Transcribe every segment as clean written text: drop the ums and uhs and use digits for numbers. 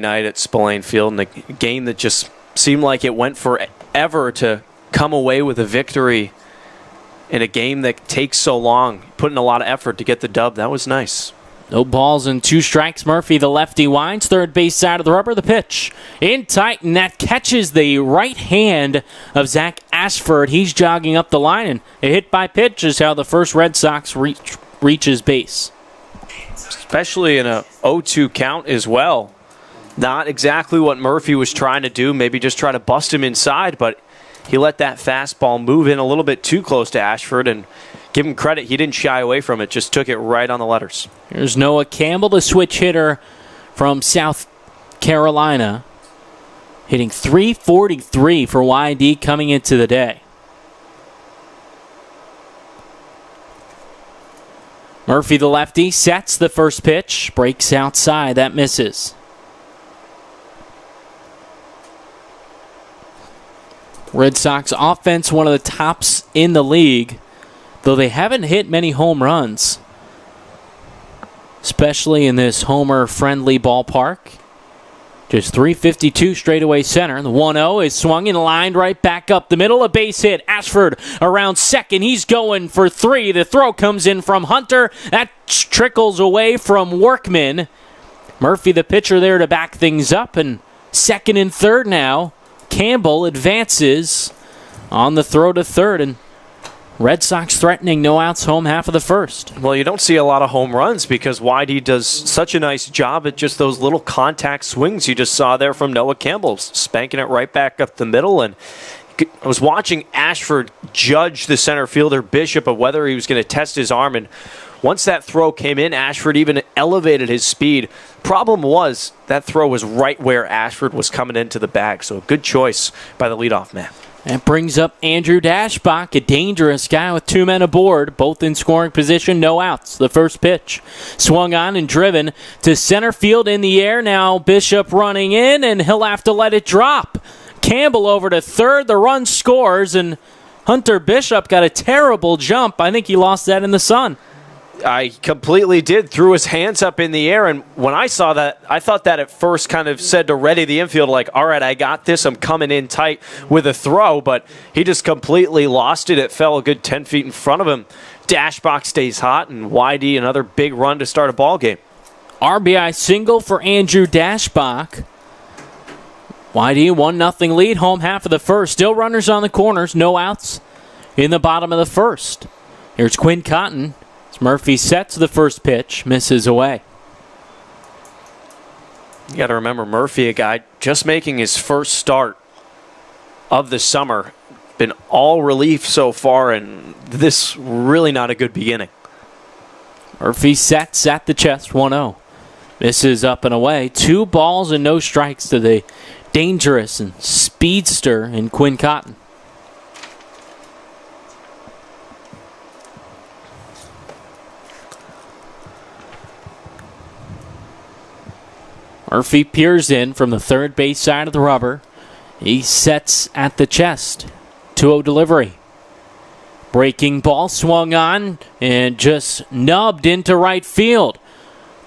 night at Spillane Field in a game that just seemed like it went forever to come away with a victory in a game that takes so long, putting a lot of effort to get the dub. That was nice. No balls and 2 strikes. Murphy, the lefty, winds. Third base side of the rubber. The pitch in tight, and that catches the right hand of Zach Ashford. He's jogging up the line, and a hit by pitch is how the first Red Sox reaches base. Especially in a 0-2 count as well. Not exactly what Murphy was trying to do. Maybe just try to bust him inside, but he let that fastball move in a little bit too close to Ashford, and give him credit, he didn't shy away from it, just took it right on the letters. Here's Noah Campbell, the switch hitter from South Carolina, hitting .343 for YD coming into the day. Murphy, the lefty, sets the first pitch, breaks outside, that misses. Red Sox offense, one of the tops in the league, though they haven't hit many home runs, especially in this homer-friendly ballpark. Just .352 straightaway center. The 1-0 is swung and lined right back up the middle. A base hit. Ashford around second. He's going for 3. The throw comes in from Hunter. That trickles away from Workman. Murphy, the pitcher, there to back things up. And second and third now. Campbell advances on the throw to third, and Red Sox threatening no outs home half of the first. Well, you don't see a lot of home runs because YD does such a nice job at just those little contact swings you just saw there from Noah Campbell, spanking it right back up the middle. And I was watching Ashford judge the center fielder Bishop of whether he was going to test his arm, and once that throw came in, Ashford even elevated his speed. Problem was, that throw was right where Ashford was coming into the bag, so a good choice by the leadoff man. That brings up Andrew Dashbach, a dangerous guy with 2 men aboard, both in scoring position, no outs. The first pitch swung on and driven to center field in the air. Now Bishop running in, and he'll have to let it drop. Campbell over to third. The run scores, and Hunter Bishop got a terrible jump. I think he lost that in the sun. I completely did. Threw his hands up in the air, and when I saw that, I thought that at first kind of said to Reddy the infield, like, all right, I got this. I'm coming in tight with a throw, but he just completely lost it. It fell a good 10 feet in front of him. Dashbox stays hot, and YD another big run to start a ball game. RBI single for Andrew Dashbach. YD 1-0 lead, home half of the first. Still runners on the corners, no outs in the bottom of the first. Here's Quinn Cotton. Murphy sets the first pitch, misses away. You got to remember, Murphy, a guy just making his first start of the summer. Been all relief so far, and this really not a good beginning. Murphy sets at the chest, 1-0. Misses up and away. 2 balls and no strikes to the dangerous and speedster in Quinn Cotton. Murphy peers in from the third base side of the rubber. He sets at the chest. 2-0 delivery. Breaking ball swung on and just nubbed into right field.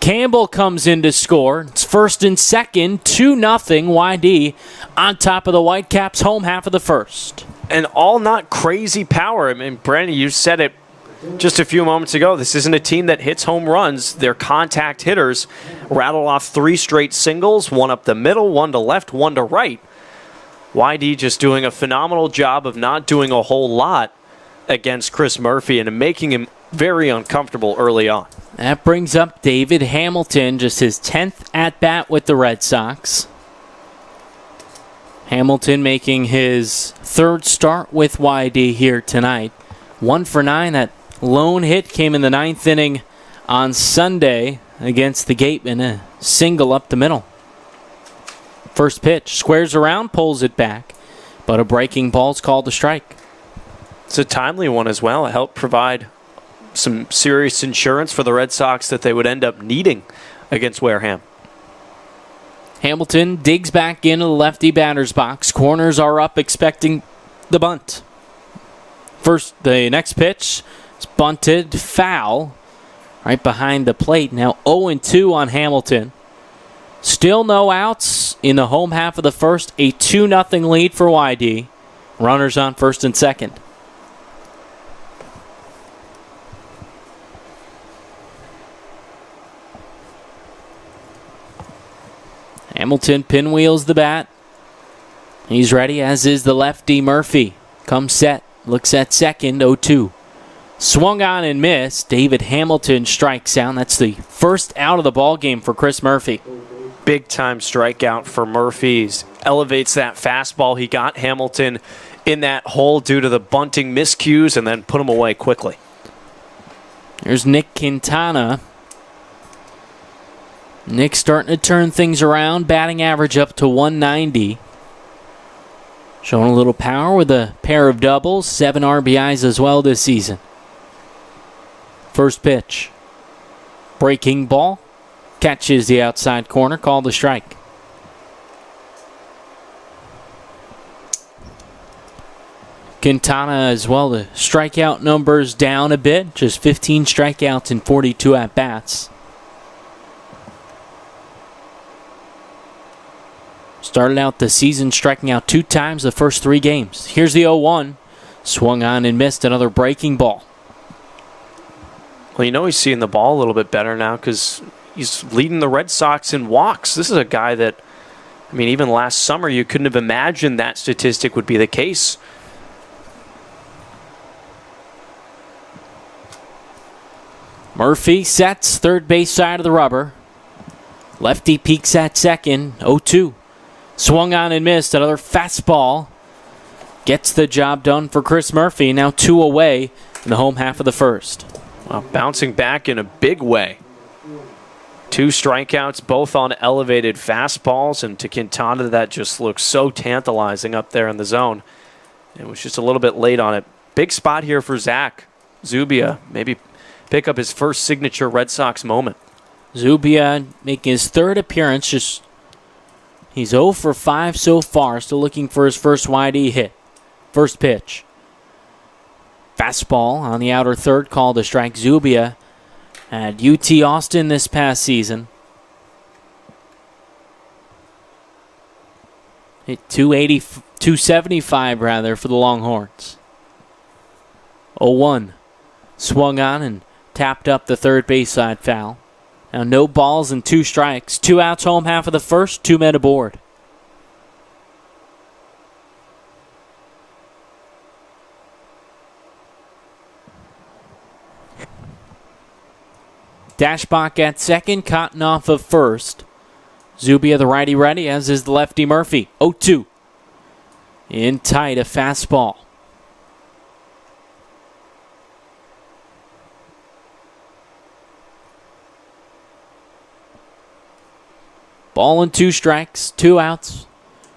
Campbell comes in to score. It's first and second, 2-0 YD on top of the Whitecaps home half of the first. And all not crazy power. I mean, Brandon, you said it just a few moments ago. This isn't a team that hits home runs. They're contact hitters. Rattled off 3 straight singles, 1 up the middle, 1 to left, 1 to right. YD just doing a phenomenal job of not doing a whole lot against Chris Murphy and making him very uncomfortable early on. That brings up David Hamilton, just his 10th at-bat with the Red Sox. Hamilton making his third start with YD here tonight. 1 for 9. That lone hit came in the 9th inning on Sunday against the Gatemen. A single up the middle. First pitch, squares around, pulls it back, but a breaking ball's called a strike. It's a timely one as well. It helped provide some serious insurance for the Red Sox that they would end up needing against Wareham. Hamilton digs back into the lefty batter's box. Corners are up, expecting the bunt. First, the next pitch is bunted, foul, right behind the plate. Now 0-2 on Hamilton. Still no outs in the home half of the first. A 2-0 lead for YD. Runners on first and second. Hamilton pinwheels the bat. He's ready, as is the lefty Murphy. Comes set, looks at second, 0-2. Swung on and missed. David Hamilton strikes out. That's the first out of the ball game for Chris Murphy. Big time strikeout for Murphy. Elevates that fastball. He got Hamilton in that hole due to the bunting miscues and then put him away quickly. Here's Nick Quintana. Nick starting to turn things around. Batting average up to 190. Showing a little power with a pair of doubles. 7 RBIs as well this season. First pitch. Breaking ball. Catches the outside corner. Called a strike. Quintana as well. The strikeout numbers down a bit. Just 15 strikeouts and 42 at-bats. Started out the season striking out 2 times the first 3 games. Here's the 0-1. Swung on and missed another breaking ball. Well, you know he's seeing the ball a little bit better now because he's leading the Red Sox in walks. This is a guy that, I mean, even last summer you couldn't have imagined that statistic would be the case. Murphy sets third base side of the rubber. Lefty peeks at second, 0-2. Swung on and missed another fastball. Gets the job done for Chris Murphy. Now 2 away in the home half of the first. Well, bouncing back in a big way. 2 strikeouts, both on elevated fastballs, and to Quintana that just looks so tantalizing up there in the zone. It was just a little bit late on it. Big spot here for Zach Zubia. Maybe pick up his first signature Red Sox moment. Zubia making his third appearance. He's 0 for 5 so far. Still looking for his first YD hit. First pitch. Fastball on the outer third, called a strike. Zubia at UT Austin this past season. Hit 275 rather for the Longhorns. 0-1. Swung on and tapped up the third base side foul. Now no balls and 2 strikes. 2 outs home half of the first, 2 men aboard. Dashbach at second, Cotton off of first. Zubia the righty ready, as is the lefty Murphy. 0-2. In tight, a fastball. Ball and 2 strikes, 2 outs.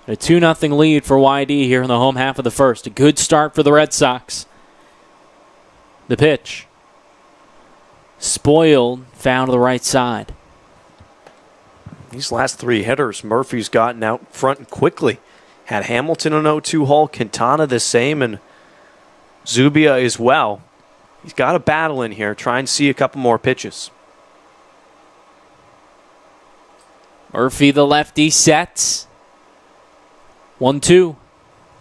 A 2-0 lead for YD here in the home half of the first. A good start for the Red Sox. The pitch. Spoiled, found to the right side. These last 3 hitters, Murphy's gotten out front quickly. Had Hamilton an 0-2 hole, Quintana the same, and Zubia as well. He's got a battle in here. Try and see a couple more pitches. Murphy, the lefty, sets. 1-2.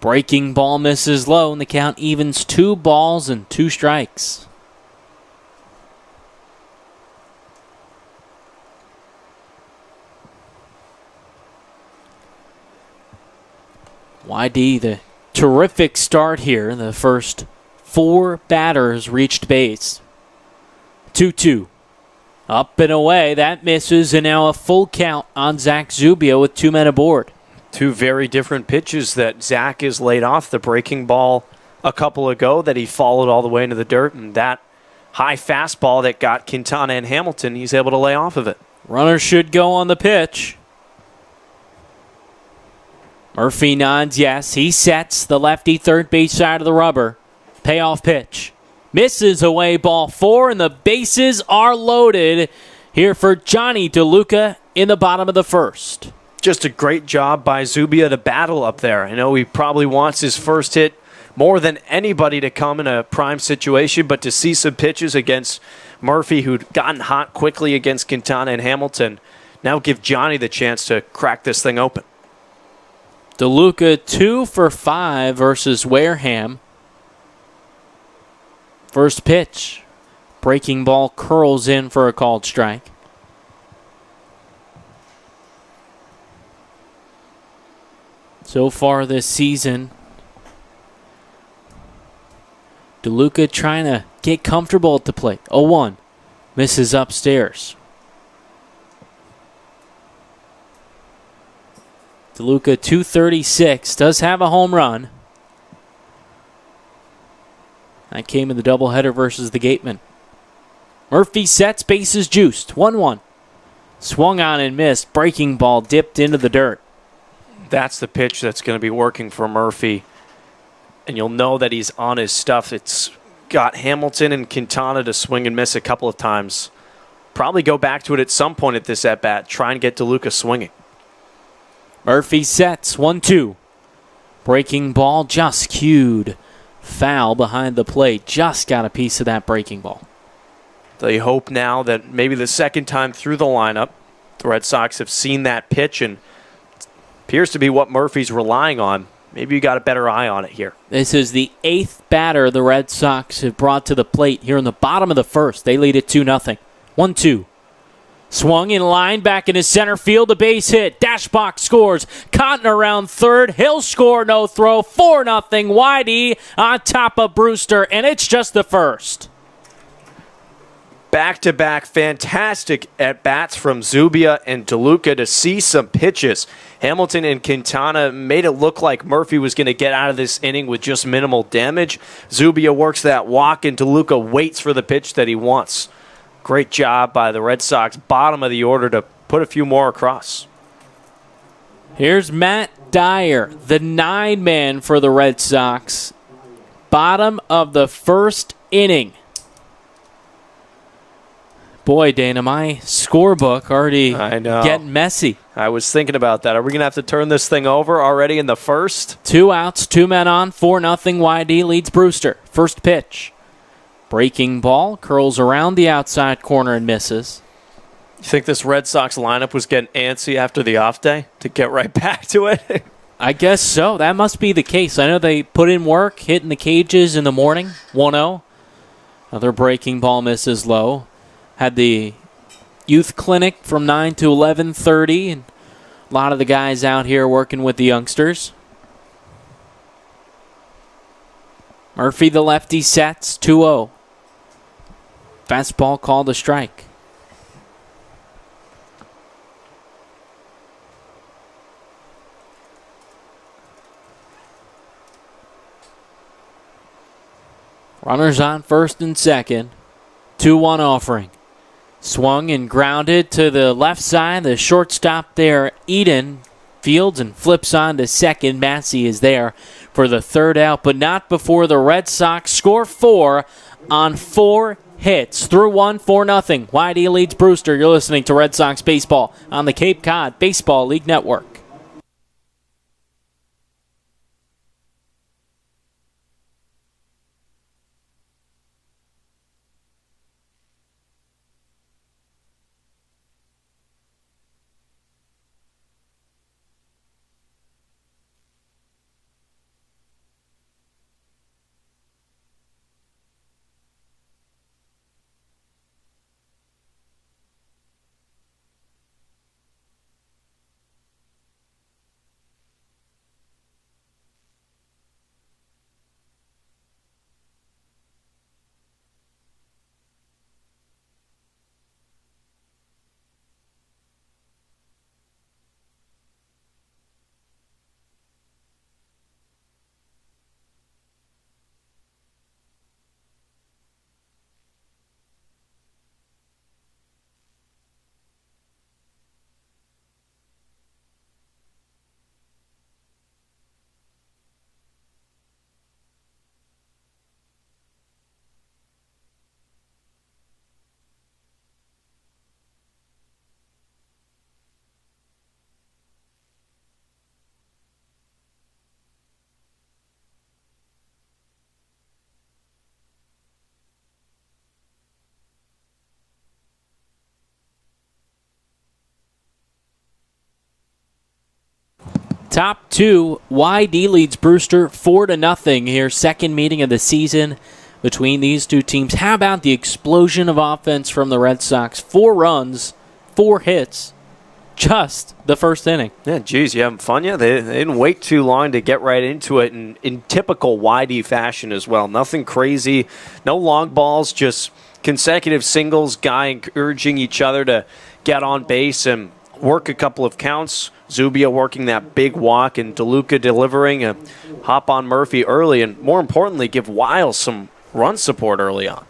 Breaking ball misses low, and the count evens 2 balls and 2 strikes. YD, the terrific start here. The first 4 batters reached base. 2-2. Up and away, that misses, and now a full count on Zach Zubia with 2 men aboard. 2 very different pitches that Zach is laid off. The breaking ball a couple ago that he followed all the way into the dirt, and that high fastball that got Quintana and Hamilton, he's able to lay off of it. Runner should go on the pitch. Murphy nods yes. He sets the lefty third base side of the rubber. Payoff pitch. Misses away, ball 4, and the bases are loaded here for Johnny Deluca in the bottom of the first. Just a great job by Zubia to battle up there. I know he probably wants his first hit more than anybody to come in a prime situation, but to see some pitches against Murphy, who'd gotten hot quickly against Quintana and Hamilton, Now give Johnny the chance to crack this thing open. Deluca 2 for 5 versus Wareham. First pitch. Breaking ball curls in for a called strike. So far this season, Deluca trying to get comfortable at the plate. 0-1. Misses upstairs. Deluca 236. Does have a home run. That came in the doubleheader versus the Gateman. Murphy sets, bases juiced. 1-1. Swung on and missed. Breaking ball dipped into the dirt. That's the pitch that's going to be working for Murphy. And you'll know that he's on his stuff. It's got Hamilton and Quintana to swing and miss a couple of times. Probably go back to it at some point at this at-bat. Try and get Deluca swinging. Murphy sets. 1-2. Breaking ball just cued. Foul behind the plate. Just got a piece of that breaking ball. They hope now that maybe the second time through the lineup, the Red Sox have seen that pitch and it appears to be what Murphy's relying on. Maybe you got a better eye on it here. This is the 8th batter the Red Sox have brought to the plate here in the bottom of the first. They lead it 2-0. 1-2. Swung in line back in his center field. A base hit. Dashbox scores. Cotton around third. He'll score. No throw. 4-0. Whitey on top of Brewster. And it's just the first. Back-to-back fantastic at-bats from Zubia and Deluca to see some pitches. Hamilton and Quintana made it look like Murphy was going to get out of this inning with just minimal damage. Zubia works that walk, and Deluca waits for the pitch that he wants. Great job by the Red Sox, bottom of the order, to put a few more across. Here's Matt Dyer, the 9-man for the Red Sox. Bottom of the first inning. Boy, Dana, my scorebook already getting messy. I was thinking about that. Are we going to have to turn this thing over already in the first? 2 outs, 2 men on, 4-0. YD leads Brewster. First pitch. Breaking ball, curls around the outside corner and misses. You think this Red Sox lineup was getting antsy after the off day to get right back to it? I guess so. That must be the case. I know they put in work, hitting the cages in the morning. 1-0. Another breaking ball misses low. Had the youth clinic from 9 to 11:30, and a lot of the guys out here working with the youngsters. Murphy, the lefty, sets. 2-0. Fastball called a strike. Runners on first and second. 2-1 offering. Swung and grounded to the left side. The shortstop there, Eden, fields and flips on to second. Massey is there for the third out, but not before the Red Sox score 4 on 4 hits. Through 1, 4-0. YD leads Brewster. You're listening to Red Sox Baseball on the Cape Cod Baseball League Network. Top two, YD leads Brewster 4-0 here. Second meeting of the season between these two teams. How about the explosion of offense from the Red Sox? 4 runs, 4 hits, just the first inning. Yeah, geez, you having fun yet? They didn't wait too long to get right into it in typical YD fashion as well. Nothing crazy, no long balls, just consecutive singles, guy encouraging each other to get on base and work a couple of counts. Zubia working that big walk and Deluca delivering a hop on Murphy early and, more importantly, give Wiles some run support early on.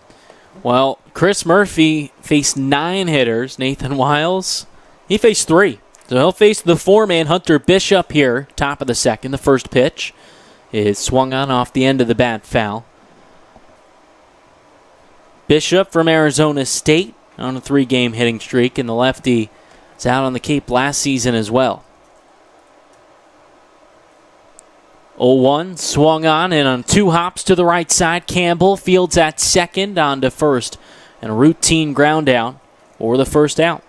Well, Chris Murphy faced 9 hitters. Nathan Wiles, he faced 3. So he'll face the 4-man Hunter Bishop here, top of the second. The first pitch is swung on off the end of the bat, foul. Bishop from Arizona State on a 3-game hitting streak, and the lefty is out on the Cape last season as well. 0-1, swung on, and on 2 hops to the right side, Campbell fields at second, on to first, and a routine ground out for the first out.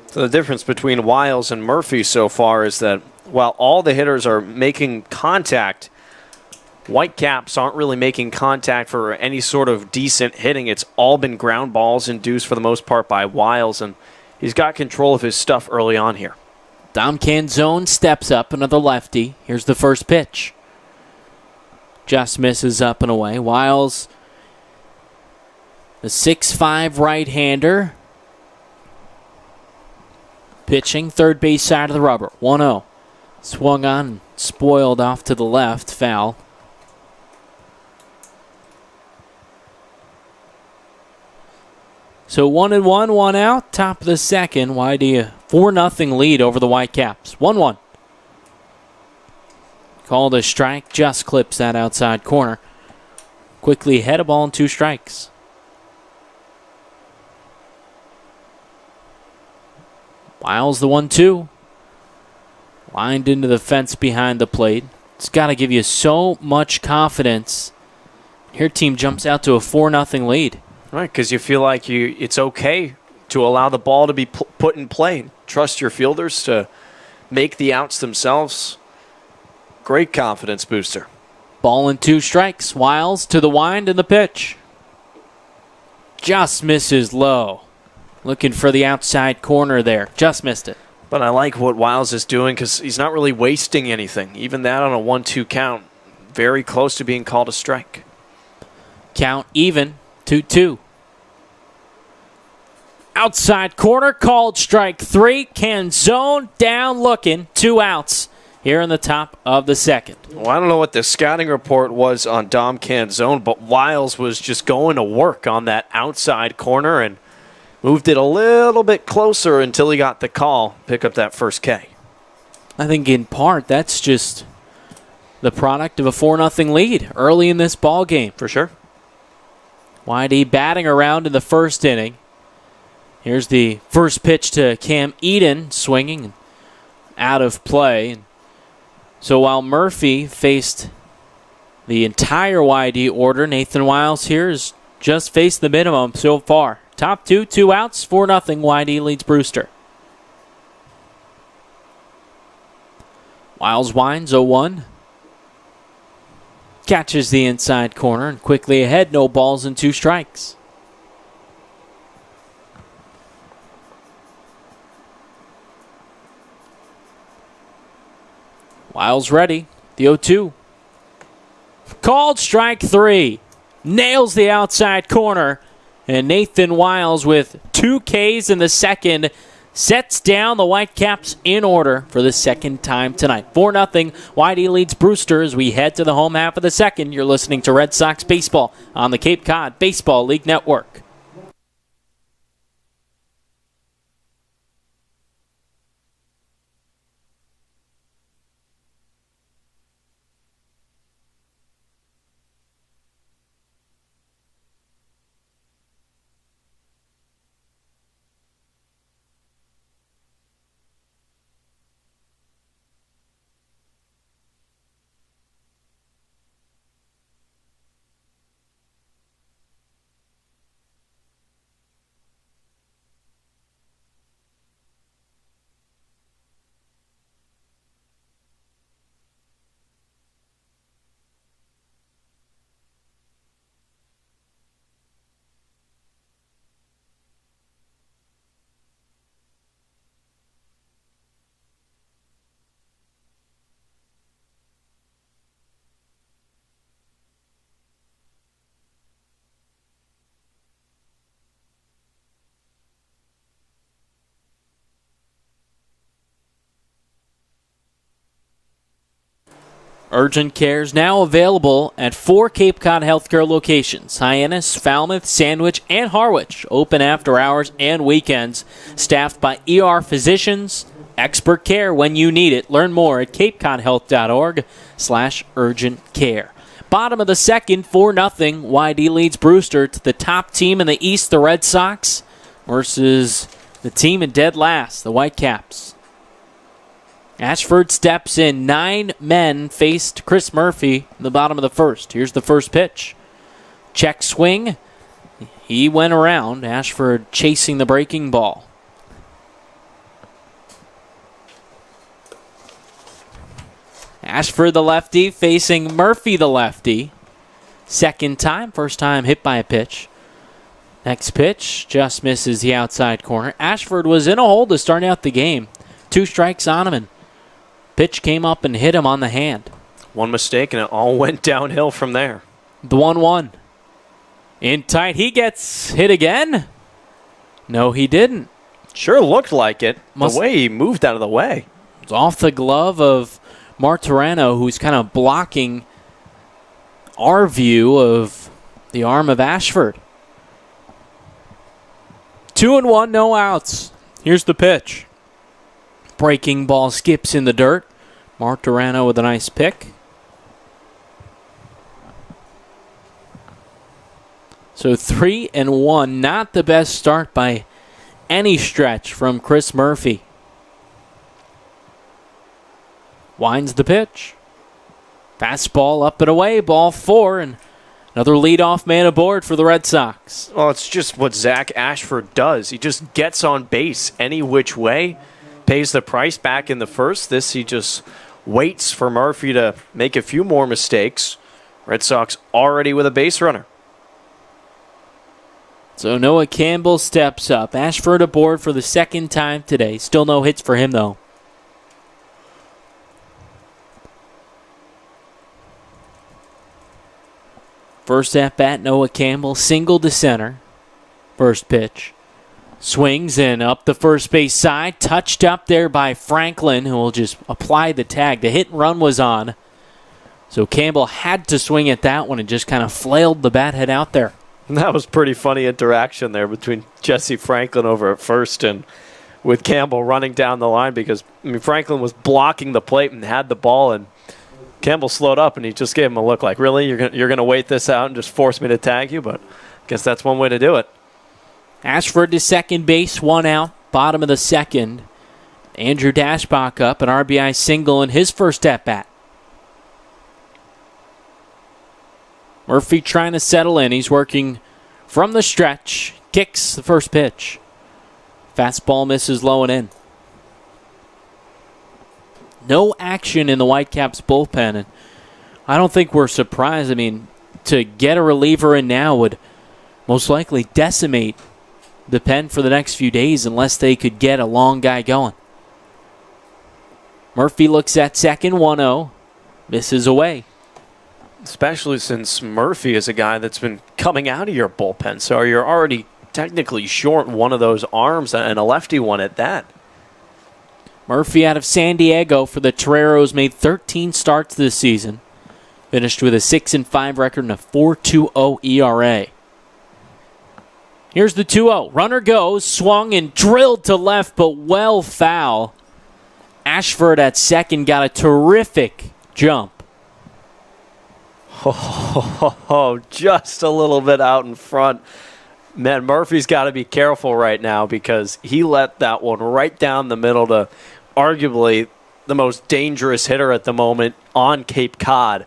So the difference between Wiles and Murphy so far is that while all the hitters are making contact, Whitecaps aren't really making contact for any sort of decent hitting. It's all been ground balls induced for the most part by Wiles, and he's got control of his stuff early on here. Dom Canzone steps up, another lefty. Here's the first pitch. Just misses up and away. Wiles, the 6'5" right-hander, pitching third base side of the rubber. 1-0. Swung on, spoiled off to the left, foul. So 1-1, 1 out, top of the second. YD 4-0 lead over the Whitecaps. 1-1. Called a strike, just clips that outside corner. Quickly hit a ball and 2 strikes. Wiles the 1-2. Lined into the fence behind the plate. It's got to give you so much confidence. Your team jumps out to a 4-0 lead. Right, because you feel like it's okay to allow the ball to be put in play. Trust your fielders to make the outs themselves. Great confidence booster. Ball and 2 strikes. Wiles to the wind and the pitch. Just misses low. Looking for the outside corner there. Just missed it. But I like what Wiles is doing because he's not really wasting anything. Even that on a 1-2 count. Very close to being called a strike. Count even. 2-2. Outside corner, called strike 3. Canzone down looking. 2 outs here in the top of the second. Well, I don't know what the scouting report was on Dom Canzone, but Wiles was just going to work on that outside corner and moved it a little bit closer until he got the call. Pick up that first K. I think in part that's just the product of a 4-0 lead early in this ball game. For sure. YD batting around in the first inning. Here's the first pitch to Cam Eden, swinging out of play. So while Murphy faced the entire YD order, Nathan Wiles here has just faced the minimum so far. Top 2, 2 outs, 4-0 YD leads Brewster. Wiles winds 0-1. Catches the inside corner and quickly ahead, no balls and 2 strikes. Wiles ready. The 0-2. Called strike 3. Nails the outside corner. And Nathan Wiles with 2 Ks in the second sets down the Whitecaps in order for the second time tonight. 4-0. YD leads Brewster as we head to the home half of the second. You're listening to Red Sox Baseball on the Cape Cod Baseball League Network. Urgent care is now available at 4 Cape Cod healthcare locations: Hyannis, Falmouth, Sandwich, and Harwich. Open after hours and weekends. Staffed by ER physicians. Expert care when you need it. Learn more at capecodhealth.org/urgent care. Bottom of the second, 4-0. YD leads Brewster to the top team in the East, the Red Sox, versus the team in dead last, the Whitecaps. Ashford steps in. 9 men faced Chris Murphy in the bottom of the first. Here's the first pitch. Check swing. He went around. Ashford chasing the breaking ball. Ashford the lefty facing Murphy the lefty. Second time. First time hit by a pitch. Next pitch just misses the outside corner. Ashford was in a hole to start out the game. 2 strikes on him, and pitch came up and hit him on the hand. One mistake, and it all went downhill from there. The 1-1. In tight, he gets hit again? No, he didn't. Sure looked like it. The way he moved out of the way. It's off the glove of Martorano, who's kind of blocking our view of the arm of Ashford. 2-1, no outs. Here's the pitch. Breaking ball skips in the dirt. Martorano with a nice pick. So 3-1, not the best start by any stretch from Chris Murphy. Winds the pitch. Fastball up and away, ball 4, and another leadoff man aboard for the Red Sox. Well, it's just what Zach Ashford does. He just gets on base any which way, pays the price back in the first. This, he just waits for Murphy to make a few more mistakes. Red Sox already with a base runner. So Noah Campbell steps up. Ashford aboard for the second time today. Still no hits for him, though. First at bat, Noah Campbell, single to center. First pitch. Swings and up the first base side. Touched up there by Franklin, who will just apply the tag. The hit and run was on. So Campbell had to swing at that one and just kind of flailed the bat head out there. And that was pretty funny interaction there between Jesse Franklin over at first and with Campbell running down the line, because Franklin was blocking the plate and had the ball, and Campbell slowed up, and he just gave him a look like, really? You're gonna wait this out and just force me to tag you? But I guess that's one way to do it. Ashford to second base, 1 out, bottom of the second. Andrew Dashbach up, an RBI single in his first at-bat. Murphy trying to settle in. He's working from the stretch. Kicks the first pitch. Fastball misses low and in. No action in the Whitecaps bullpen, and I don't think we're surprised. I mean, to get a reliever in now would most likely decimate the pen for the next few days unless they could get a long guy going. Murphy looks at second, 1-0, misses away. Especially since Murphy is a guy that's been coming out of your bullpen, so you're already technically short one of those arms, and a lefty one at that. Murphy out of San Diego for the Toreros, made 13 starts this season. Finished with a 6-5 record and a 4.20 ERA. Here's the 2-0. Runner goes, swung and drilled to left, but well foul. Ashford at second got a terrific jump. Oh, just a little bit out in front. Man, Murphy's got to be careful right now because he let that one right down the middle to arguably the most dangerous hitter at the moment on Cape Cod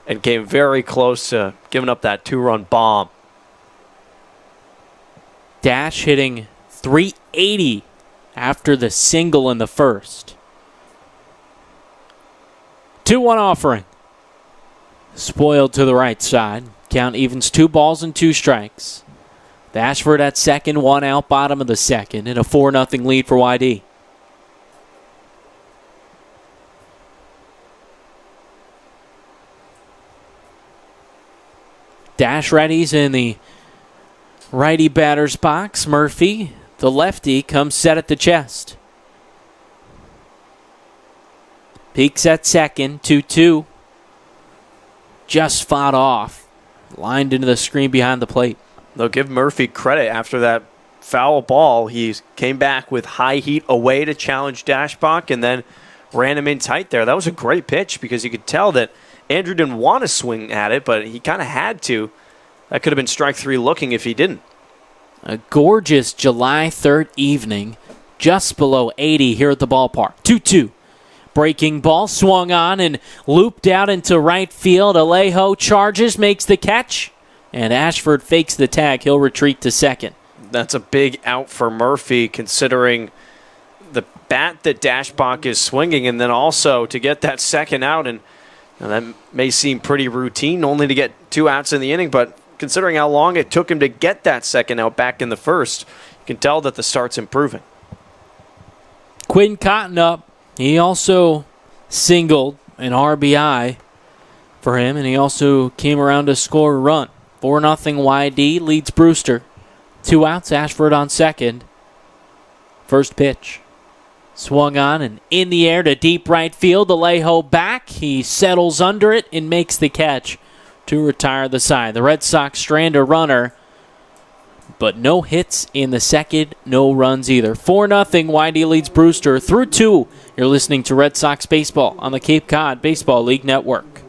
and came very close to giving up that 2-run bomb. Dash hitting .380 after the single in the first. 2-1 offering. Spoiled to the right side. Count evens 2 balls and 2 strikes. Ashford at second, 1 out, bottom of the second, and a 4-0 lead for YD. Dash readies in the righty batter's box. Murphy, the lefty, comes set at the chest. Peaks at second, 2-2. just fought off, lined into the screen behind the plate. They'll give Murphy credit after that foul ball. He came back with high heat away to challenge Dashbach and then ran him in tight there. That was a great pitch because you could tell that Andrew didn't want to swing at it, but he kind of had to. That could have been strike three looking if he didn't. A gorgeous July 3rd evening, just below 80 here at the ballpark. 2-2. Breaking ball swung on and looped out into right field. Alejo charges, makes the catch, and Ashford fakes the tag. He'll retreat to second. That's a big out for Murphy considering the bat that Dashbach is swinging, and then also to get that second out. And that may seem pretty routine, only to get 2 outs in the inning, but considering how long it took him to get that second out back in the first, you can tell that the start's improving. Quinn Cotton up. He also singled an RBI for him, and he also came around to score a run. 4-0 YD leads Brewster. 2 outs, Ashford on second. First pitch. Swung on and in the air to deep right field. Alejo back. He settles under it and makes the catch to retire the side. The Red Sox strand a runner, but no hits in the second, no runs either. 4-0 YD leads Brewster through 2. You're listening to Red Sox Baseball on the Cape Cod Baseball League Network.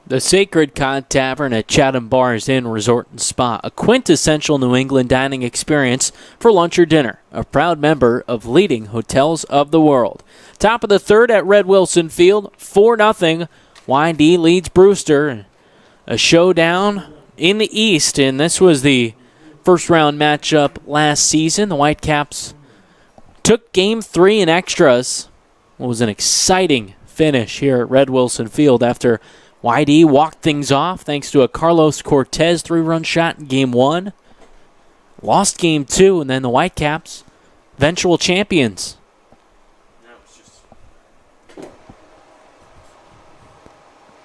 The Sacred Cod Tavern at Chatham Bars Inn Resort and Spa, a quintessential New England dining experience for lunch or dinner. A proud member of leading hotels of the world. Top of the third at Red Wilson Field, 4-0. YD leads Brewster. A showdown in the East, and this was the first-round matchup last season. The Whitecaps took Game 3 in extras. It was an exciting finish here at Red Wilson Field after YD walked things off thanks to a Carlos Cortez 3-run shot in Game 1. Lost Game 2, and then the Whitecaps, eventual champions.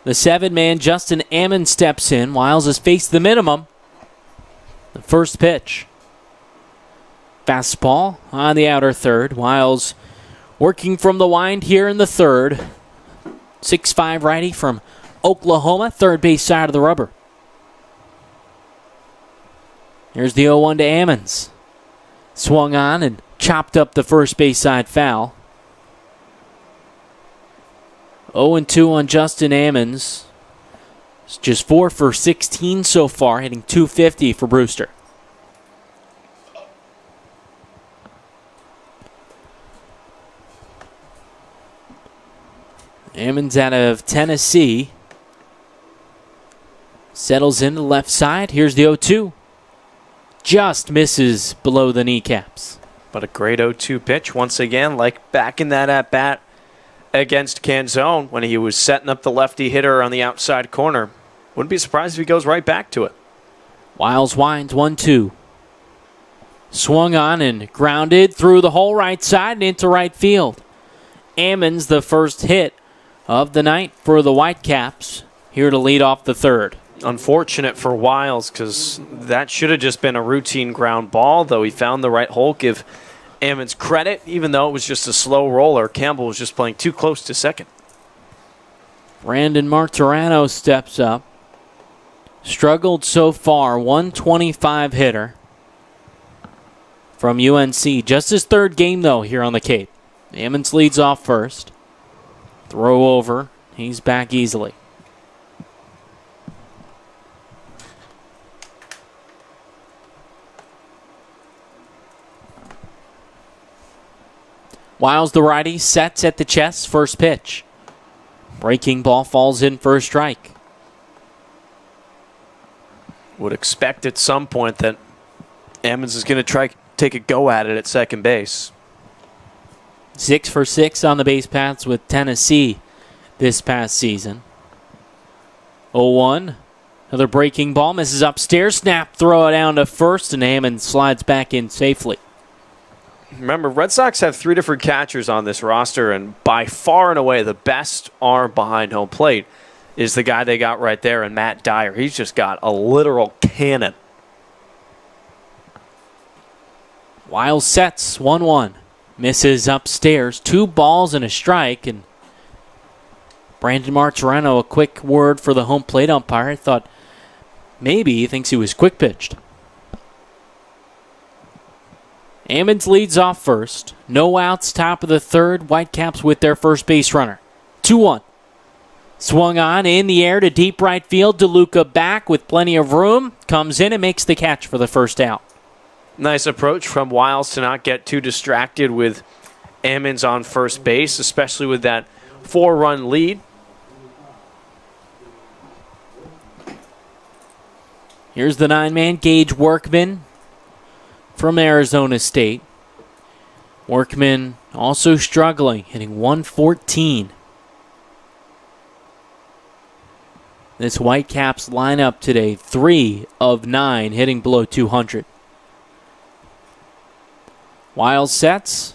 The 7-man Justin Ammon steps in. Wiles has faced the minimum. The first pitch. Fastball on the outer third. Wiles working from the wind here in the third. 6'5" righty from Oklahoma, third base side of the rubber. Here's the 0-1 to Ammons. Swung on and chopped up the first base side foul. 0-2 on Justin Ammons. It's just 4 for 16 so far, hitting .250 for Brewster. Ammons out of Tennessee. Settles into the left side. Here's the 0-2. Just misses below the kneecaps. But a great 0-2 pitch once again, like back in that at-bat against Canzone when he was setting up the lefty hitter on the outside corner. Wouldn't be surprised if he goes right back to it. Wiles winds 1-2. Swung on and grounded through the whole right side and into right field. Ammons, the first hit of the night for the Whitecaps, here to lead off the third. Unfortunate for Wiles because that should have just been a routine ground ball, though he found the right hole. Give Ammon's credit, even though it was just a slow roller. Campbell was just playing too close to second. Brandon Martorano steps up. Struggled so far, 125 hitter from UNC. Just his third game, though, here on the Cape. Ammons leads off first. Throw over. He's back easily. Wiles, the righty, sets at the chest. First pitch. Breaking ball falls in for a strike. Would expect at some point that Ammons is going to try take a go at it at second base. 6 for 6 on the base paths with Tennessee this past season. 0-1. Another breaking ball. Misses upstairs. Snap. Throw it down to first, and Ammons slides back in safely. Remember, Red Sox have 3 different catchers on this roster, and by far and away the best arm behind home plate is the guy they got right there in Matt Dyer. He's just got a literal cannon. Wiles sets 1-1. Misses upstairs. 2 balls and a strike, and Brandon Martorano, a quick word for the home plate umpire. I thought maybe he thinks he was quick pitched. Ammons leads off first. No outs, top of the third. Whitecaps with their first base runner. 2-1. Swung on in the air to deep right field. Deluca back with plenty of room. Comes in and makes the catch for the first out. Nice approach from Wiles to not get too distracted with Ammons on first base, especially with that 4-run lead. Here's the 9-man Gage Workman from Arizona State. Workman also struggling, hitting 114. This Whitecaps lineup today, 3 of 9 hitting below 200. Wiles sets,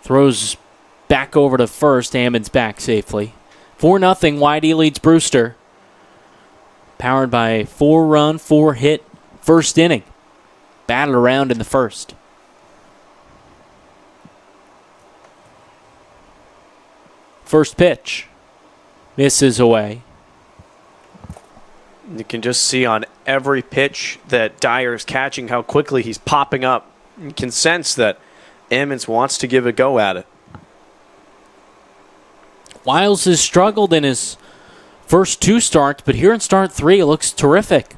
throws back over to first. Ammons back safely. 4-0, Whitey leads Brewster. Powered by a 4-run, 4-hit first inning. Battled around in the first. First pitch. Misses away. You can just see on every pitch that Dyer's catching how quickly he's popping up. You can sense that Ammons wants to give a go at it. Wiles has struggled in his first 2 starts, but here in start 3, it looks terrific.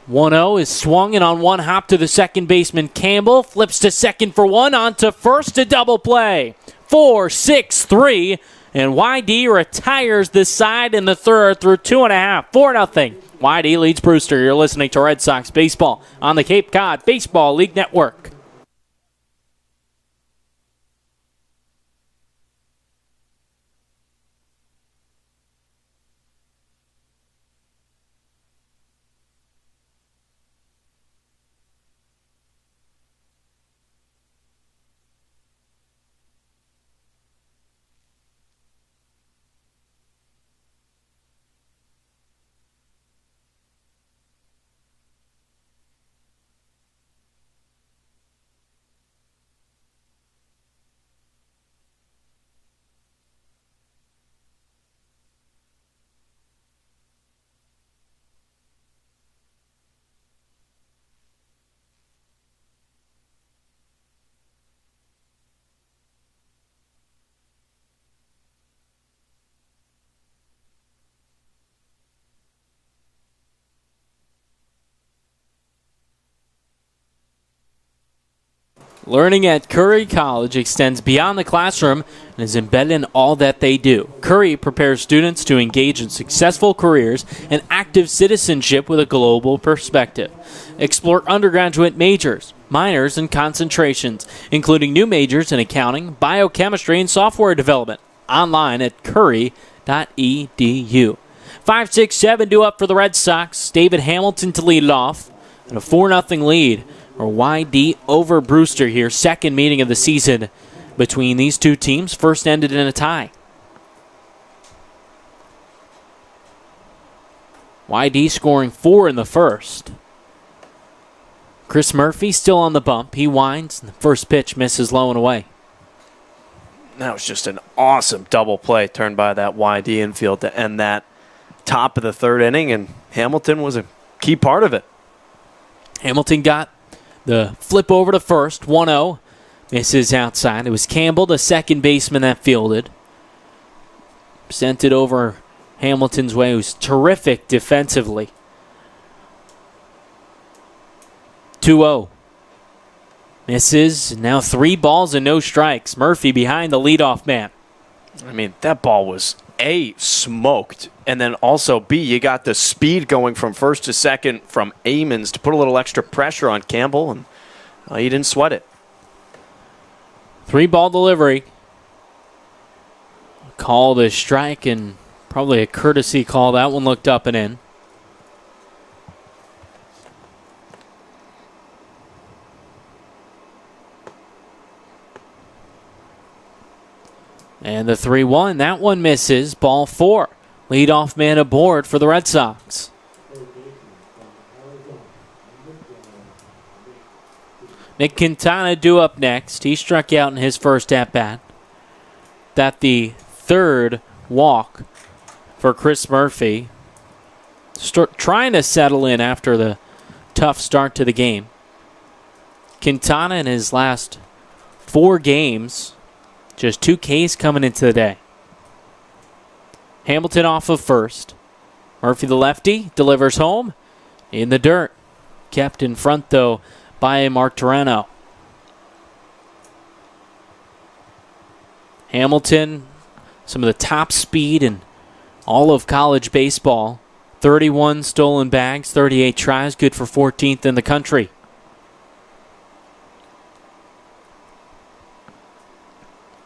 1-0 is swung and on one hop to the second baseman Campbell. Flips to second for 1, on to first, a double play. 4-6-3, and YD retires the side in the third through 2.5. 4-0. YD leads Brewster. You're listening to Red Sox Baseball on the Cape Cod Baseball League Network. Learning at Curry College extends beyond the classroom and is embedded in all that they do. Curry prepares students to engage in successful careers and active citizenship with a global perspective. Explore undergraduate majors, minors, and concentrations, including new majors in accounting, biochemistry, and software development. Online at curry.edu. 5-6-7 due up for the Red Sox. David Hamilton to lead it off, and a 4-0 lead. Or YD over Brewster here. Second meeting of the season between these two teams. First ended in a tie. YD scoring 4 in the first. Chris Murphy still on the bump. He winds, and the first pitch misses low and away. That was just an awesome double play turned by that YD infield to end that top of the third inning, and Hamilton was a key part of it. Hamilton got the flip over to first, 1-0. Misses outside. It was Campbell, the second baseman, that fielded. Sent it over Hamilton's way, who's terrific defensively. 2-0. Misses. Now 3 balls and no strikes. Murphy behind the leadoff man. I mean, that ball was A, smoked, and then also B, you got the speed going from first to second from Amons to put a little extra pressure on Campbell, and he didn't sweat it. 3-ball delivery. Called a strike and probably a courtesy call. That one looked up and in. And the 3-1, that one misses. Ball 4. Leadoff man aboard for the Red Sox. Nick Quintana due up next. He struck out in his first at-bat. That the third walk for Chris Murphy. Trying to settle in after the tough start to the game. Quintana in his last 4 games, just 2 Ks coming into the day. Hamilton off of first. Murphy, the lefty, delivers home in the dirt. Kept in front, though, by Martorano. Hamilton, some of the top speed in all of college baseball. 31 stolen bags, 38 tries, good for 14th in the country.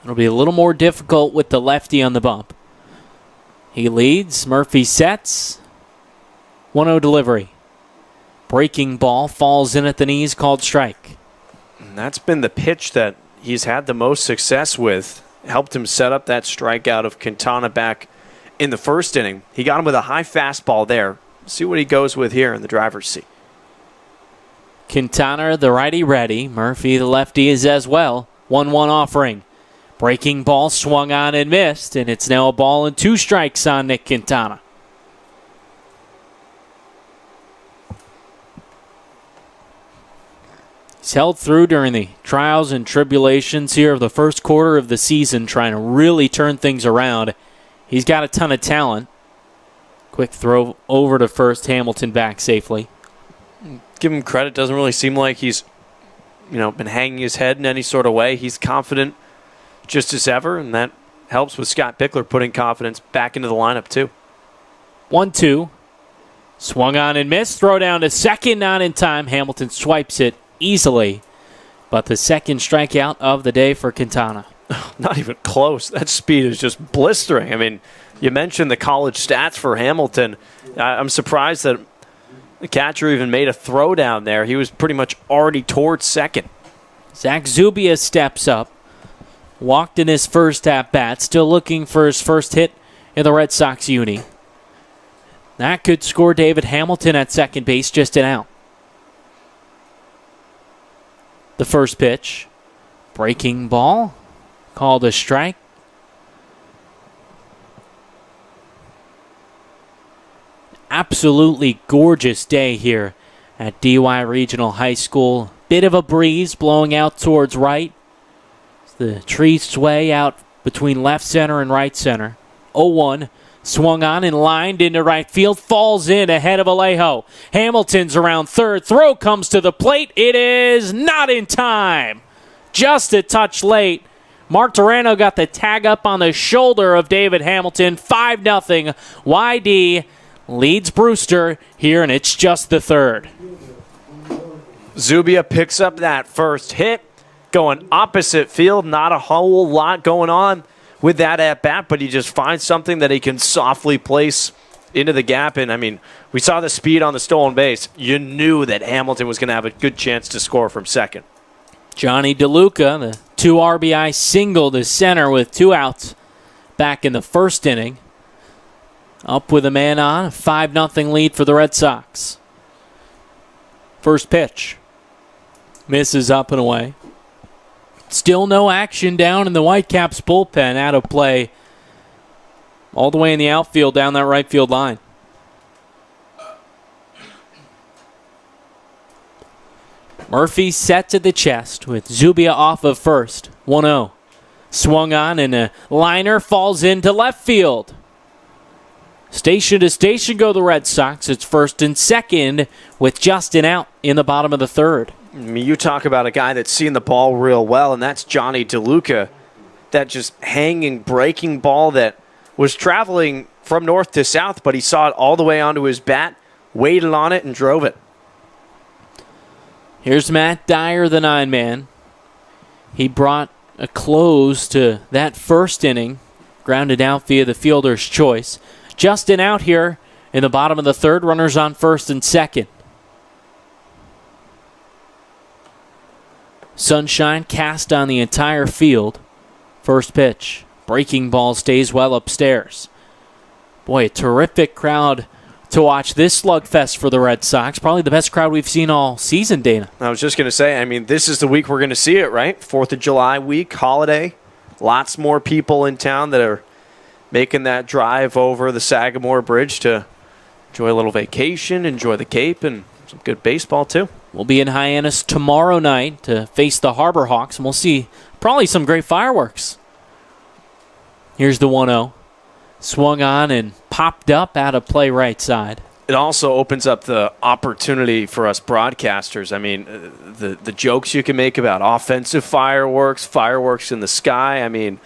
It'll be a little more difficult with the lefty on the bump. He leads. Murphy sets. 1-0 delivery. Breaking ball falls in at the knees, called strike. And that's been the pitch that he's had the most success with. Helped him set up that strikeout of Quintana back in the first inning. He got him with a high fastball there. See what he goes with here in the driver's seat. Quintana, the righty ready. Murphy, the lefty, is as well. 1-1 offering. Breaking ball swung on and missed, and it's now a ball and 2 strikes on Nick Quintana. He's held through during the trials and tribulations here of the first quarter of the season, trying to really turn things around. He's got a ton of talent. Quick throw over to first, Hamilton back safely. Give him credit. Doesn't really seem like he's been hanging his head in any sort of way. He's confident just as ever, and that helps with Scott Pickler putting confidence back into the lineup too. 1-2. Swung on and missed. Throw down to second, not in time. Hamilton swipes it easily, but the second strikeout of the day for Quintana. Not even close. That speed is just blistering. I mean, you mentioned the college stats for Hamilton. I'm surprised that the catcher even made a throw down there. He was pretty much already towards second. Zach Zubia steps up. Walked in his first at-bat. Still looking for his first hit in the Red Sox uni. That could score David Hamilton at second base, just an out. The first pitch. Breaking ball. Called a strike. Absolutely gorgeous day here at DY Regional High School. Bit of a breeze blowing out towards right. The trees sway out between left center and right center. 0-1. Swung on and lined into right field. Falls in ahead of Alejo. Hamilton's around third. Throw comes to the plate. It is not in time. Just a touch late. Martorano got the tag up on the shoulder of David Hamilton. 5-0. YD leads Brewster here, and it's just the third. Zubia picks up that first hit. Going opposite field. Not a whole lot going on with that at-bat, but he just finds something that he can softly place into the gap. And, I mean, we saw the speed on the stolen base. You knew that Hamilton was going to have a good chance to score from second. Johnny Deluca, the 2 RBI single to center with 2 outs back in the first inning. Up with a man on, 5-0 lead for the Red Sox. First pitch. Misses up and away. Still no action down in the Whitecaps bullpen. Out of play all the way in the outfield down that right field line. Murphy set to the chest with Zubia off of first. 1-0. Swung on and a liner falls into left field. Station to station go the Red Sox. It's first and second with Justin out in the bottom of the third. I mean, you talk about a guy that's seen the ball real well, and that's Johnny Deluca. That just hanging, breaking ball that was traveling from north to south, but he saw it all the way onto his bat, waited on it, and drove it. Here's Matt Dyer, the 9-man. He brought a close to that first inning, grounded out via the fielder's choice. Justin out here in the bottom of the third, runners on first and second. Sunshine cast on the entire field. First pitch. Breaking ball stays well upstairs. Boy, a terrific crowd to watch this slugfest for the Red Sox. Probably the best crowd we've seen all season, Dana. I was just going to say, I mean, this is the week we're going to see it, right? 4th of July week, holiday. Lots more people in town that are making that drive over the Sagamore Bridge to enjoy a little vacation, enjoy the Cape, and some good baseball, too. We'll be in Hyannis tomorrow night to face the Harbor Hawks, and we'll see probably some great fireworks. Here's the 1-0. Swung on and popped up out of play right side. It also opens up the opportunity for us broadcasters. I mean, the jokes you can make about offensive fireworks, fireworks in the sky. I mean,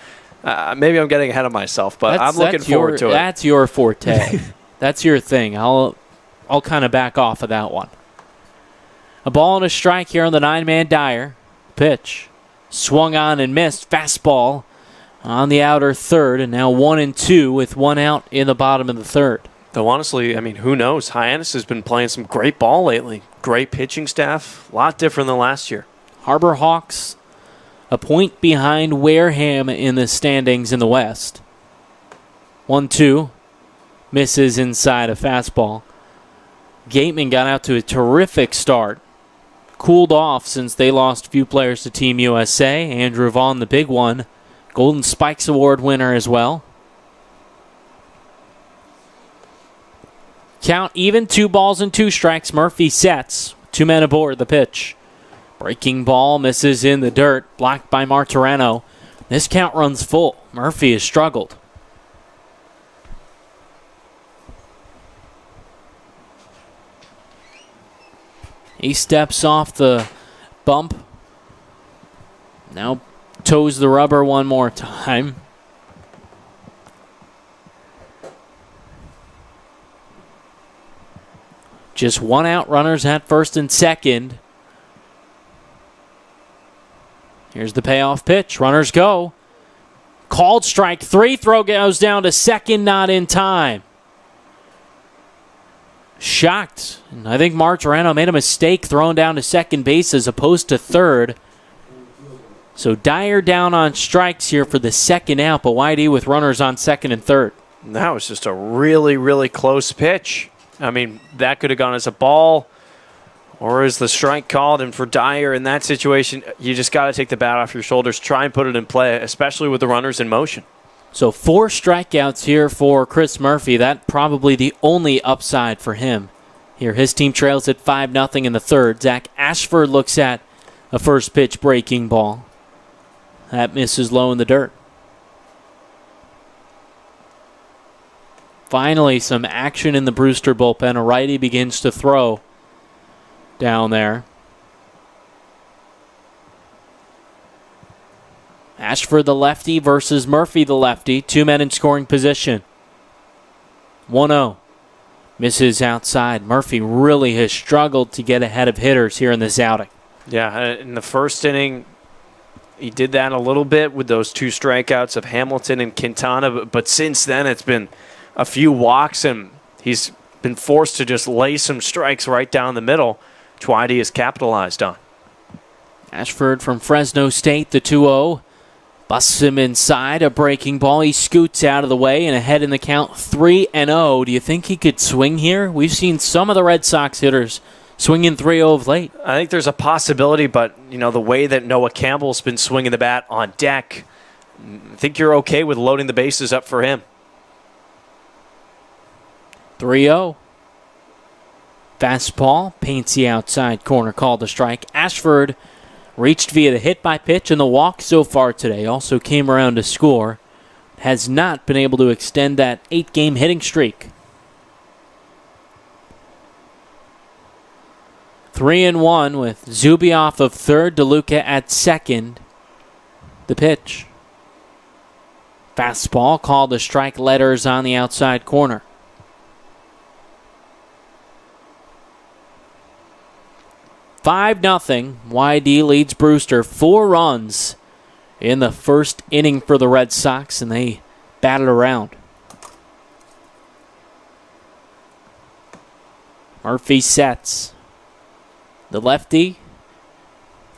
maybe I'm getting ahead of myself, but I'm looking forward to it. That's your forte. That's your thing. I'll kind of back off of that one. A ball and a strike here on the 9-man Dyer. Pitch. Swung on and missed. Fastball on the outer third, and now 1-2 with one out in the bottom of the third. Though honestly, I mean, who knows? Hyannis has been playing some great ball lately. Great pitching staff. A lot different than last year. Harbor Hawks a point behind Wareham in the standings in the West. 1-2. Misses inside a fastball. Gateman got out to a terrific start. Cooled off since they lost a few players to Team USA. Andrew Vaughn, the big one. Golden Spikes Award winner as well. Count even, 2 balls and 2 strikes. Murphy sets. 2 men aboard the pitch. Breaking ball misses in the dirt. Blocked by Martorano. This count runs full. Murphy has struggled. He steps off the bump. Now toes the rubber one more time. Just one out, runners at first and second. Here's the payoff pitch. Runners go. Called strike 3. Throw goes down to second, not in time. Shocked. And I think Martorano made a mistake throwing down to second base as opposed to third. So Dyer down on strikes here for the second out, but Whitey with runners on second and third. That was just a really, really close pitch. I mean, that could have gone as a ball or as the strike called. And for Dyer in that situation, you just got to take the bat off your shoulders, try and put it in play, especially with the runners in motion. So 4 strikeouts here for Chris Murphy. That probably the only upside for him. Here, his team trails at 5-0 in the third. Zach Ashford looks at a first pitch breaking ball. That misses low in the dirt. Finally, some action in the Brewster bullpen. A righty begins to throw down there. Ashford the lefty versus Murphy the lefty. 2 men in scoring position. 1-0. Misses outside. Murphy really has struggled to get ahead of hitters here in this outing. Yeah, in the first inning, he did that a little bit with those 2 strikeouts of Hamilton and Quintana. But since then, it's been a few walks, and he's been forced to just lay some strikes right down the middle, which Whitey has capitalized on. Ashford from Fresno State, the 2-0. Busts him inside, a breaking ball. He scoots out of the way and ahead in the count 3-0. Do you think he could swing here? We've seen some of the Red Sox hitters swinging 3-0 of late. I think there's a possibility, but the way that Noah Campbell's been swinging the bat on deck, I think you're okay with loading the bases up for him. 3-0. Fastball paints the outside corner, called a strike. Ashford reached via the hit by pitch and the walk so far today. Also came around to score. Has not been able to extend that 8-game hitting streak. 3-1 with Zubioff of third, Deluca at second. The pitch. Fastball called a strike, letters on the outside corner. 5-0. YD leads Brewster 4 runs in the first inning for the Red Sox, and they batted around. Murphy sets. The lefty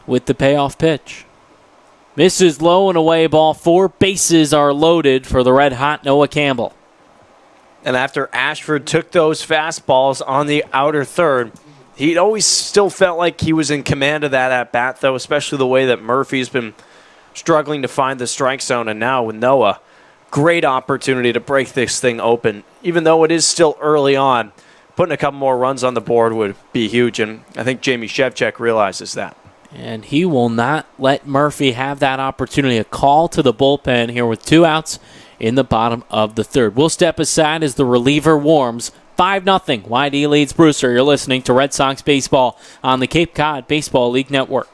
with the payoff pitch. Misses low and away, ball 4. Bases are loaded for the red-hot Noah Campbell. And after Ashford took those fastballs on the outer third, he'd always still felt like he was in command of that at-bat, though, especially the way that Murphy's been struggling to find the strike zone. And now with Noah, great opportunity to break this thing open. Even though it is still early on, putting a couple more runs on the board would be huge, and I think Jamie Shevchuk realizes that. And he will not let Murphy have that opportunity. A call to the bullpen here with 2 outs in the bottom of the third. We'll step aside as the reliever warms. 5-0. YD leads Brewster. You're listening to Red Sox Baseball on the Cape Cod Baseball League Network.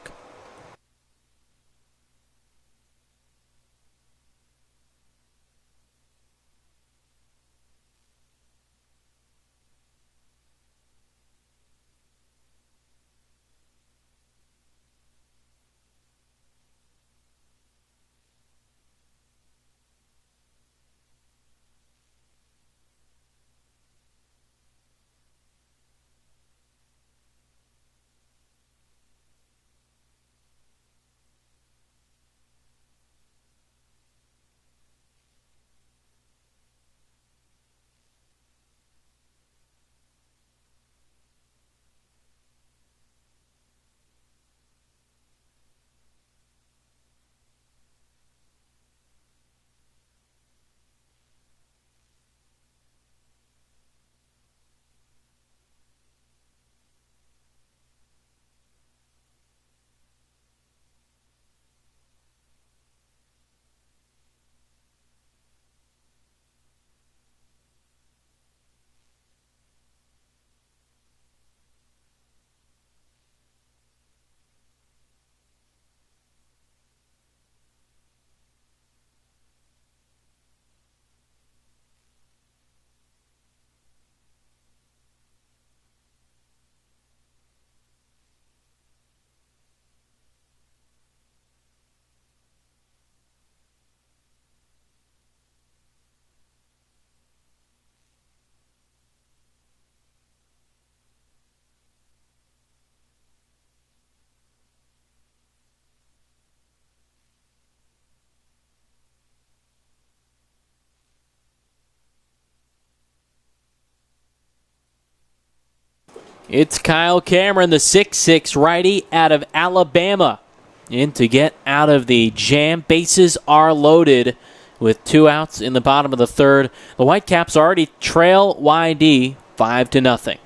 It's Kyle Cameron, the 6'6" righty out of Alabama, in to get out of the jam. Bases are loaded with 2 outs in the bottom of the third. The Whitecaps already trail YD 5-0.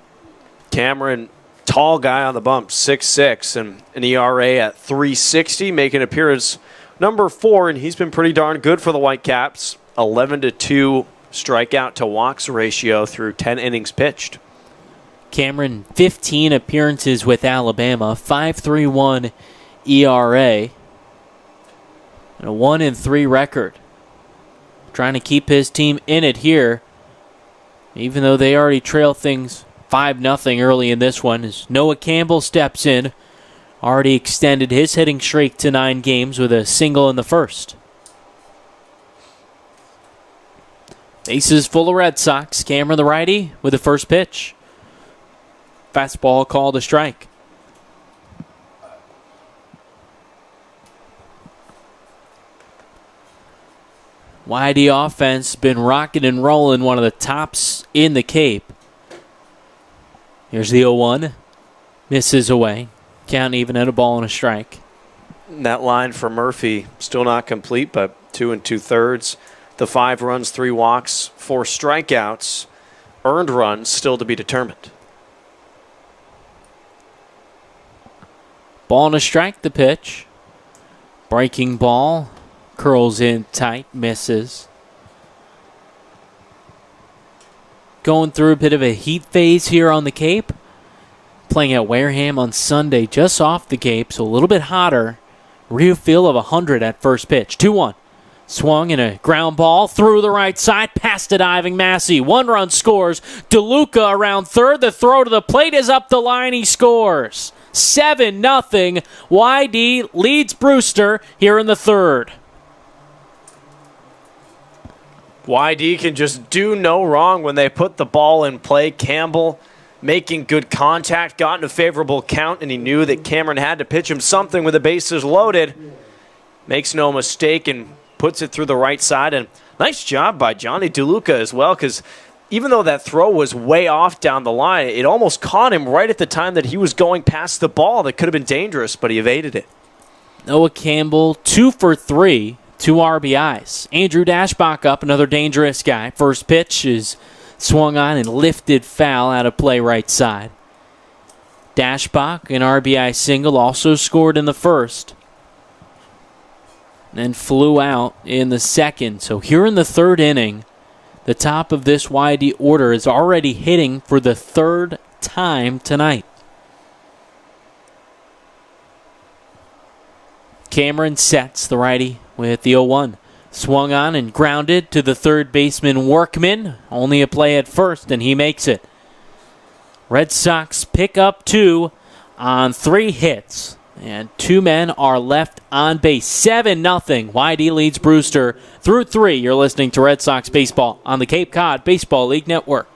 Cameron, tall guy on the bump, 6'6", and an ERA at 3.60, making appearance number 4, and he's been pretty darn good for the Whitecaps. 11-2 strikeout to walks ratio through 10 innings pitched. Cameron, 15 appearances with Alabama, 5.31 ERA, and a 1-3 record. Trying to keep his team in it here, even though they already trail things 5-0 early in this one, as Noah Campbell steps in. Already extended his hitting streak to 9 games with a single in the first. Bases full of Red Sox. Cameron, the righty, with the first pitch. Fastball called a strike. YD offense been rocking and rolling, one of the tops in the Cape. Here's the 0-1. misses away. Count even at a ball and a strike. That line for Murphy still not complete, but 2 2/3. The 5 runs, 3 walks, 4 strikeouts. Earned runs still to be determined. Ball and a strike, the pitch. Breaking ball. Curls in tight, misses. Going through a bit of a heat phase here on the Cape. Playing at Wareham on Sunday, just off the Cape, so a little bit hotter. Real feel of 100 at first pitch. 2-1. Swung in a ground ball through the right side, past the diving Massey. 1 run scores. Deluca around third. The throw to the plate is up the line. He scores. 7-0. YD leads Brewster here in the third. YD can just do no wrong when they put the ball in play. Campbell making good contact, got in a favorable count, and he knew that Cameron had to pitch him something with the bases loaded. Makes no mistake and puts it through the right side. And nice job by Johnny Deluca as well, because even though that throw was way off down the line, it almost caught him right at the time that he was going past the ball. That could have been dangerous, but he evaded it. Noah Campbell, 2 for 3, 2 RBIs. Andrew Dashbach up, another dangerous guy. First pitch is swung on and lifted foul out of play right side. Dashbach, an RBI single, also scored in the first. Then flew out in the second. So here in the third inning, the top of this YD order is already hitting for the third time tonight. Cameron sets the righty with the 0-1. Swung on and grounded to the third baseman Workman. Only a play at first, and he makes it. Red Sox pick up 2 on 3 hits. And 2 men are left on base. 7-0. YD leads Brewster through 3. You're listening to Red Sox Baseball on the Cape Cod Baseball League Network.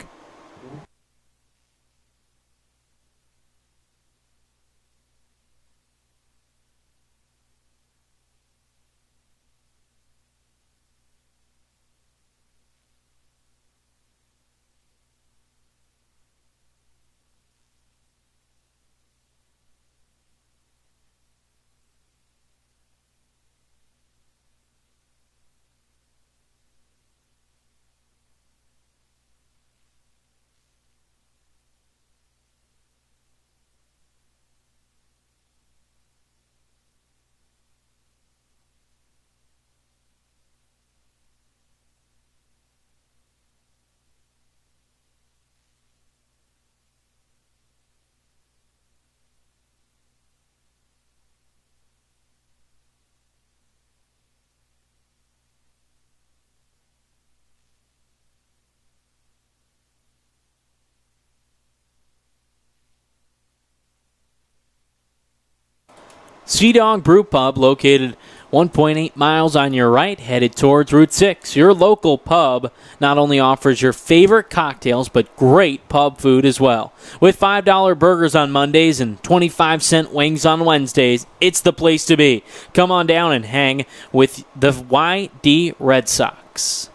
Sea Dog Brew Pub, located 1.8 miles on your right, headed towards Route 6. Your local pub not only offers your favorite cocktails, but great pub food as well. With $5 burgers on Mondays and 25-cent wings on Wednesdays, it's the place to be. Come on down and hang with the YD Red Sox.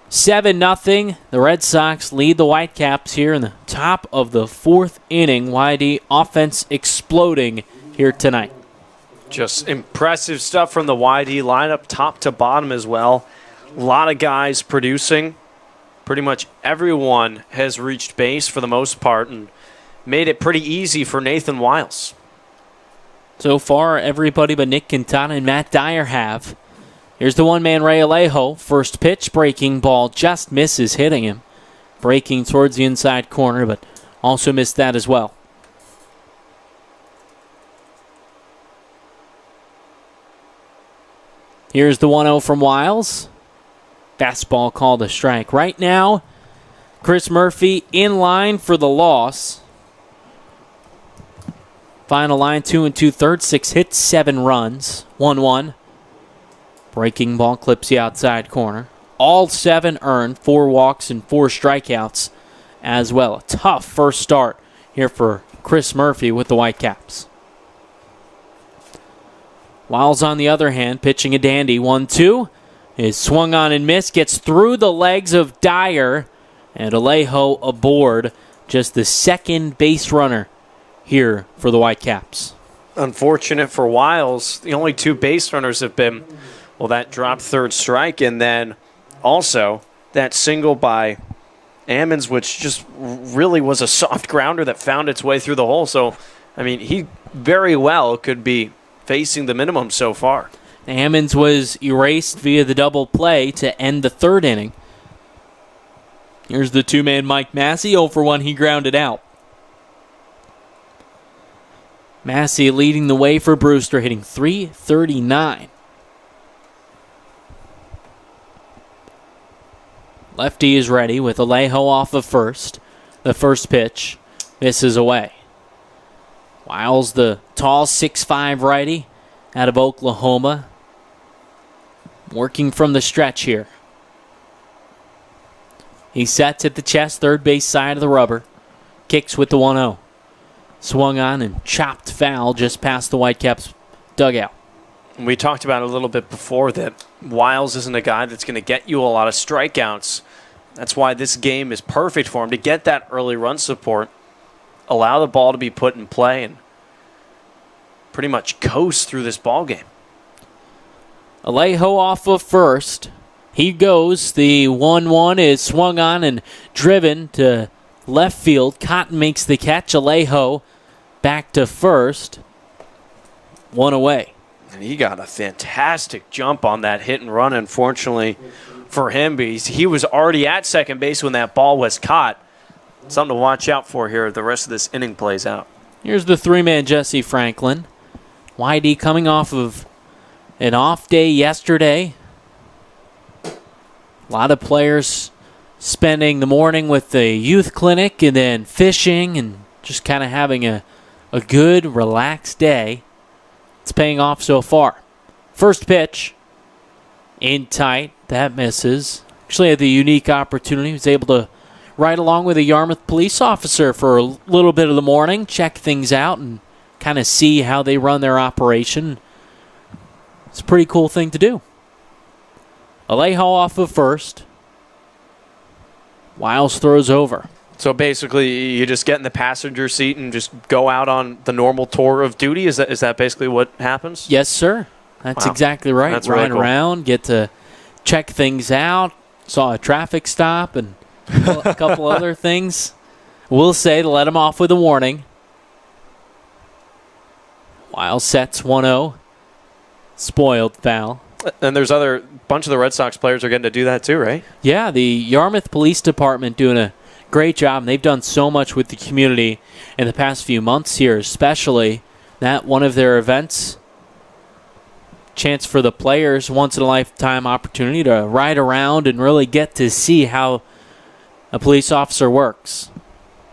7-0. The Red Sox lead the Whitecaps here in the top of the 4th inning. YD offense exploding here tonight. Just impressive stuff from the YD lineup, top to bottom as well. A lot of guys producing. Pretty much everyone has reached base for the most part and made it pretty easy for Nathan Wiles. So far, everybody but Nick Quintana and Matt Dyer have. Here's the one-man Ray Alejo. First pitch, breaking ball, just misses hitting him. Breaking towards the inside corner, but also missed that as well. Here's the 1-0 from Wiles. Fastball called a strike. Right now, Chris Murphy in line for the loss. Final line, 2 2/3, 6 hits, 7 runs, 1-1. Breaking ball clips the outside corner. All 7 earned, 4 walks and 4 strikeouts as well. A tough first start here for Chris Murphy with the Whitecaps. Wiles, on the other hand, pitching a dandy. 1-2 is swung on and missed. Gets through the legs of Dyer. And Alejo aboard. Just the second base runner here for the Whitecaps. Unfortunate for Wiles. The only 2 base runners have been, well, that dropped third strike, and then also that single by Ammons, which just really was a soft grounder that found its way through the hole. So, I mean, he very well could be facing the minimum so far. Ammons was erased via the double play to end the 3rd inning. Here's the 2-man Mike Massey. 0 for 1, he grounded out. Massey leading the way for Brewster, hitting .339. Lefty is ready with Alejo off of first. The first pitch misses away. Wiles, the tall 6'5" righty out of Oklahoma, working from the stretch here. He sets at the chest, third base side of the rubber. Kicks with the 1-0. Swung on and chopped foul just past the Whitecaps dugout. We talked about it a little bit before that Wiles isn't a guy that's going to get you a lot of strikeouts. That's why this game is perfect for him, to get that early run support, allow the ball to be put in play, and pretty much coast through this ball game. Alejo off of first. He goes. The 1-1 is swung on and driven to left field. Cotton makes the catch. Alejo back to first. 1 away. And he got a fantastic jump on that hit and run, unfortunately for him. He was already at second base when that ball was caught. Something to watch out for here. The rest of this inning plays out. Here's the 3-man Jesse Franklin. YD coming off of an off day yesterday. A lot of players spending the morning with the youth clinic and then fishing and just kind of having a good, relaxed day. It's paying off so far. First pitch, in tight. That misses. Actually had the unique opportunity. He was able to ride along with a Yarmouth police officer for a little bit of the morning, check things out, and kind of see how they run their operation. It's a pretty cool thing to do. Alejo off of first. Wiles throws over. So basically, you just get in the passenger seat and just go out on the normal tour of duty? Is that basically what happens? Yes, sir. That's exactly right. That's Ride really cool. around, get to check things out. Saw a traffic stop and a couple other things. We'll say to let him off with a warning. Wiles sets 1-0. Spoiled foul. And there's other bunch of the Red Sox players are getting to do that too, right? Yeah, the Yarmouth Police Department doing a great job. And they've done so much with the community in the past few months here, especially that one of their events. Chance for the players, once-in-a-lifetime opportunity to ride around and really get to see how a police officer works.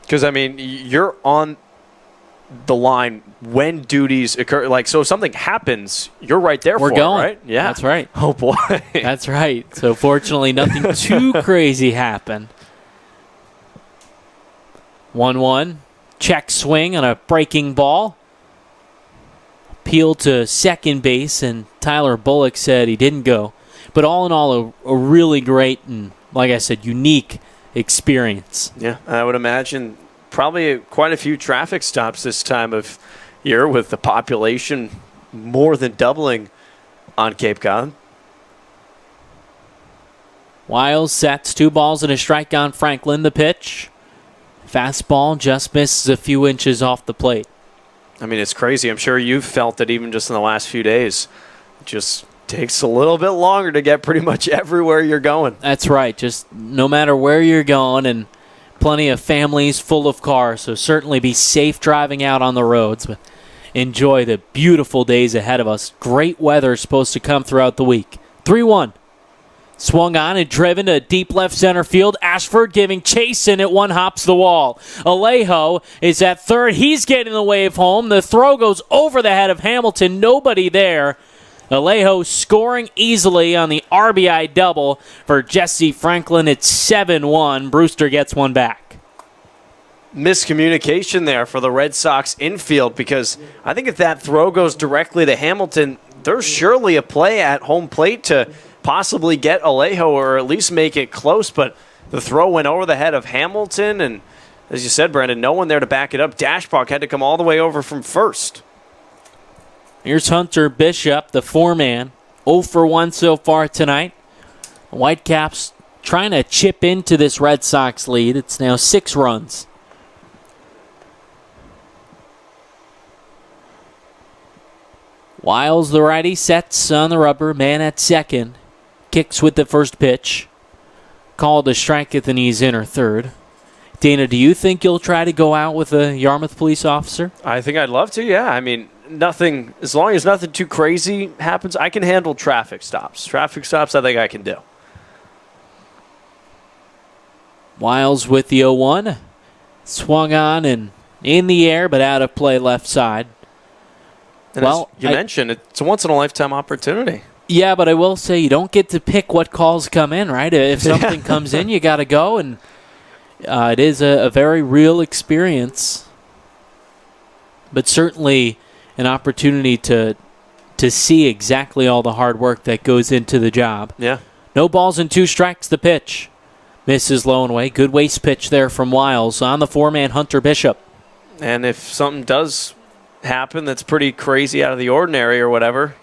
Because, I mean, you're on the line when duties occur. Like, so if something happens, you're right there We're for going. it, right? Yeah. That's right. Oh, boy. That's right. So, fortunately, nothing too crazy happened. 1-1. Check swing on a breaking ball. Appeal to second base, and Tyler Bullock said he didn't go. But all in all, a really great and, like I said, unique experience. Yeah, I would imagine probably quite a few traffic stops this time of year with the population more than doubling on Cape Cod. Wiles sets 2 balls and a strike on Franklin. The pitch. Fastball just misses a few inches off the plate. I mean, it's crazy. I'm sure you've felt it even just in the last few days. It just takes a little bit longer to get pretty much everywhere you're going. That's right. Just no matter where you're going, and plenty of families full of cars, so certainly be safe driving out on the roads, but enjoy the beautiful days ahead of us. Great weather is supposed to come throughout the week. 3-1. Swung on and driven to deep left center field. Ashford giving chase, and it one hops the wall. Alejo is at third. He's getting the wave home. The throw goes over the head of Hamilton. Nobody there. Alejo scoring easily on the RBI double for Jesse Franklin. It's 7-1. Brewster gets one back. Miscommunication there for the Red Sox infield, because I think if that throw goes directly to Hamilton, there's surely a play at home plate to possibly get Alejo or at least make it close, but the throw went over the head of Hamilton, and as you said, Brandon, no one there to back it up. Dashbach had to come all the way over from first. Here's Hunter Bishop, the four-man. 0 for 1 so far tonight. Whitecaps trying to chip into this Red Sox lead. It's now 6 runs. Wiles, the righty, sets on the rubber. Man at second. Kicks with the first pitch. Called a strike at the knees in or third. Dana, do you think you'll try to go out with a Yarmouth police officer? I think I'd love to, yeah. I mean, nothing, as long as nothing too crazy happens, I can handle traffic stops. Traffic stops, I think I can do. Wiles with the 0-1. Swung on and in the air, but out of play left side. And well, as you mentioned, it's a once-in-a-lifetime opportunity. Yeah, but I will say you don't get to pick what calls come in, right? If something comes in, you got to go, and it is a very real experience. But certainly an opportunity to see exactly all the hard work that goes into the job. Yeah. No balls and 2 strikes, the pitch. Misses low and away. Good waste pitch there from Wiles on the four-man Hunter Bishop. And if something does happen that's pretty crazy out of the ordinary or whatever,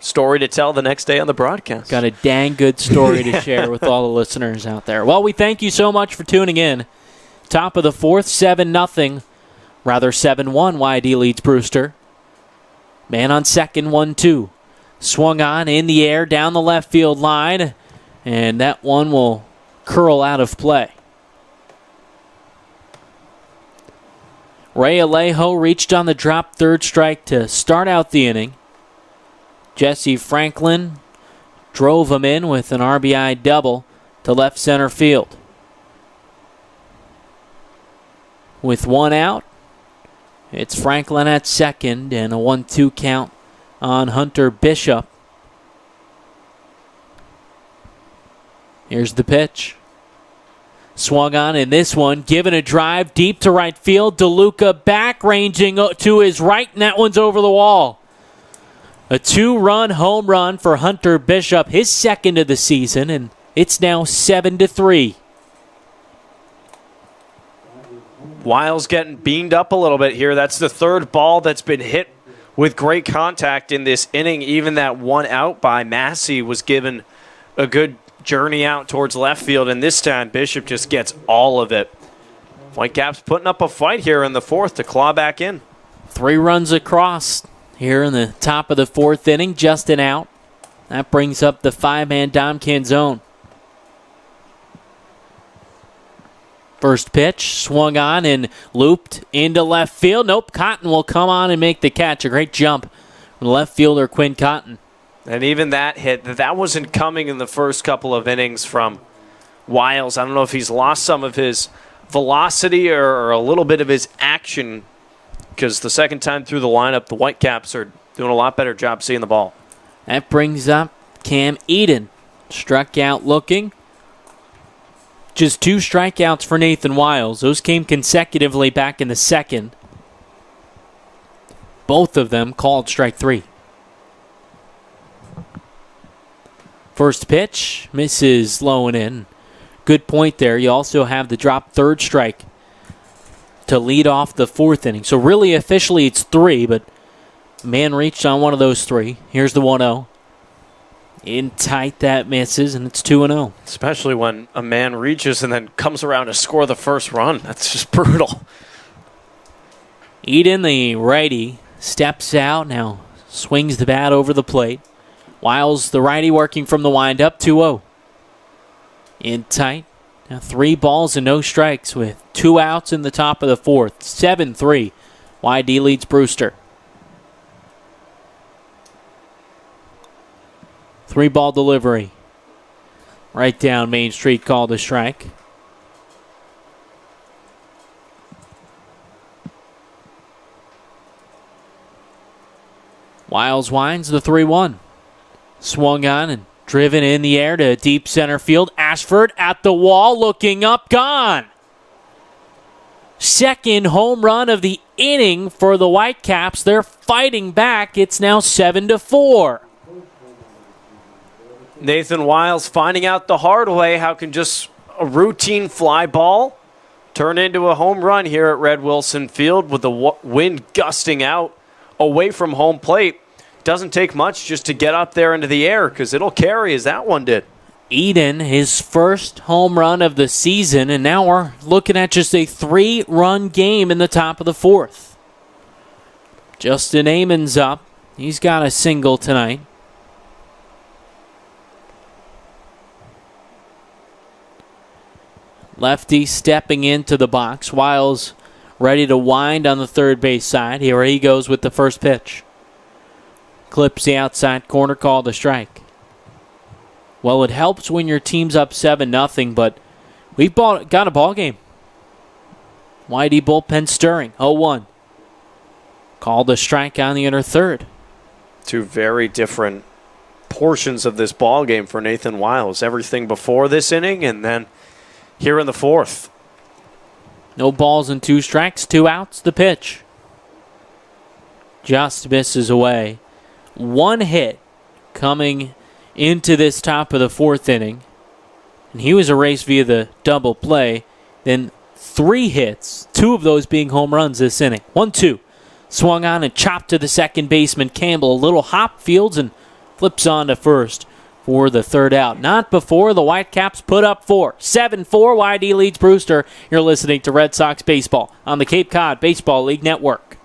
story to tell the next day on the broadcast. Got a dang good story to share with all the listeners out there. Well, we thank you so much for tuning in. Top of the 4th, 7-0. Rather 7-1, YD leads Brewster. Man on second, 1-2. Swung on in the air down the left field line, and that one will curl out of play. Ray Alejo reached on the drop, third strike to start out the inning. Jesse Franklin drove him in with an RBI double to left center field. With 1 out, it's Franklin at second and a 1-2 count on Hunter Bishop. Here's the pitch. Swung on in this one, given a drive deep to right field. Deluca back ranging to his right, and that one's over the wall. A 2-run home run for Hunter Bishop, his second of the season, and it's now 7-3. Wiles getting beamed up a little bit here. That's the third ball that's been hit with great contact in this inning. Even that 1 out by Massey was given a good journey out towards left field, and this time Bishop just gets all of it. Whitecaps putting up a fight here in the 4th to claw back in. 3 runs across here in the top of the 4th inning, just an out. That brings up the 5-man Dom Canzone. First pitch, swung on and looped into left field. Nope, Cotton will come on and make the catch. A great jump from left fielder Quinn Cotton. And even that hit, that wasn't coming in the first couple of innings from Wiles. I don't know if he's lost some of his velocity or a little bit of his action, because the second time through the lineup, the Whitecaps are doing a lot better job seeing the ball. That brings up Cam Eden. Struck out looking. Just 2 strikeouts for Nathan Wiles. Those came consecutively back in the 2nd. Both of them called strike 3. First pitch, misses low and in. Good point there. You also have the drop third strike to lead off the 4th inning. So really officially it's 3, but man reached on one of those 3. Here's the 1-0. In tight, that misses, and it's 2-0. Especially when a man reaches and then comes around to score the first run. That's just brutal. Eden, the righty, steps out, now swings the bat over the plate. Wiles, the righty, working from the windup, 2-0. In tight. Now 3 balls and no strikes with 2 outs in the top of the 4th. 7-3. YD leads Brewster. 3-ball delivery. Right down Main Street, called a strike. Wiles winds the 3-1. Swung on and driven in the air to deep center field. Ashford at the wall, looking up, gone. Second home run of the inning for the Whitecaps. They're fighting back. It's now 7-4. Nathan Wiles finding out the hard way how can just a routine fly ball turn into a home run here at Red Wilson Field with the wind gusting out away from home plate. Doesn't take much just to get up there into the air because it'll carry as that one did. Eden, his first home run of the season, and now we're looking at just a 3-run game in the top of the 4th. Justin Amon's up. He's got a single tonight. Lefty stepping into the box. Wiles ready to wind on the third base side. Here he goes with the first pitch. Clips the outside corner, called a strike. Well, it helps when your team's up 7-0, but we've got a ball game. Whitey bullpen stirring, 0-1. Called a strike on the inner third. Two very different portions of this ball game for Nathan Wiles. Everything before this inning and then here in the 4th. No balls and 2 strikes, 2 outs, the pitch. Just misses away. 1 hit coming into this top of the 4th inning. And he was erased via the double play. Then 3 hits, 2 of those being home runs this inning. 1-2. Swung on and chopped to the second baseman Campbell. A little hop, fields, and flips on to first for the third out. Not before the Whitecaps put up 4. 7-4, YD leads Brewster. You're listening to Red Sox Baseball on the Cape Cod Baseball League Network.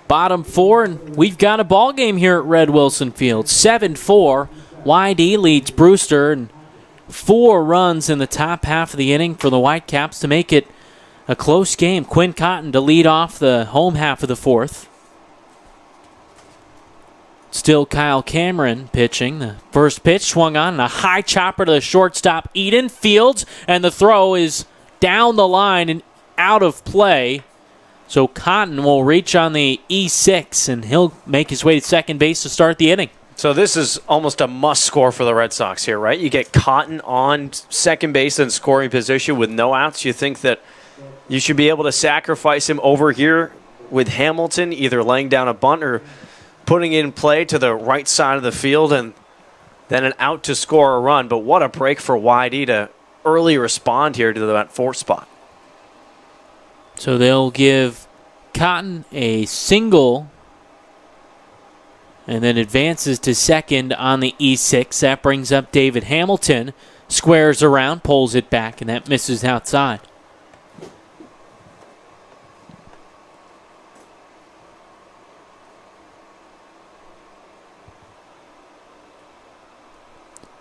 Bottom 4, and we've got a ball game here at Red Wilson Field. 7-4, YD leads Brewster, and 4 runs in the top half of the inning for the Whitecaps to make it a close game. Quinn Cotton to lead off the home half of the 4th. Still Kyle Cameron pitching. The first pitch swung on, and a high chopper to the shortstop Eden. Fields, and the throw is down the line and out of play. So Cotton will reach on the E6, and he'll make his way to second base to start the inning. So this is almost a must score for the Red Sox here, right? You get Cotton on second base in scoring position with no outs. You think that you should be able to sacrifice him over here with Hamilton, either laying down a bunt or putting it in play to the right side of the field, and then an out to score a run. But what a break for YD to early respond here to that 4th spot. So they'll give Cotton a single and then advances to second on the E6. That brings up David Hamilton. Squares around, pulls it back, and that misses outside.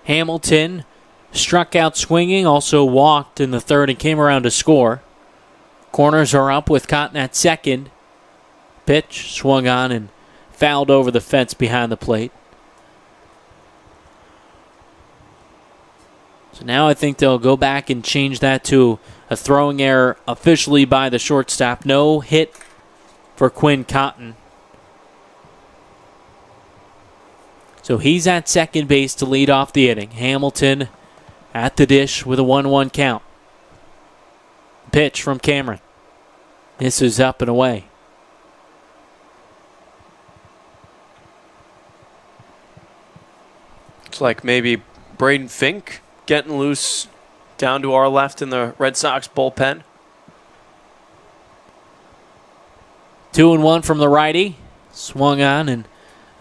Hamilton struck out swinging, also walked in the 3rd and came around to score. Corners are up with Cotton at second. Pitch swung on and fouled over the fence behind the plate. So now I think they'll go back and change that to a throwing error officially by the shortstop. No hit for Quinn Cotton. So he's at second base to lead off the inning. Hamilton at the dish with a 1-1 count. Pitch from Cameron. This is up and away. It's like maybe Braden Fink getting loose down to our left in the Red Sox bullpen. 2-1 from the righty. Swung on and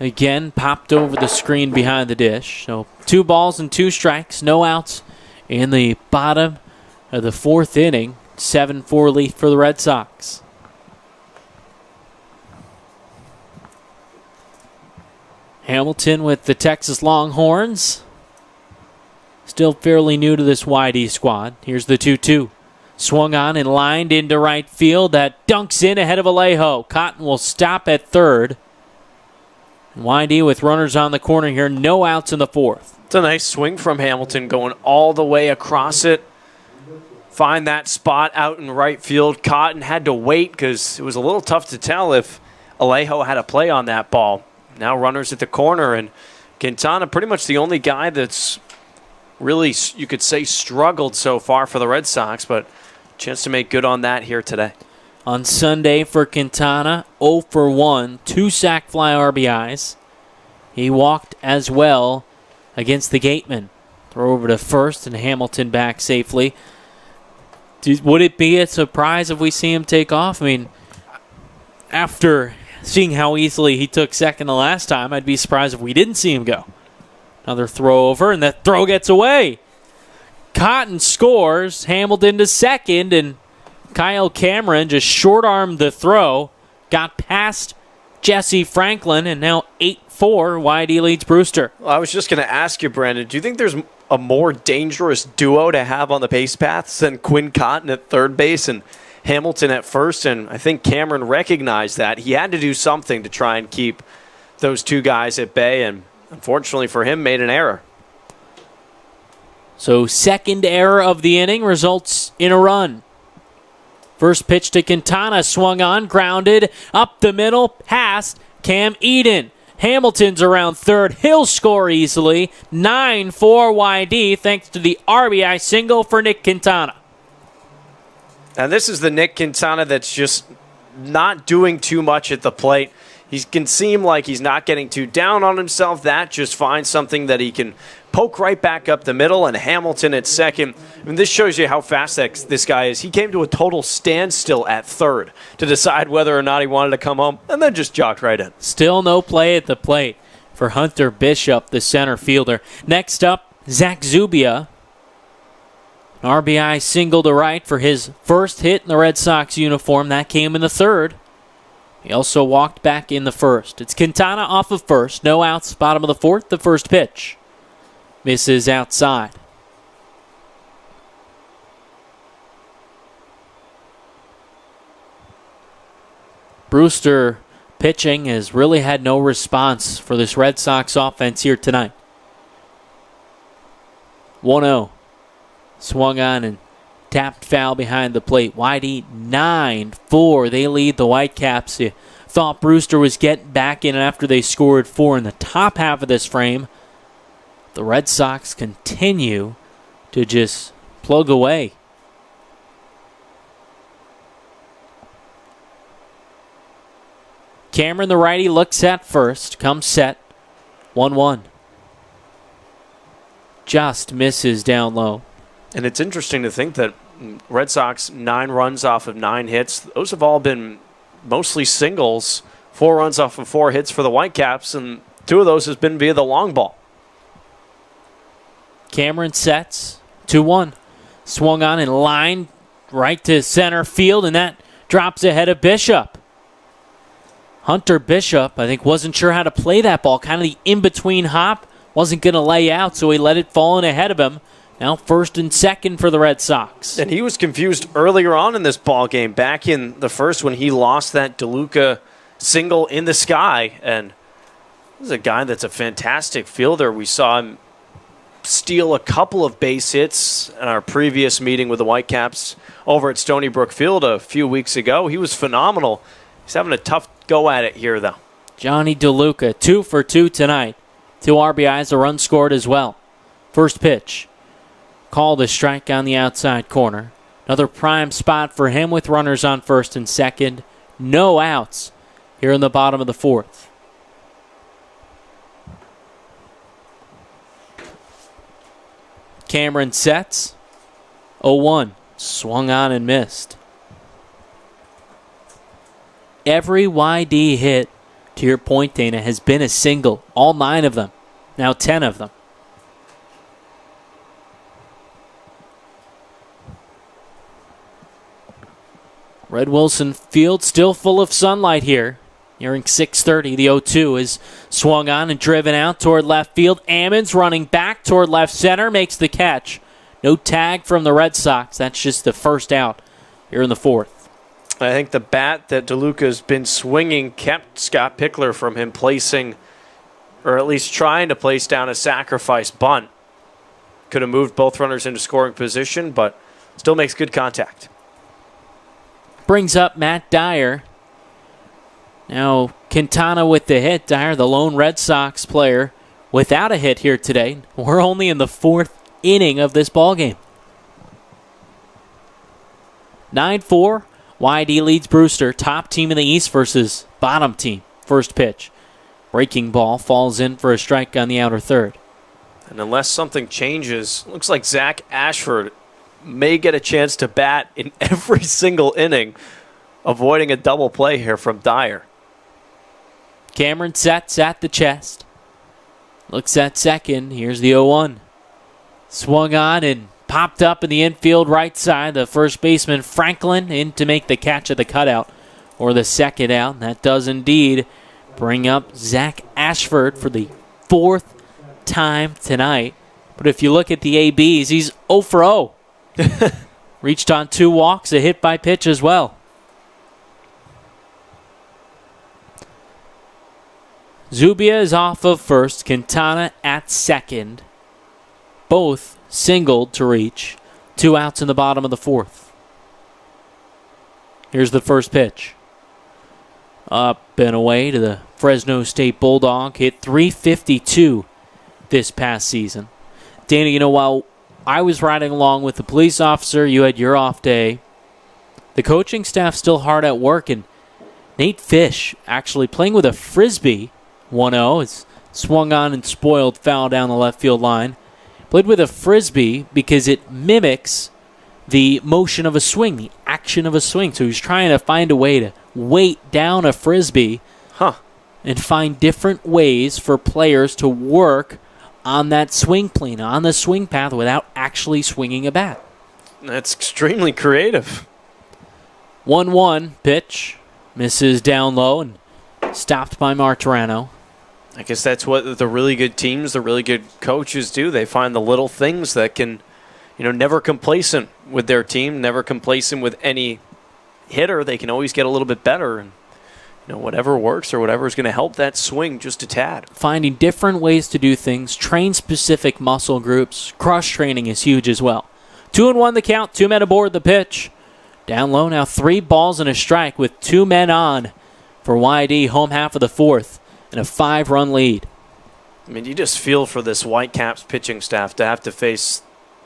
again popped over the screen behind the dish. So 2 balls and 2 strikes. No outs in the bottom of the 4th inning. 7-4 lead for the Red Sox. Hamilton with the Texas Longhorns. Still fairly new to this YD squad. Here's the 2-2. Swung on and lined into right field. That dunks in ahead of Alejo. Cotton will stop at third. YD with runners on the corner here. No outs in the 4th. It's a nice swing from Hamilton going all the way across it. Find that spot out in right field. Cotton had to wait because it was a little tough to tell if Alejo had a play on that ball. Now runners at the corner, and Quintana pretty much the only guy that's really, you could say, struggled so far for the Red Sox, but chance to make good on that here today. On Sunday for Quintana, 0 for 1, 2 sac fly RBIs. He walked as well against the Gateman. Throw over to first and Hamilton back safely. Would it be a surprise if we see him take off? I mean, after seeing how easily he took second the last time, I'd be surprised if we didn't see him go. Another throw over, and that throw gets away. Cotton scores, Hamilton to second, and Kyle Cameron just short-armed the throw, got past Jesse Franklin, and now 8-4, YD leads Brewster. Well, I was just going to ask you, Brandon, do you think there's a more dangerous duo to have on the base paths than Quinn Cotton at third base and Hamilton at first? And I think Cameron recognized that. He had to do something to try and keep those 2 guys at bay, and unfortunately for him, made an error. So second error of the inning results in a run. First pitch to Quintana, swung on, grounded, up the middle, past Cam Eden. Hamilton's around third. He'll score easily. 9-4 YD thanks to the RBI single for Nick Quintana. And this is the Nick Quintana that's just not doing too much at the plate. He can seem like he's not getting too down on himself. That just finds something that he can poke right back up the middle, and Hamilton at second. I mean, this shows you how fast this guy is. He came to a total standstill at third to decide whether or not he wanted to come home, and then just jogged right in. Still no play at the plate for Hunter Bishop, the center fielder. Next up, Zach Zubia. An RBI single to right for his first hit in the Red Sox uniform. That came in the 3rd. He also walked back in the 1st. It's Quintana off of first. No outs, bottom of the 4th, the first pitch. Misses outside. Brewster pitching has really had no response for this Red Sox offense here tonight. 1-0. Swung on and tapped foul behind the plate. YD 9-4. They lead the Whitecaps. You thought Brewster was getting back in after they scored 4 in the top half of this frame. The Red Sox continue to just plug away. Cameron, the righty, looks at first. Comes set. 1-1. Just misses down low. And it's interesting to think that Red Sox, 9 runs off of 9 hits. Those have all been mostly singles. 4 runs off of 4 hits for the Whitecaps, and 2 of those has been via the long ball. Cameron sets. 2-1. Swung on and lined right to center field, and that drops ahead of Bishop. Hunter Bishop, I think, wasn't sure how to play that ball. Kind of the in-between hop. Wasn't going to lay out, so he let it fall in ahead of him. Now first and second for the Red Sox. And he was confused earlier on in this ball game, back in the first when he lost that Deluca single in the sky. And this is a guy that's a fantastic fielder. We saw him steal a couple of base hits in our previous meeting with the Whitecaps over at Stony Brook Field a few weeks ago. He was phenomenal. He's having a tough go at it here, though. Johnny Deluca, 2 for 2 tonight. 2 RBIs, a run scored as well. First pitch. Called a strike on the outside corner. Another prime spot for him with runners on first and second. No outs here in the bottom of the fourth. Cameron sets. 0-1. Swung on and missed. Every YD hit, to your point, Dana, has been a single. All 9 of them. Now 10 of them. Red Wilson Field still full of sunlight here. Nearing 6:30, the 0-2 is swung on and driven out toward left field. Ammons running back toward left center, makes the catch. No tag from the Red Sox. That's just the first out here in the fourth. I think the bat that Deluca's been swinging kept Scott Pickler from him placing, or at least trying to place down a sacrifice bunt. Could have moved both runners into scoring position, but still makes good contact. Brings up Matt Dyer. Now Quintana with the hit. Dyer, the lone Red Sox player, without a hit here today. We're only in the 4th inning of this ballgame. 9-4. YD leads Brewster. Top team in the East versus bottom team. First pitch. Breaking ball falls in for a strike on the outer third. And unless something changes, looks like Zach Ashford may get a chance to bat in every single inning, avoiding a double play here from Dyer. Cameron sets at the chest. Looks at second. Here's the 0-1. Swung on and popped up in the infield right side. The first baseman, Franklin, in to make the catch at the cutout or the second out. And that does indeed bring up Zach Ashford for the 4th time tonight. But if you look at the ABs, he's 0 for 0. Reached on 2 walks, a hit by pitch as well. Zubia is off of first, Quintana at second. Both singled to reach. 2 outs in the bottom of the fourth. Here's the first pitch. Up and away to the Fresno State Bulldog. Hit .352 this past season. Dana, while I was riding along with the police officer, you had your off day, the coaching staff still hard at work, and Nate Fish actually playing with a Frisbee. 1-0. It's swung on and spoiled, foul down the left field line. Played with a Frisbee because it mimics the motion of a swing, the action of a swing. So he's trying to find a way to weight down a Frisbee and find different ways for players to work on that swing plane, on the swing path, without actually swinging a bat. That's extremely creative. 1-1 pitch. Misses down low and stopped by Martorano. I guess that's what the really good teams, the really good coaches do. They find the little things that can, never complacent with their team, never complacent with any hitter. They can always get a little bit better. And, whatever works or whatever is going to help that swing just a tad. Finding different ways to do things, train specific muscle groups. Cross training is huge as well. 2-1 the count, 2 men aboard the pitch. Down low now, 3 balls and a strike with 2 men on for YD, home half of the fourth. And a 5-run lead. I mean, you just feel for this Whitecaps pitching staff to have to face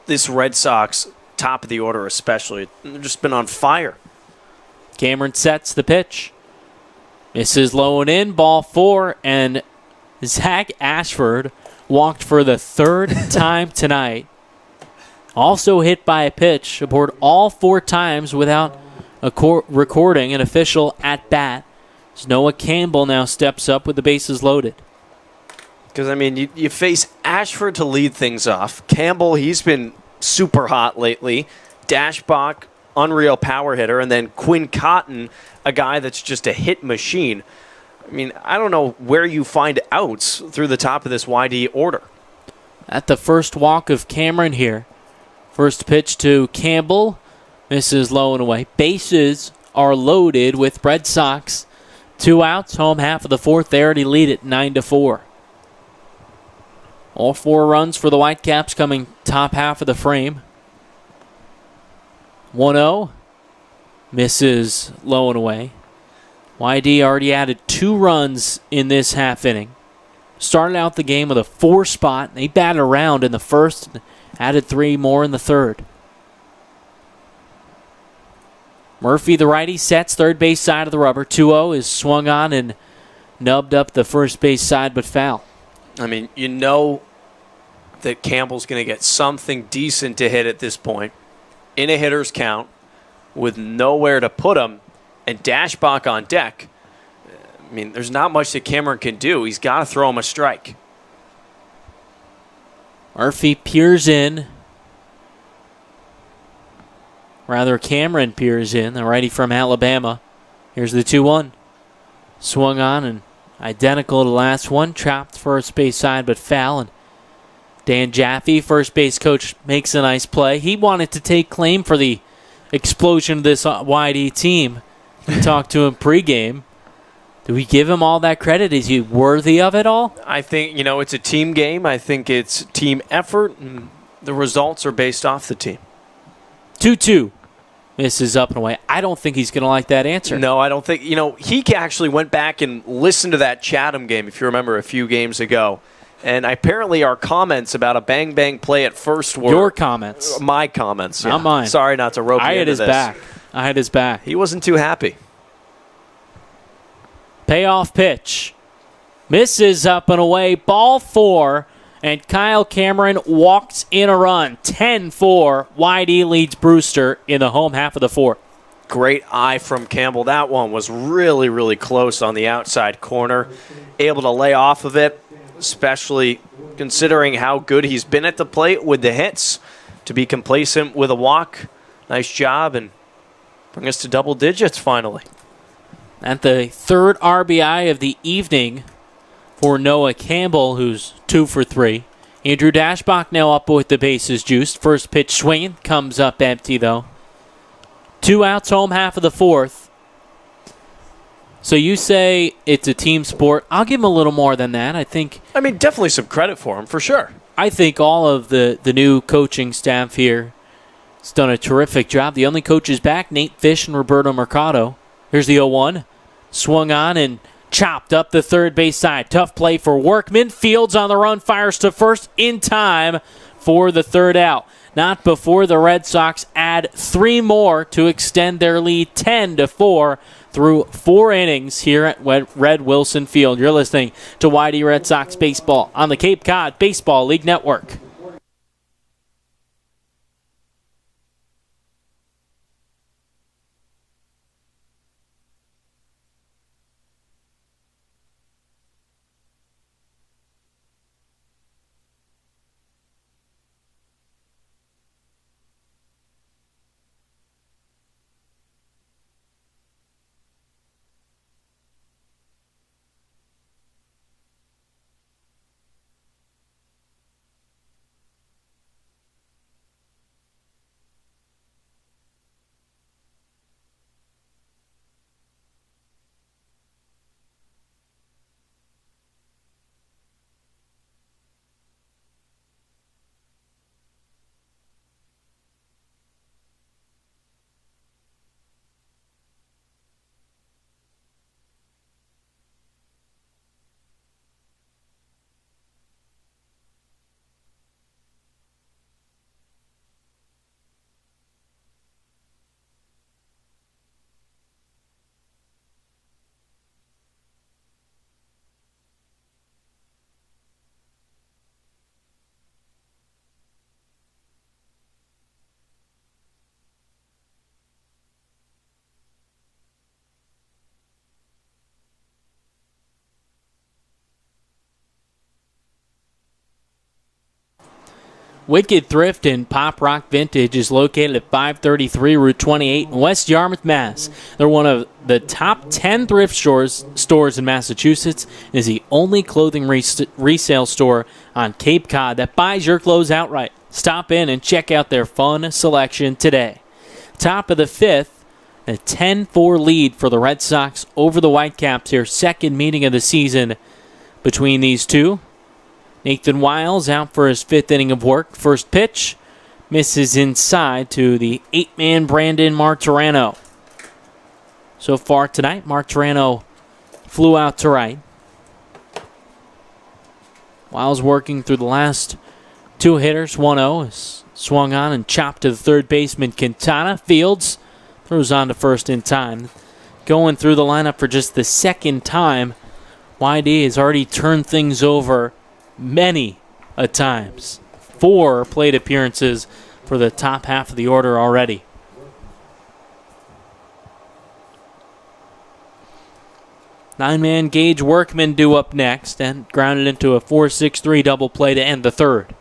this Red Sox top of the order especially. They've just been on fire. Cameron sets the pitch. Misses low and in, ball 4, and Zach Ashford walked for the 3rd time tonight. Also hit by a pitch aboard all 4 times without recording an official at-bat. Noah Campbell now steps up with the bases loaded. Because, you face Ashford to lead things off. Campbell, he's been super hot lately. Dashbach, unreal power hitter. And then Quinn Cotton, a guy that's just a hit machine. I don't know where you find outs through the top of this YD order. At the first walk of Cameron here. First pitch to Campbell. Misses low and away. Bases are loaded with Red Sox. 2 outs, home half of the fourth. They already lead it 9-4. All 4 runs for the Whitecaps coming top half of the frame. 1-0. Misses low and away. YD already added 2 runs in this half inning. Started out the game with a 4 spot. They batted around in the first, added 3 more in the third. Murphy, the righty, sets third base side of the rubber. 2-0 is swung on and nubbed up the first base side, but foul. I mean, you know that Campbell's going to get something decent to hit at this point in a hitter's count with nowhere to put him and Dashbach on deck. I mean, there's not much that Cameron can do. He's got to throw him a strike. Murphy peers in. Rather, Cameron peers in, the righty from Alabama. Here's the 2-1. Swung on and identical to the last one. Chopped first base side, but foul. And Dan Jaffe, first base coach, makes a nice play. He wanted to take claim for the explosion of this YD team. We talked to him pregame. Do we give him all that credit? Is he worthy of it all? I think, it's a team game. I think it's team effort, and the results are based off the team. 2-2. Misses up and away. I don't think he's going to like that answer. No, I don't think. He actually went back and listened to that Chatham game, if you remember, a few games ago. And apparently our comments about a bang-bang play at first were... Your comments. My comments. Not mine. Sorry not to rope you into this. I had his back. He wasn't too happy. Payoff pitch. Misses up and away. Ball 4. And Kyle Cameron walks in a run. 10-4. YD leads Brewster in the home half of the 4th. Great eye from Campbell. That one was really, really close on the outside corner. Able to lay off of it, especially considering how good he's been at the plate with the hits. To be complacent with a walk, nice job, and bring us to double digits finally. At the 3rd RBI of the evening for Noah Campbell, who's 2 for 3. Andrew Dashbach now up with the bases juiced. First pitch swinging, comes up empty though. 2 outs, home half of the 4th. So you say it's a team sport. I'll give him a little more than that. I mean, definitely some credit for him, for sure. I think all of the new coaching staff here has done a terrific job. The only coaches back, Nate Fish and Roberto Mercado. Here's the 0-1. Swung on and chopped up the third base side. Tough play for Workman. Fields on the run, fires to first in time for the 3rd out. Not before the Red Sox add 3 more to extend their lead 10-4 through 4 innings here at Red Wilson Field. You're listening to YD Red Sox Baseball on the Cape Cod Baseball League Network. Wicked Thrift and Pop Rock Vintage is located at 533 Route 28 in West Yarmouth, Mass. They're one of the top 10 thrift stores in Massachusetts and is the only clothing resale store on Cape Cod that buys your clothes outright. Stop in and check out their fun selection today. Top of the 5th, a 10-4 lead for the Red Sox over the Whitecaps here. Second meeting of the season between these two. Nathan Wiles out for his 5th inning of work. First pitch misses inside to the 8-man Brandon Martorano. so far tonight. Martorano flew out to right. Wiles working through the last two hitters. 1-0 is swung on and chopped to the third baseman Quintana. Fields throws on to first in time. Going through the lineup for just the second time. YD has already turned things over many a times. 4 plate appearances for the top half of the order already. Nine-man Gage Workman due up next and grounded into a 4-6-3 double play to end the third.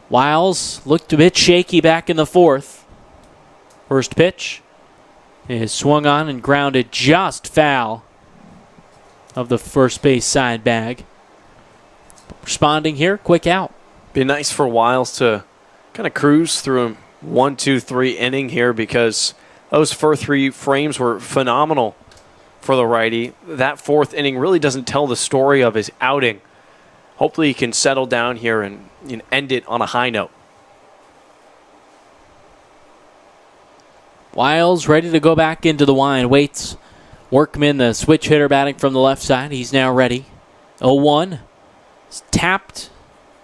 Wiles looked a bit shaky back in the fourth. First pitch is swung on and grounded just foul of the first base side bag. Responding here, quick out. Be nice for Wiles to kind of cruise through a 1-2-3 inning here because those first 3 frames were phenomenal for the righty. That fourth inning really doesn't tell the story of his outing. Hopefully he can settle down here and end it on a high note. Wiles ready to go back into the wind. Waits. Workman, the switch hitter, batting from the left side. He's now ready. 0-1. It's tapped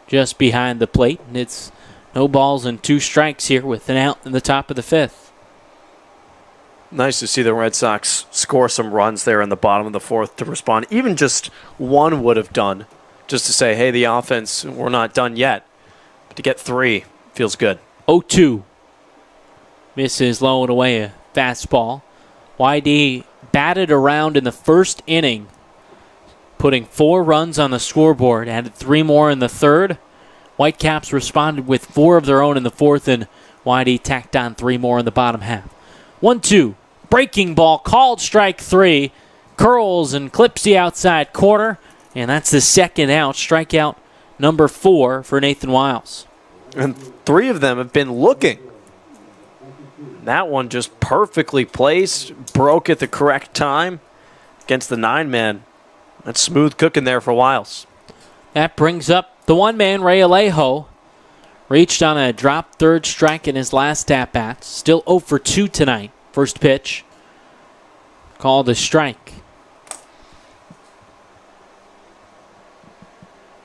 just behind the plate, and it's no balls and 2 strikes here with an out in the top of the 5th. Nice to see the Red Sox score some runs there in the bottom of the 4th to respond. Even just 1 would have done, just to say, hey, the offense, we're not done yet. But to get 3 feels good. 0-2. Misses low and away a fastball. YD batted around in the first inning, putting 4 runs on the scoreboard, added 3 more in the third. Whitecaps responded with 4 of their own in the fourth, and YD tacked on 3 more in the bottom half. 1-2. Breaking ball, called strike 3. Curls and clips the outside corner, and that's the second out. Strikeout number 4 for Nathan Wiles. And 3 of them have been looking. That one just perfectly placed, broke at the correct time against the 9-man. That's smooth cooking there for Wiles. That brings up the one-man, Ray Alejo. Reached on a drop third strike in his last at-bat. Still 0 for 2 tonight. First pitch, called a strike.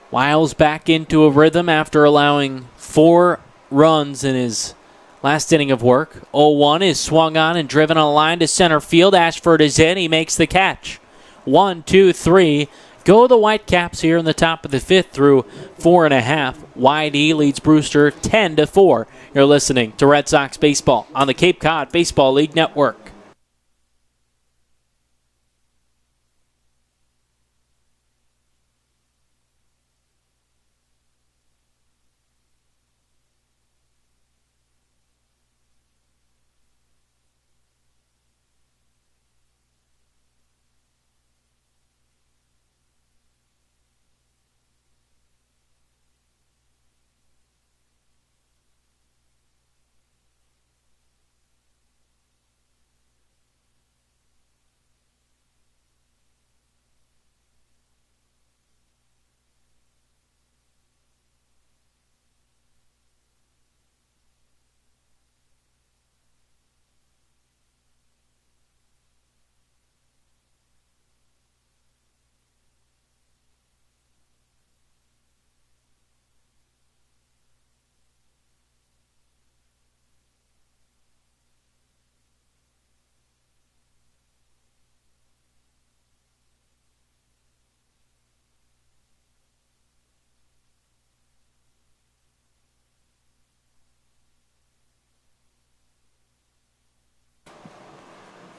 Wiles back into a rhythm after allowing 4 runs in his last inning of work. 0-1 is swung on and driven on a line to center field. Ashford is in. He makes the catch. 1, 2, 3. Go the Whitecaps here in the top of the 5th through 4.5. YD leads Brewster 10-4. You're listening to Red Sox Baseball on the Cape Cod Baseball League Network.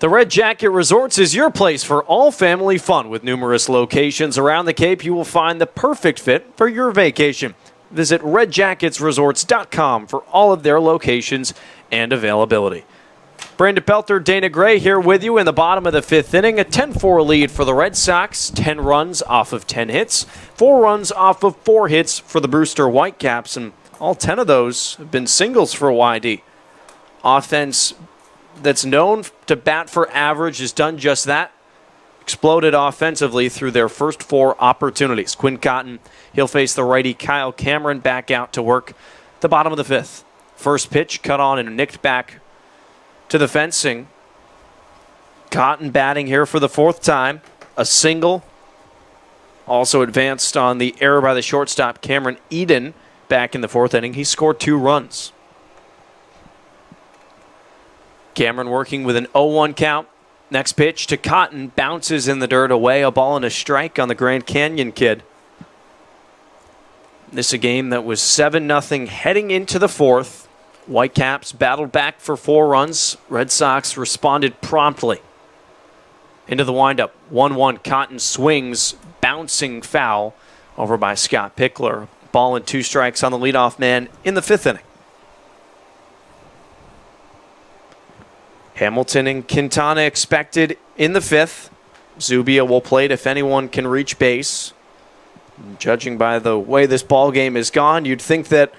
The Red Jacket Resorts is your place for all family fun. With numerous locations around the Cape, you will find the perfect fit for your vacation. Visit redjacketsresorts.com for all of their locations and availability. Brandon Pelter, Dana Gray here with you in the bottom of the 5th inning. A 10-4 lead for the Red Sox. 10 runs off of 10 hits. 4 runs off of 4 hits for the Brewster Whitecaps, and all 10 of those have been singles for YD. Offense that's known to bat for average has done just that. Exploded offensively through their first 4 opportunities. Quinn Cotton, he'll face the righty Kyle Cameron back out to work the bottom of the 5th. First pitch cut on and nicked back to the fencing. Cotton batting here for the fourth time. A single. Also advanced on the error by the shortstop, Cameron Eden, back in the fourth inning. He scored 2 runs. Cameron working with an 0-1 count. Next pitch to Cotton. Bounces in the dirt away. A ball and a strike on the Grand Canyon kid. This is a game that was 7-0 heading into the fourth. Whitecaps battled back for 4 runs. Red Sox responded promptly. Into the windup. 1-1. Cotton swings. Bouncing foul over by Scott Pickler. Ball and 2 strikes on the leadoff man in the fifth inning. Hamilton and Quintana expected in the fifth. Zubia will plate if anyone can reach base. Judging by the way this ball game is gone, you'd think that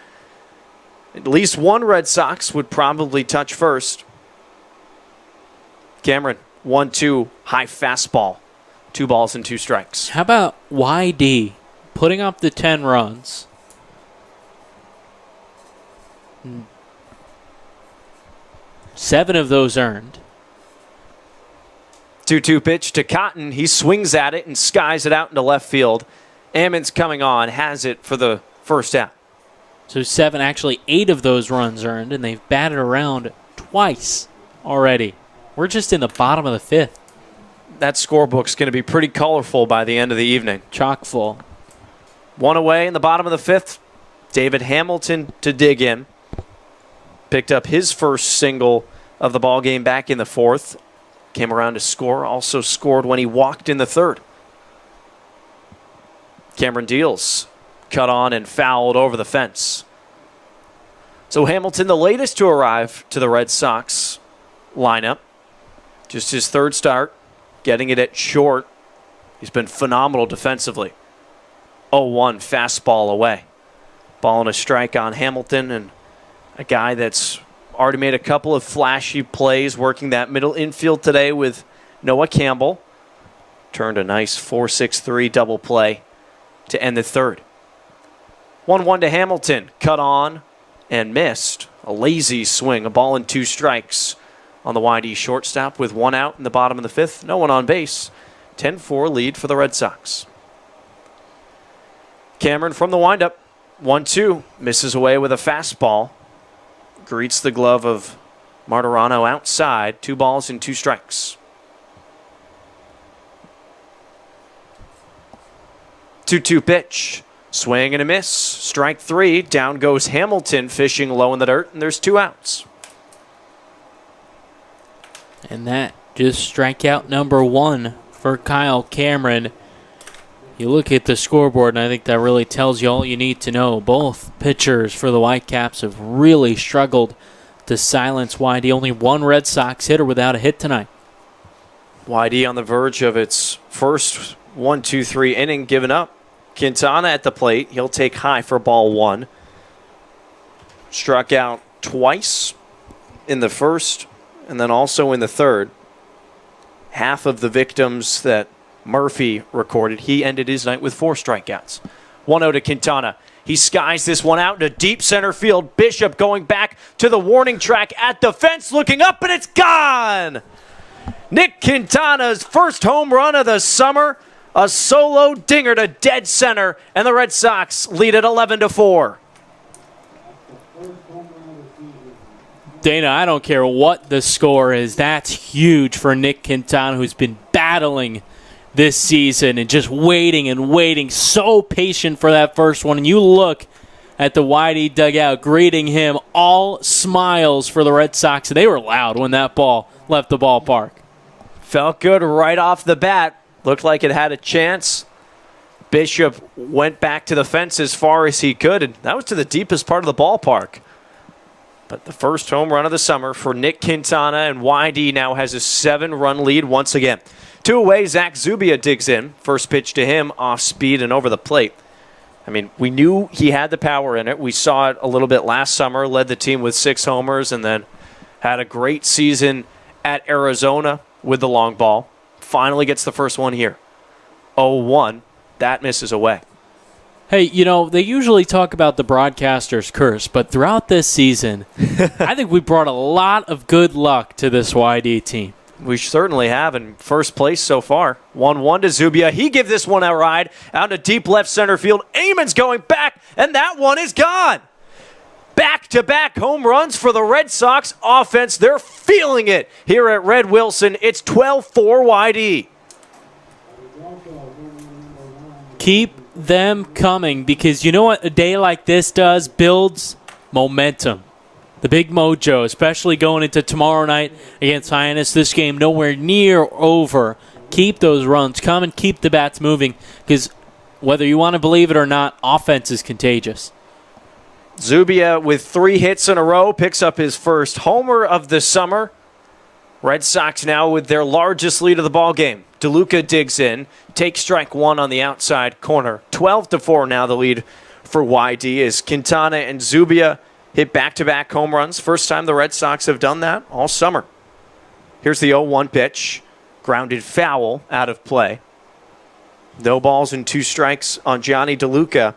at least one Red Sox would probably touch first. Cameron, 1-2, high fastball. 2 balls and 2 strikes. How about YD putting up the 10 runs? 7 of those earned. 2-2 pitch to Cotton. He swings at it and skies it out into left field. Ammon's coming on, has it for the first out. So 7, actually 8 of those runs earned, and they've batted around twice already. We're just in the bottom of the fifth. That scorebook's going to be pretty colorful by the end of the evening. Chock full. 1 away in the bottom of the fifth. David Hamilton to dig in. Picked up his first single of the ball game back in the fourth. Came around to score. Also scored when he walked in the third. Cameron deals. Cut on and fouled over the fence. So Hamilton, the latest to arrive to the Red Sox lineup. Just his third start. Getting it at short. He's been phenomenal defensively. 0-1 fastball away. Ball and a strike on Hamilton, and a guy that's already made a couple of flashy plays working that middle infield today with Noah Campbell. Turned a nice 4-6-3 double play to end the third. 1-1 to Hamilton. Cut on and missed. A lazy swing. A ball and 2 strikes on the YD shortstop with 1 out in the bottom of the fifth. No one on base. 10-4 lead for the Red Sox. Cameron from the windup. 1-2. Misses away with a fastball. Greets the glove of Martorano outside. 2 balls and 2 strikes. 2-2 pitch. Swing and a miss. Strike 3. Down goes Hamilton, fishing low in the dirt, and there's 2 outs. And that just strikeout number 1 for Kyle Cameron. You look at the scoreboard, and I think that really tells you all you need to know. Both pitchers for the Whitecaps have really struggled to silence YD. Only 1 Red Sox hitter without a hit tonight. YD on the verge of its first 1-2-3 inning given up. Quintana at the plate. He'll take high for ball 1. Struck out twice in the first and then also in the third. Half of the victims that Murphy recorded, he ended his night with 4 strikeouts. 1-0 to Quintana. He skies this one out into deep center field. Bishop going back to the warning track at the fence, looking up, and it's gone! Nick Quintana's first home run of the summer. A solo dinger to dead center, and the Red Sox lead at 11-4. Dana, I don't care what the score is. That's huge for Nick Quintana, who's been battling this season and just waiting and waiting. So patient for that first one. And you look at the YD dugout greeting him, all smiles for the Red Sox. They were loud when that ball left the ballpark. Felt good right off the bat. Looked like it had a chance. Bishop went back to the fence as far as he could, and that was to the deepest part of the ballpark. But the first home run of the summer for Nick Quintana, and YD now has a 7-run lead once again. 2 away, Zach Zubia digs in. First pitch to him, off speed and over the plate. I mean, we knew he had the power in it. We saw it a little bit last summer, led the team with 6 homers, and then had a great season at Arizona with the long ball. Finally gets the first one here. 0-1. That misses away. Hey, you know, they usually talk about the broadcaster's curse, but throughout this season, I think we brought a lot of good luck to this YD team. We certainly have in first place so far. 1-1 to Zubia. He gives this one a ride out to deep left center field. Eamon's going back, and that one is gone. Back-to-back home runs for the Red Sox offense. They're feeling it here at Red Wilson. It's 12-4 YD. Keep them coming, because you know what a day like this does? Builds momentum. The big mojo, especially going into tomorrow night against Hyannis. This game nowhere near over. Keep those runs coming. Keep the bats moving, because whether you want to believe it or not, offense is contagious. Zubia with 3 hits in a row picks up his first homer of the summer. Red Sox now with their largest lead of the ball game. Deluca digs in, takes strike 1 on the outside corner. 12-4 now the lead for YD as Quintana and Zubia hit back-to-back home runs. First time the Red Sox have done that all summer. Here's the 0-1 pitch. Grounded foul out of play. No balls and 2 strikes on Johnny Deluca.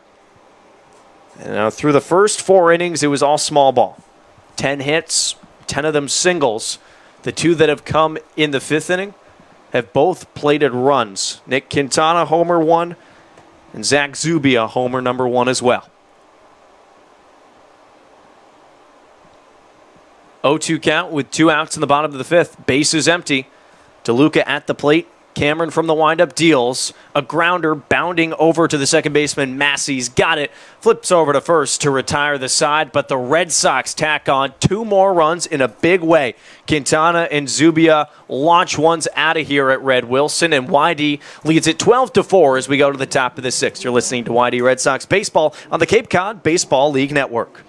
And through the first 4 innings, it was all small ball. 10 hits, 10 of them singles. The 2 that have come in the 5th inning have both plated runs. Nick Quintana, homer 1, and Zach Zubia, homer number 1 as well. 0-2 count with 2 outs in the bottom of the 5th. Bases empty. Deluca at the plate. Cameron from the windup deals. A grounder bounding over to the second baseman. Massey's got it. Flips over to first to retire the side, but the Red Sox tack on 2 more runs in a big way. Quintana and Zubia launch ones out of here at Red Wilson, and YD leads it 12-4 as we go to the top of the 6th. You're listening to YD Red Sox Baseball on the Cape Cod Baseball League Network.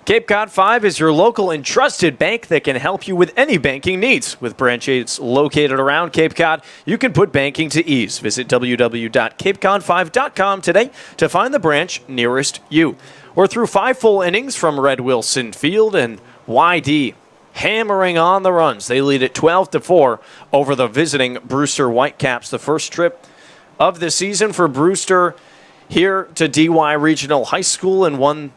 Cape Cod 5 is your local and trusted bank that can help you with any banking needs. With branches located around Cape Cod, you can put banking to ease. Visit www.capecod5.com today to find the branch nearest you. We're through 5 full innings from Red Wilson Field, and YD hammering on the runs. They lead it 12-4 over the visiting Brewster Whitecaps. The first trip of the season for Brewster here to DY Regional High School, and one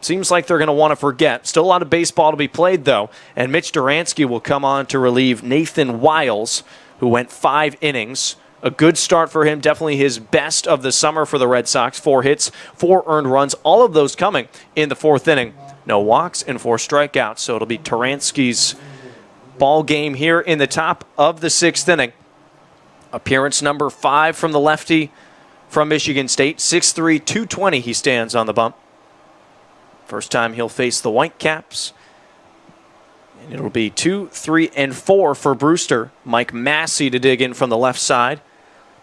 seems like they're going to want to forget. Still a lot of baseball to be played, though. And Mitch Duransky will come on to relieve Nathan Wiles, who went 5 innings. A good start for him. Definitely his best of the summer for the Red Sox. 4 hits, 4 earned runs. All of those coming in the 4th inning. No walks and 4 strikeouts. So it'll be Duransky's ball game here in the top of the 6th inning. Appearance number 5 from the lefty from Michigan State. 6'3", 220 he stands on the bump. First time he'll face the Whitecaps. And it'll be 2, 3, and 4 for Brewster. Mike Massey to dig in from the left side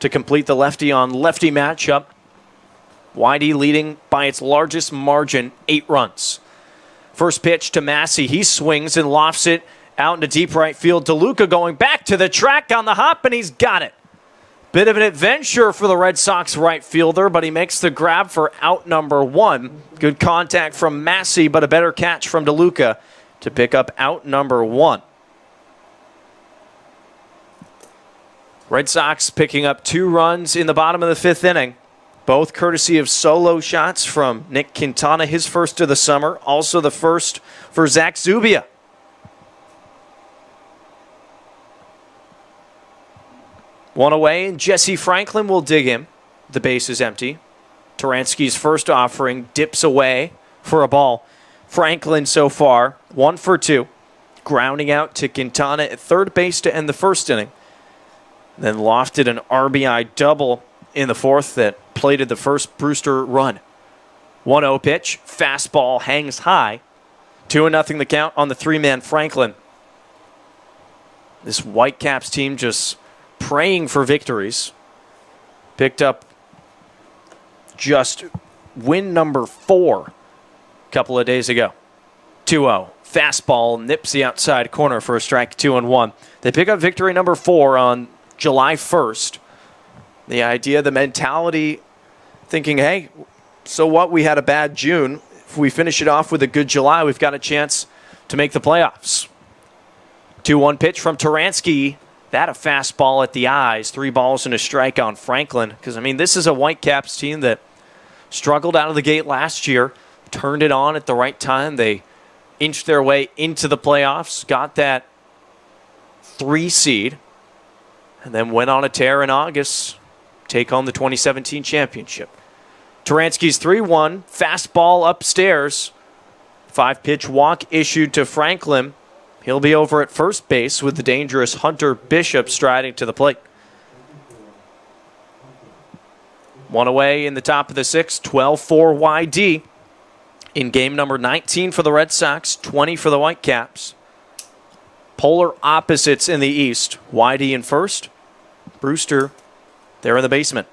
to complete the lefty-on-lefty matchup. YD leading by its largest margin, 8 runs. First pitch to Massey. He swings and lofts it out into deep right field. Deluca going back to the track on the hop, and he's got it. Bit of an adventure for the Red Sox right fielder, but he makes the grab for out number 1. Good contact from Massey, but a better catch from Deluca to pick up out number 1. Red Sox picking up 2 runs in the bottom of the 5th inning, both courtesy of solo shots from Nick Quintana, his first of the summer, also the first for Zach Zubia. One away, and Jesse Franklin will dig in. The base is empty. Turansky's first offering dips away for a ball. Franklin so far, 1 for 2. Grounding out to Quintana at third base to end the first inning. Then lofted an RBI double in the fourth that plated the first Brewster run. 1-0 pitch, fastball hangs high. 2-0 the count on the three-man Franklin. This Whitecaps team just praying for victories. Picked up just win number 4 a couple of days ago. 2-0. Fastball nips the outside corner for a strike, 2-1. They pick up victory number 4 on July 1st. The idea, the mentality, thinking, hey, so what? We had a bad June. If we finish it off with a good July, we've got a chance to make the playoffs. 2-1 pitch from Turansky. That a fastball at the eyes. 3 balls and a strike on Franklin. Because, I mean, this is a Whitecaps team that struggled out of the gate last year. Turned it on at the right time. They inched their way into the playoffs. Got that 3 seed. And then went on a tear in August. Take home the 2017 championship. Turansky's 3-1. Fastball upstairs. 5-pitch walk issued to Franklin. He'll be over at first base with the dangerous Hunter Bishop striding to the plate. 1 away in the top of the 6th, 12-4 YD. In game number 19 for the Red Sox, 20 for the Whitecaps. Polar opposites in the East. YD in first. Brewster there in the basement.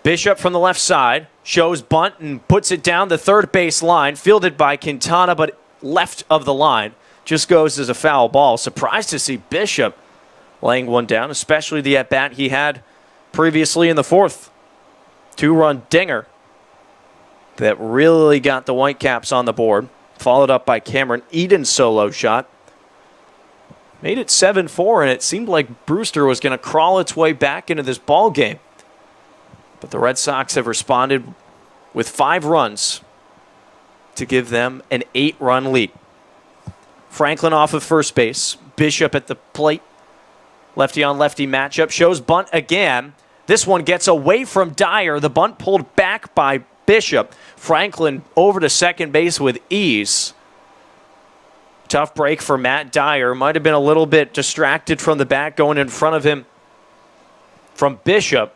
Bishop from the left side shows bunt and puts it down the third base line. Fielded by Quintana, but left of the line. Just goes as a foul ball. Surprised to see Bishop laying one down, especially the at-bat he had previously in the fourth. 2-run dinger that really got the Whitecaps on the board. Followed up by Cameron Eden's solo shot. Made it 7-4, and it seemed like Brewster was going to crawl its way back into this ball game. But the Red Sox have responded with 5 runs to give them an 8-run lead. Franklin off of first base. Bishop at the plate. Lefty-on-lefty matchup. Shows bunt again. This one gets away from Dyer. The bunt pulled back by Bishop. Franklin over to second base with ease. Tough break for Matt Dyer. Might have been a little bit distracted from the bat going in front of him from Bishop.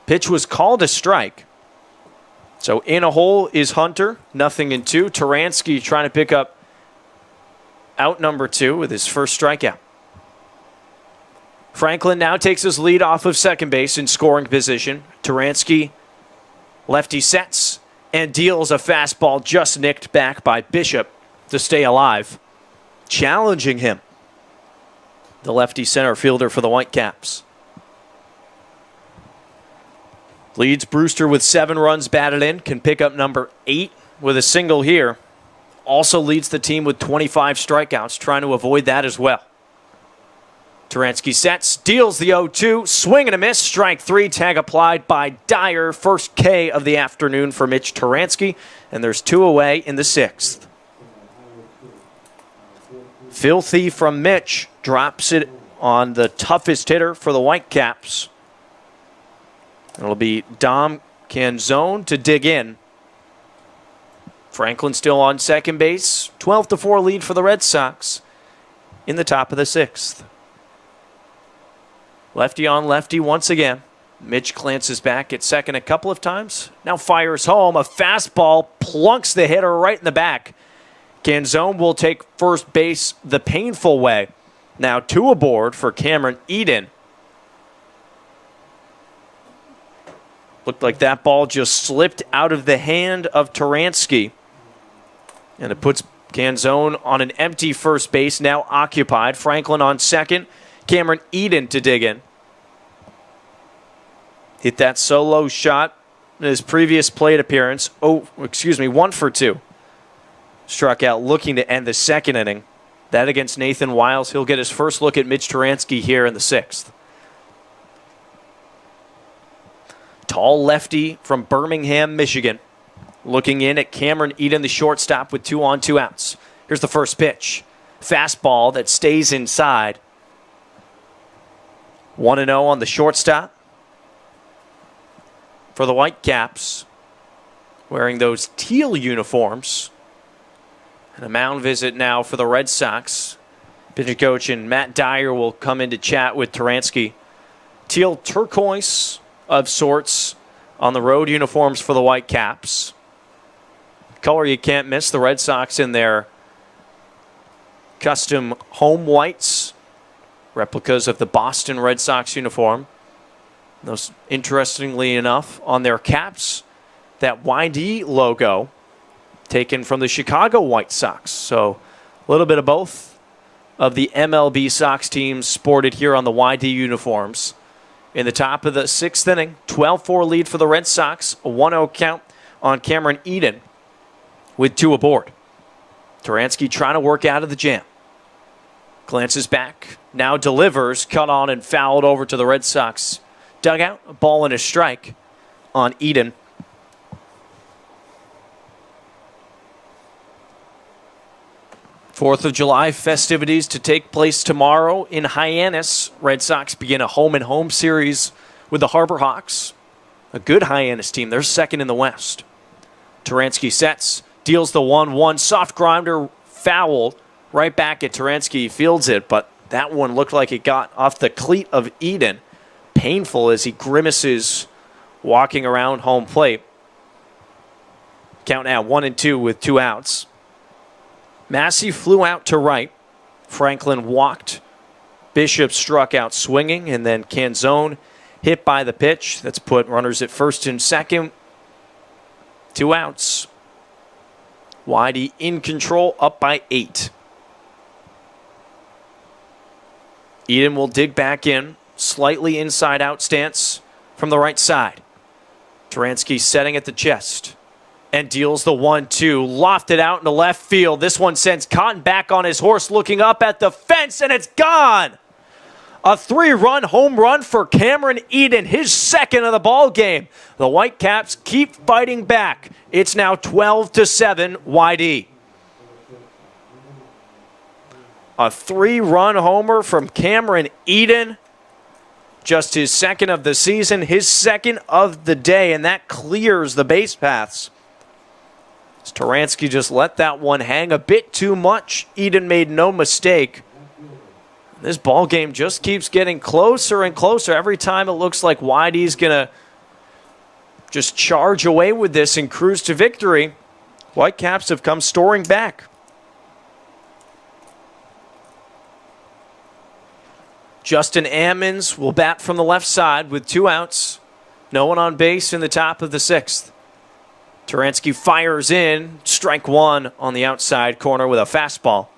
Pitch was called a strike. So in a hole is Hunter, 0-2. Turansky trying to pick up out number 2 with his first strikeout. Franklin now takes his lead off of second base in scoring position. Turansky, lefty sets and deals a fastball just nicked back by Bishop to stay alive. Challenging him, the lefty center fielder for the Whitecaps. Leads Brewster with 7 runs batted in. Can pick up number 8 with a single here. Also leads the team with 25 strikeouts. Trying to avoid that as well. Turansky sets. Deals the 0-2. Swing and a miss. Strike 3. Tag applied by Dyer. First K of the afternoon for Mitch Turansky. And there's 2 away in the 6th. Filthy from Mitch. Drops it on the toughest hitter for the Whitecaps. It'll be Dom Canzone to dig in. Franklin still on second base. 12-4 lead for the Red Sox in the top of the 6th. Lefty on lefty once again. Mitch glances back at second a couple of times. Now fires home. A fastball plunks the hitter right in the back. Canzone will take first base the painful way. Now 2 aboard for Cameron Eden. Looked like that ball just slipped out of the hand of Turansky. And it puts Canzone on an empty first base, now occupied. Franklin on second. Cameron Eden to dig in. Hit that solo shot in his previous plate appearance. 1 for 2. Struck out looking to end the second inning. That against Nathan Wiles. He'll get his first look at Mitch Turansky here in the 6th. Tall lefty from Birmingham, Michigan. Looking in at Cameron Eden, the shortstop, with 2 on 2 outs. Here's the first pitch. Fastball that stays inside. 1-0 on the shortstop for the Whitecaps, wearing those teal uniforms. And a mound visit now for the Red Sox. Pitching coach and Matt Dyer will come in to chat with Turansky. Teal turquoise of sorts on the road uniforms for the Whitecaps. Color you can't miss. The Red Sox in their custom home whites, replicas of the Boston Red Sox uniform. Those, interestingly enough, on their caps, that YD logo taken from the Chicago White Sox. So a little bit of both of the MLB Sox teams sported here on the YD uniforms. In the top of the sixth inning, 12-4 lead for the Red Sox, a 1-0 count on Cameron Eden with 2 aboard. Turansky trying to work out of the jam. Glances back, now delivers, cut on and fouled over to the Red Sox dugout. A ball and a strike on Eden. Fourth of July festivities to take place tomorrow in Hyannis. Red Sox begin a home-and-home series with the Harbor Hawks. A good Hyannis team. They're second in the West. Turansky sets, deals the 1-1. Soft grinder, foul. Right back at Turansky, fields it, but that one looked like it got off the cleat of Eden. Painful as he grimaces walking around home plate. Count now 1-2 with 2 outs. Massey flew out to right. Franklin walked. Bishop struck out swinging, and then Canzone hit by the pitch. That's put runners at first and second. 2 outs. Whitey in control, up by 8. Eden will dig back in. Slightly inside-out stance from the right side. Turansky setting at the chest. And deals the 1-2. Lofted out into left field. This one sends Cotton back on his horse, looking up at the fence, and it's gone! A 3-run home run for Cameron Eden, his second of the ball game. The Whitecaps keep fighting back. It's now 12-7 YD. A 3-run homer from Cameron Eden. Just his second of the season, his second of the day, and that clears the base paths. Turansky just let that one hang a bit too much. Eden made no mistake. This ball game just keeps getting closer and closer. Every time it looks like YD's going to just charge away with this and cruise to victory, Whitecaps have come storming back. Justin Ammons will bat from the left side with 2 outs. No one on base in the top of the 6th. Turansky fires in, strike 1 on the outside corner with a fastball.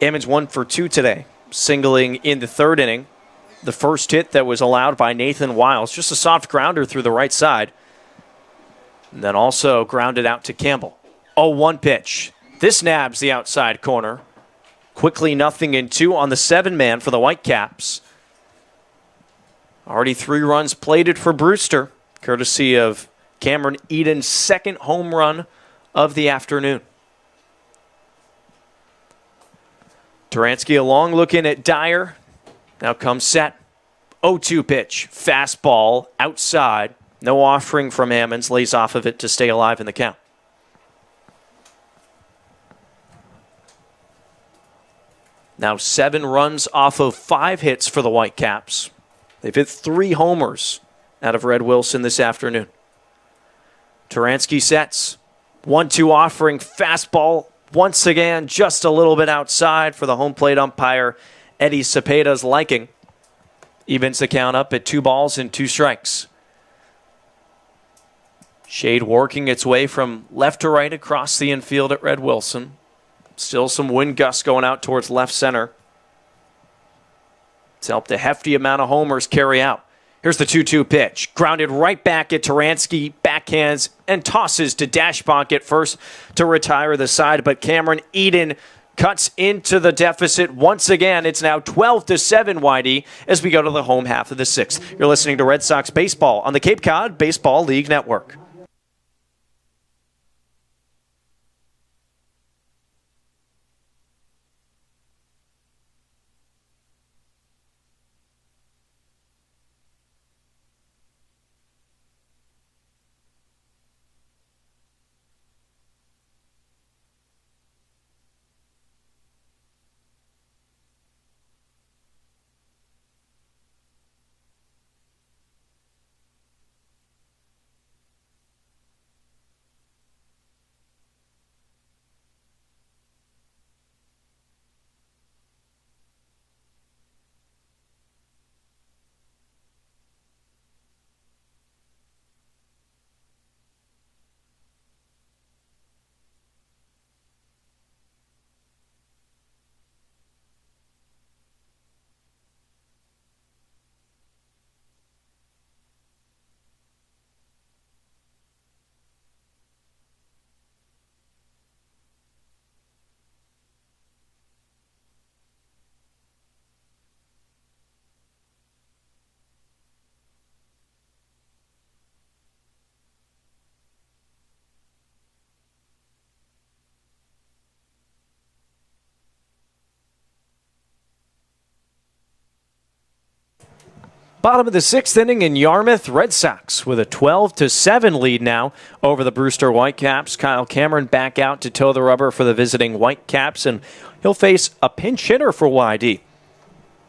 Ammons 1 for 2 today, singling in the 3rd inning. The first hit that was allowed by Nathan Wiles, just a soft grounder through the right side. And then also grounded out to Campbell. 0-1 pitch. This nabs the outside corner. Quickly 0-2 on the 7-man for the Whitecaps. Already 3 runs plated for Brewster, courtesy of Cameron Eden's second home run of the afternoon. Turansky along looking at Dyer. Now comes set. 0-2 pitch. Fastball outside. No offering from Ammons. Lays off of it to stay alive in the count. Now 7 runs off of 5 hits for the Whitecaps. They've hit 3 homers out of Red Wilson this afternoon. Turansky sets. 1-2 offering. Fastball once again just a little bit outside for the home plate umpire Eddie Cepeda's liking. Evens the count up at 2 balls and 2 strikes. Shade working its way from left to right across the infield at Red Wilson. Still some wind gusts going out towards left center. It's helped a hefty amount of homers carry out. Here's the 2-2 pitch. Grounded right back at Turansky. Backhands and tosses to Dashbonk at first to retire the side. But Cameron Eden cuts into the deficit once again. It's now 12-7 YD as we go to the home half of the 6th. You're listening to Red Sox Baseball on the Cape Cod Baseball League Network. Bottom of the sixth inning in Yarmouth, Red Sox with a 12-7 lead now over the Brewster Whitecaps. Kyle Cameron back out to toe the rubber for the visiting Whitecaps, and he'll face a pinch hitter for YD.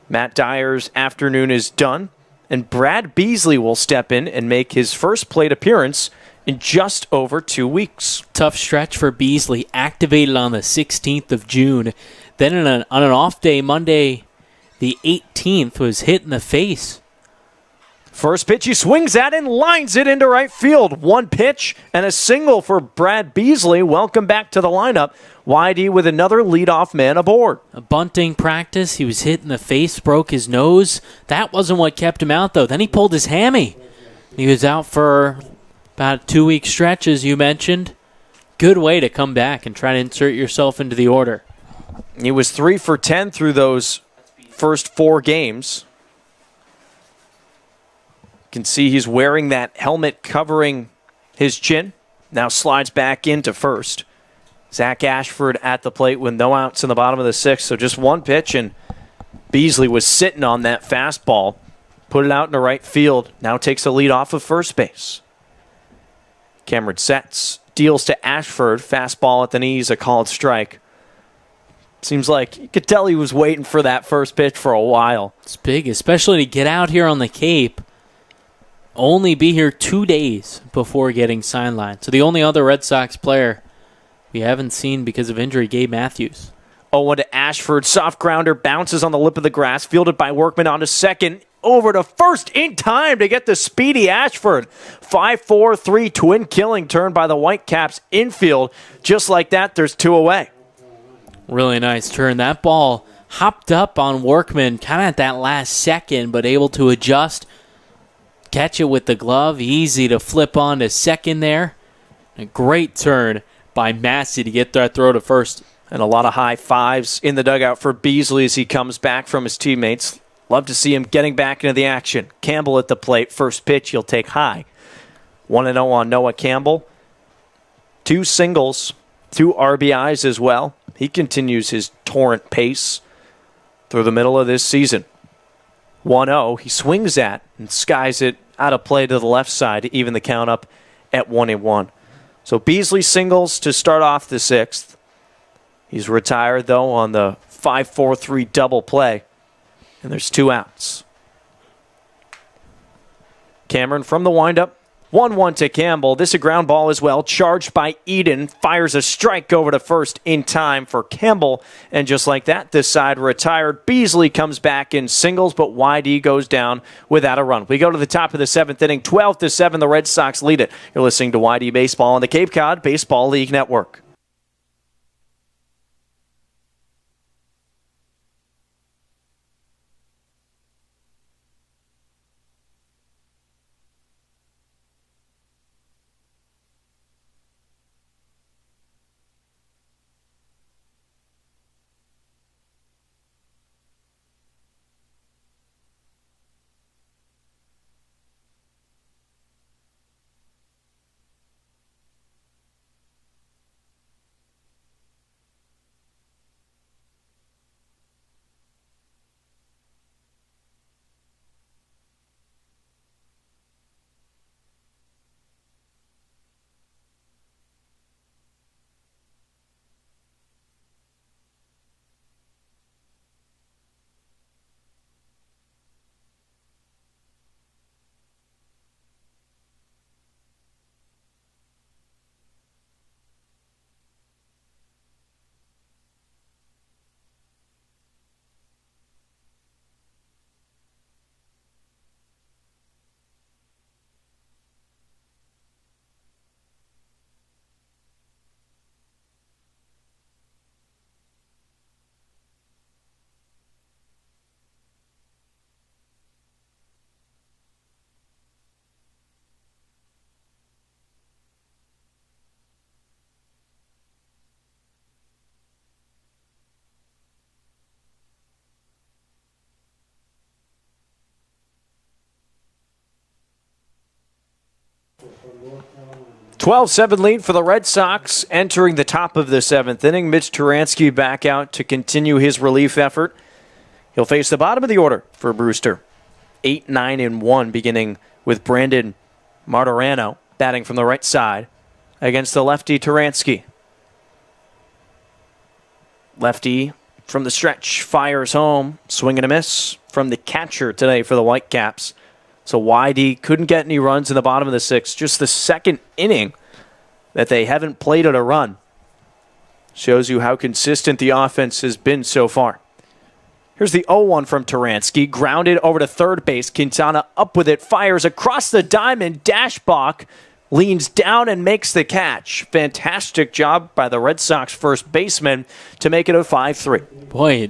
Matt Dyer's afternoon is done, and Brad Beasley will step in and make his first plate appearance in just over 2 weeks. Tough stretch for Beasley, activated on the 16th of June. Then on an off day, Monday the 18th, was hit in the face. First pitch he swings at and lines it into right field. One pitch and a single for Brad Beasley. Welcome back to the lineup. YD with another leadoff man aboard. A bunting practice. He was hit in the face, broke his nose. That wasn't what kept him out, though. Then he pulled his hammy. He was out for about a 2-week stretch, as you mentioned. Good way to come back and try to insert yourself into the order. He was 3 for 10 through those first 4 games. You can see he's wearing that helmet covering his chin. Now slides back into first. Zach Ashford at the plate with no outs in the bottom of the sixth. So just one pitch, and Beasley was sitting on that fastball. Put it out into right field. Now takes the lead off of first base. Cameron sets. Deals to Ashford. Fastball at the knees, a called strike. Seems like you could tell he was waiting for that first pitch for a while. It's big, especially to get out here on the Cape. Only be here 2 days before getting sidelined. So the only other Red Sox player we haven't seen because of injury, Gabe Matthews. 0-1 to Ashford. Soft grounder bounces on the lip of the grass. Fielded by Workman onto second. Over to first in time to get the speedy Ashford. 5-4-3 twin killing turn by the Whitecaps infield. Just like that, there's 2 away. Really nice turn. That ball hopped up on Workman kind of at that last second, but able to adjust. Catch it with the glove. Easy to flip on to second there. A great turn by Massey to get that throw to first. And a lot of high fives in the dugout for Beasley as he comes back from his teammates. Love to see him getting back into the action. Campbell at the plate. First pitch he'll take high. 1-0 on Noah Campbell. 2 singles, 2 RBIs as well. He continues his torrent pace through the middle of this season. 1-0, he swings at and skies it out of play to the left side to even the count up at 1-1. So Beasley singles to start off the sixth. He's retired, though, on the 5-4-3 double play, and there's 2 outs. Cameron from the windup. 1-1 to Campbell. This a ground ball as well. Charged by Eden. Fires a strike over to first in time for Campbell. And just like that, this side retired. Beasley comes back in singles, but YD goes down without a run. We go to the top of the 7th inning. 12-7, the Red Sox lead it. You're listening to YD Baseball on the Cape Cod Baseball League Network. (12-7) lead for the Red Sox entering the top of the 7th inning. Mitch Turansky back out to continue his relief effort. He'll face the bottom of the order for Brewster. 8, 9, and 1, beginning with Brandon Martorano batting from the right side against the lefty Turansky. Lefty from the stretch fires home, swing and a miss from the catcher today for the Whitecaps. So YD couldn't get any runs in the bottom of the sixth. Just the second inning that they haven't played at a run. Shows you how consistent the offense has been so far. Here's the 0-1 from Turansky. Grounded over to third base. Quintana up with it. Fires across the diamond. Dashbach leans down and makes the catch. Fantastic job by the Red Sox first baseman to make it a 5-3. Boy,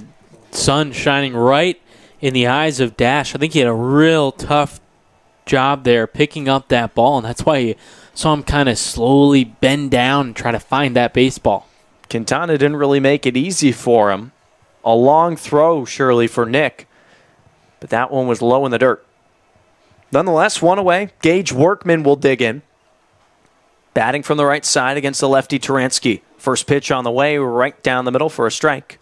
sun shining right in the eyes of Dash. I think he had a real tough job there picking up that ball, and that's why you saw him kind of slowly bend down and try to find that baseball. Quintana didn't really make it easy for him. A long throw, surely, for Nick, but that one was low in the dirt. Nonetheless, one away. Gage Workman will dig in. Batting from the right side against the lefty Turansky. First pitch on the way, right down the middle for a strike.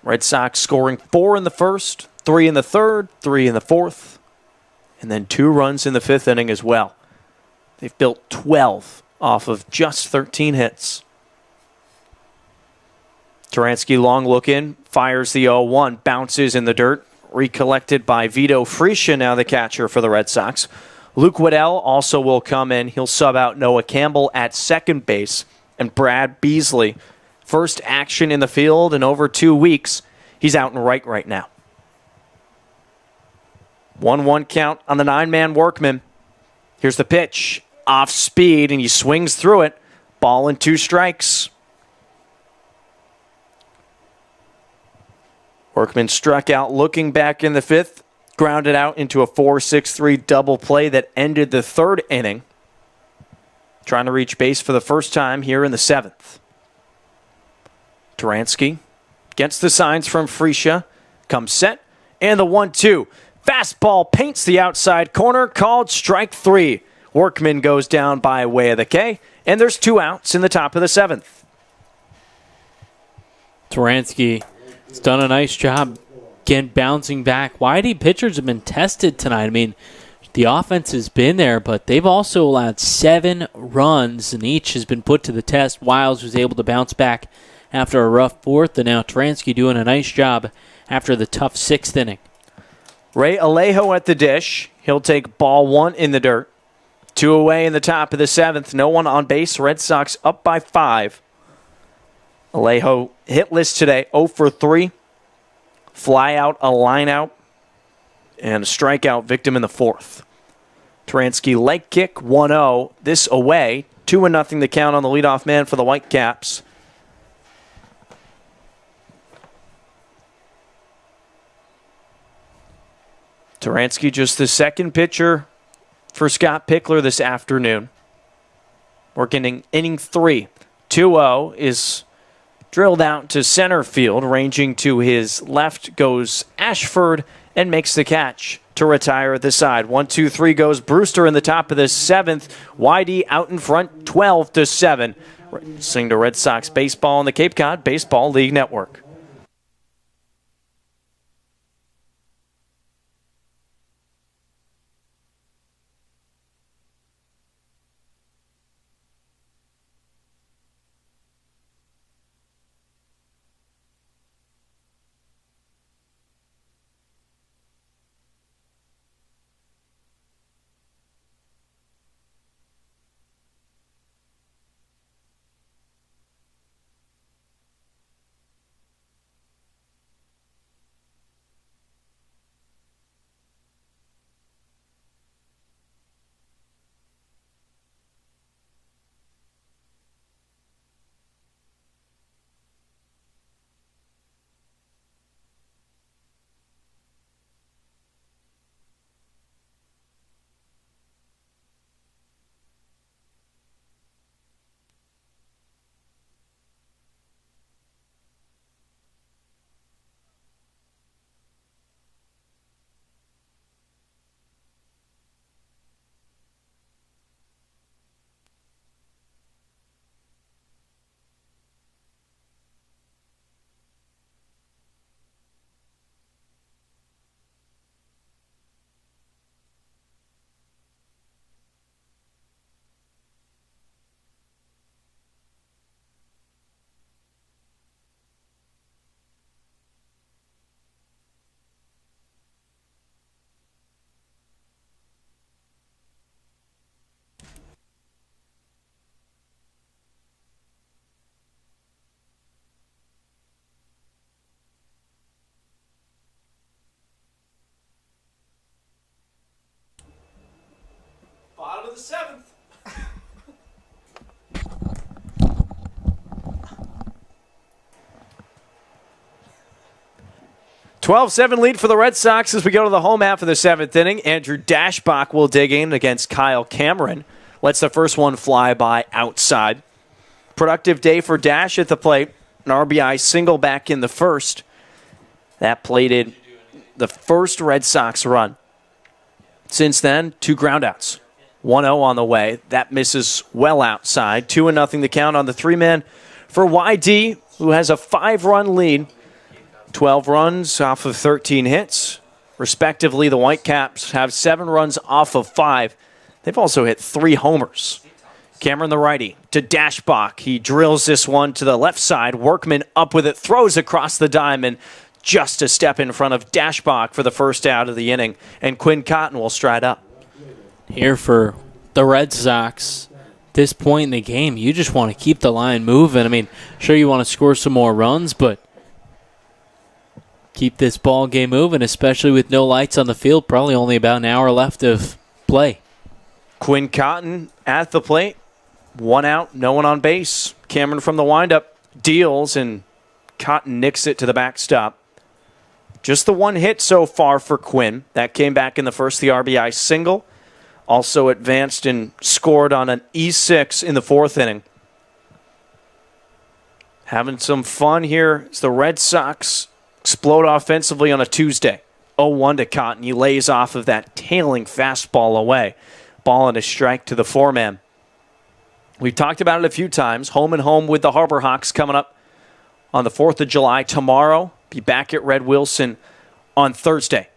Red Sox scoring 4 in the first, 3 in the third, 3 in the fourth, and then 2 runs in the fifth inning as well. They've built 12 off of just 13 hits. Turansky long look in, fires the 0-1, bounces in the dirt, recollected by Vito Fresia, now the catcher for the Red Sox. Luke Weddell also will come in. He'll sub out Noah Campbell at second base, and Brad Beasley, first action in the field in over 2 weeks. He's out and right now. 1-1 count on the 9-man Workman. Here's the pitch. Off speed, and he swings through it. Ball and 2 strikes. Workman struck out looking back in the fifth. Grounded out into a 4-6-3 double play that ended the third inning. Trying to reach base for the first time here in the seventh. Turansky gets the signs from Fresia. Comes set. And the 1-2. Fastball paints the outside corner. Called strike 3. Workman goes down by way of the K. And there's 2 outs in the top of the seventh. Turansky has done a nice job again bouncing back. YD pitchers have been tested tonight. I mean, the offense has been there, but they've also allowed 7 runs, and each has been put to the test. Wiles was able to bounce back after a rough fourth, and now Turansky doing a nice job after the tough 6th inning. Ray Alejo at the dish. He'll take ball 1 in the dirt. 2 away in the top of the seventh. No one on base. Red Sox up by 5. Alejo hitless today, 0 for 3. Fly out, a line out, and a strikeout victim in the fourth. Turansky leg kick, 1-0. This away, 2-0 the count on the leadoff man for the Whitecaps. Turansky just the second pitcher for Scott Pickler this afternoon. Working in inning 3. 2-0 is drilled out to center field. Ranging to his left goes Ashford and makes the catch to retire at the side. 1-2-3 goes Brewster in the top of the seventh. YD out in front, 12-7. Listening to Red Sox baseball on the Cape Cod Baseball League Network. of the seventh. 12-7 lead for the Red Sox as we go to the home half of the seventh inning. Andrew Dashbach will dig in against Kyle Cameron. Lets the first one fly by outside. Productive day for Dash at the plate. An RBI single back in the first. That plated the first Red Sox run. Since then, 2 groundouts. 1-0 on the way. That misses well outside. 2-0 the count on the 3-man for YD, who has a 5-run lead. 12 runs off of 13 hits. Respectively, the Whitecaps have 7 runs off of 5. They've also hit 3 homers. Cameron, the righty, to Dashbach. He drills this one to the left side. Workman up with it, throws across the diamond, just a step in front of Dashbach for the first out of the inning. And Quinn Cotton will stride up. Here for the Red Sox, this point in the game, you just want to keep the line moving. I mean, sure you want to score some more runs, but keep this ball game moving, especially with no lights on the field. Probably only about an hour left of play. Quinn Cotton at the plate. 1 out, no one on base. Cameron from the windup deals, and Cotton nicks it to the backstop. Just the 1 hit so far for Quinn. That came back in the first, the RBI single. Also advanced and scored on an E6 in the 4th inning. Having some fun here as the Red Sox explode offensively on a Tuesday. 0-1 to Cotton. He lays off of that tailing fastball away. Ball and a strike to the 4-man. We've talked about it a few times. Home and home with the Harbor Hawks coming up on the 4th of July tomorrow. Be back at Red Wilson on Thursday.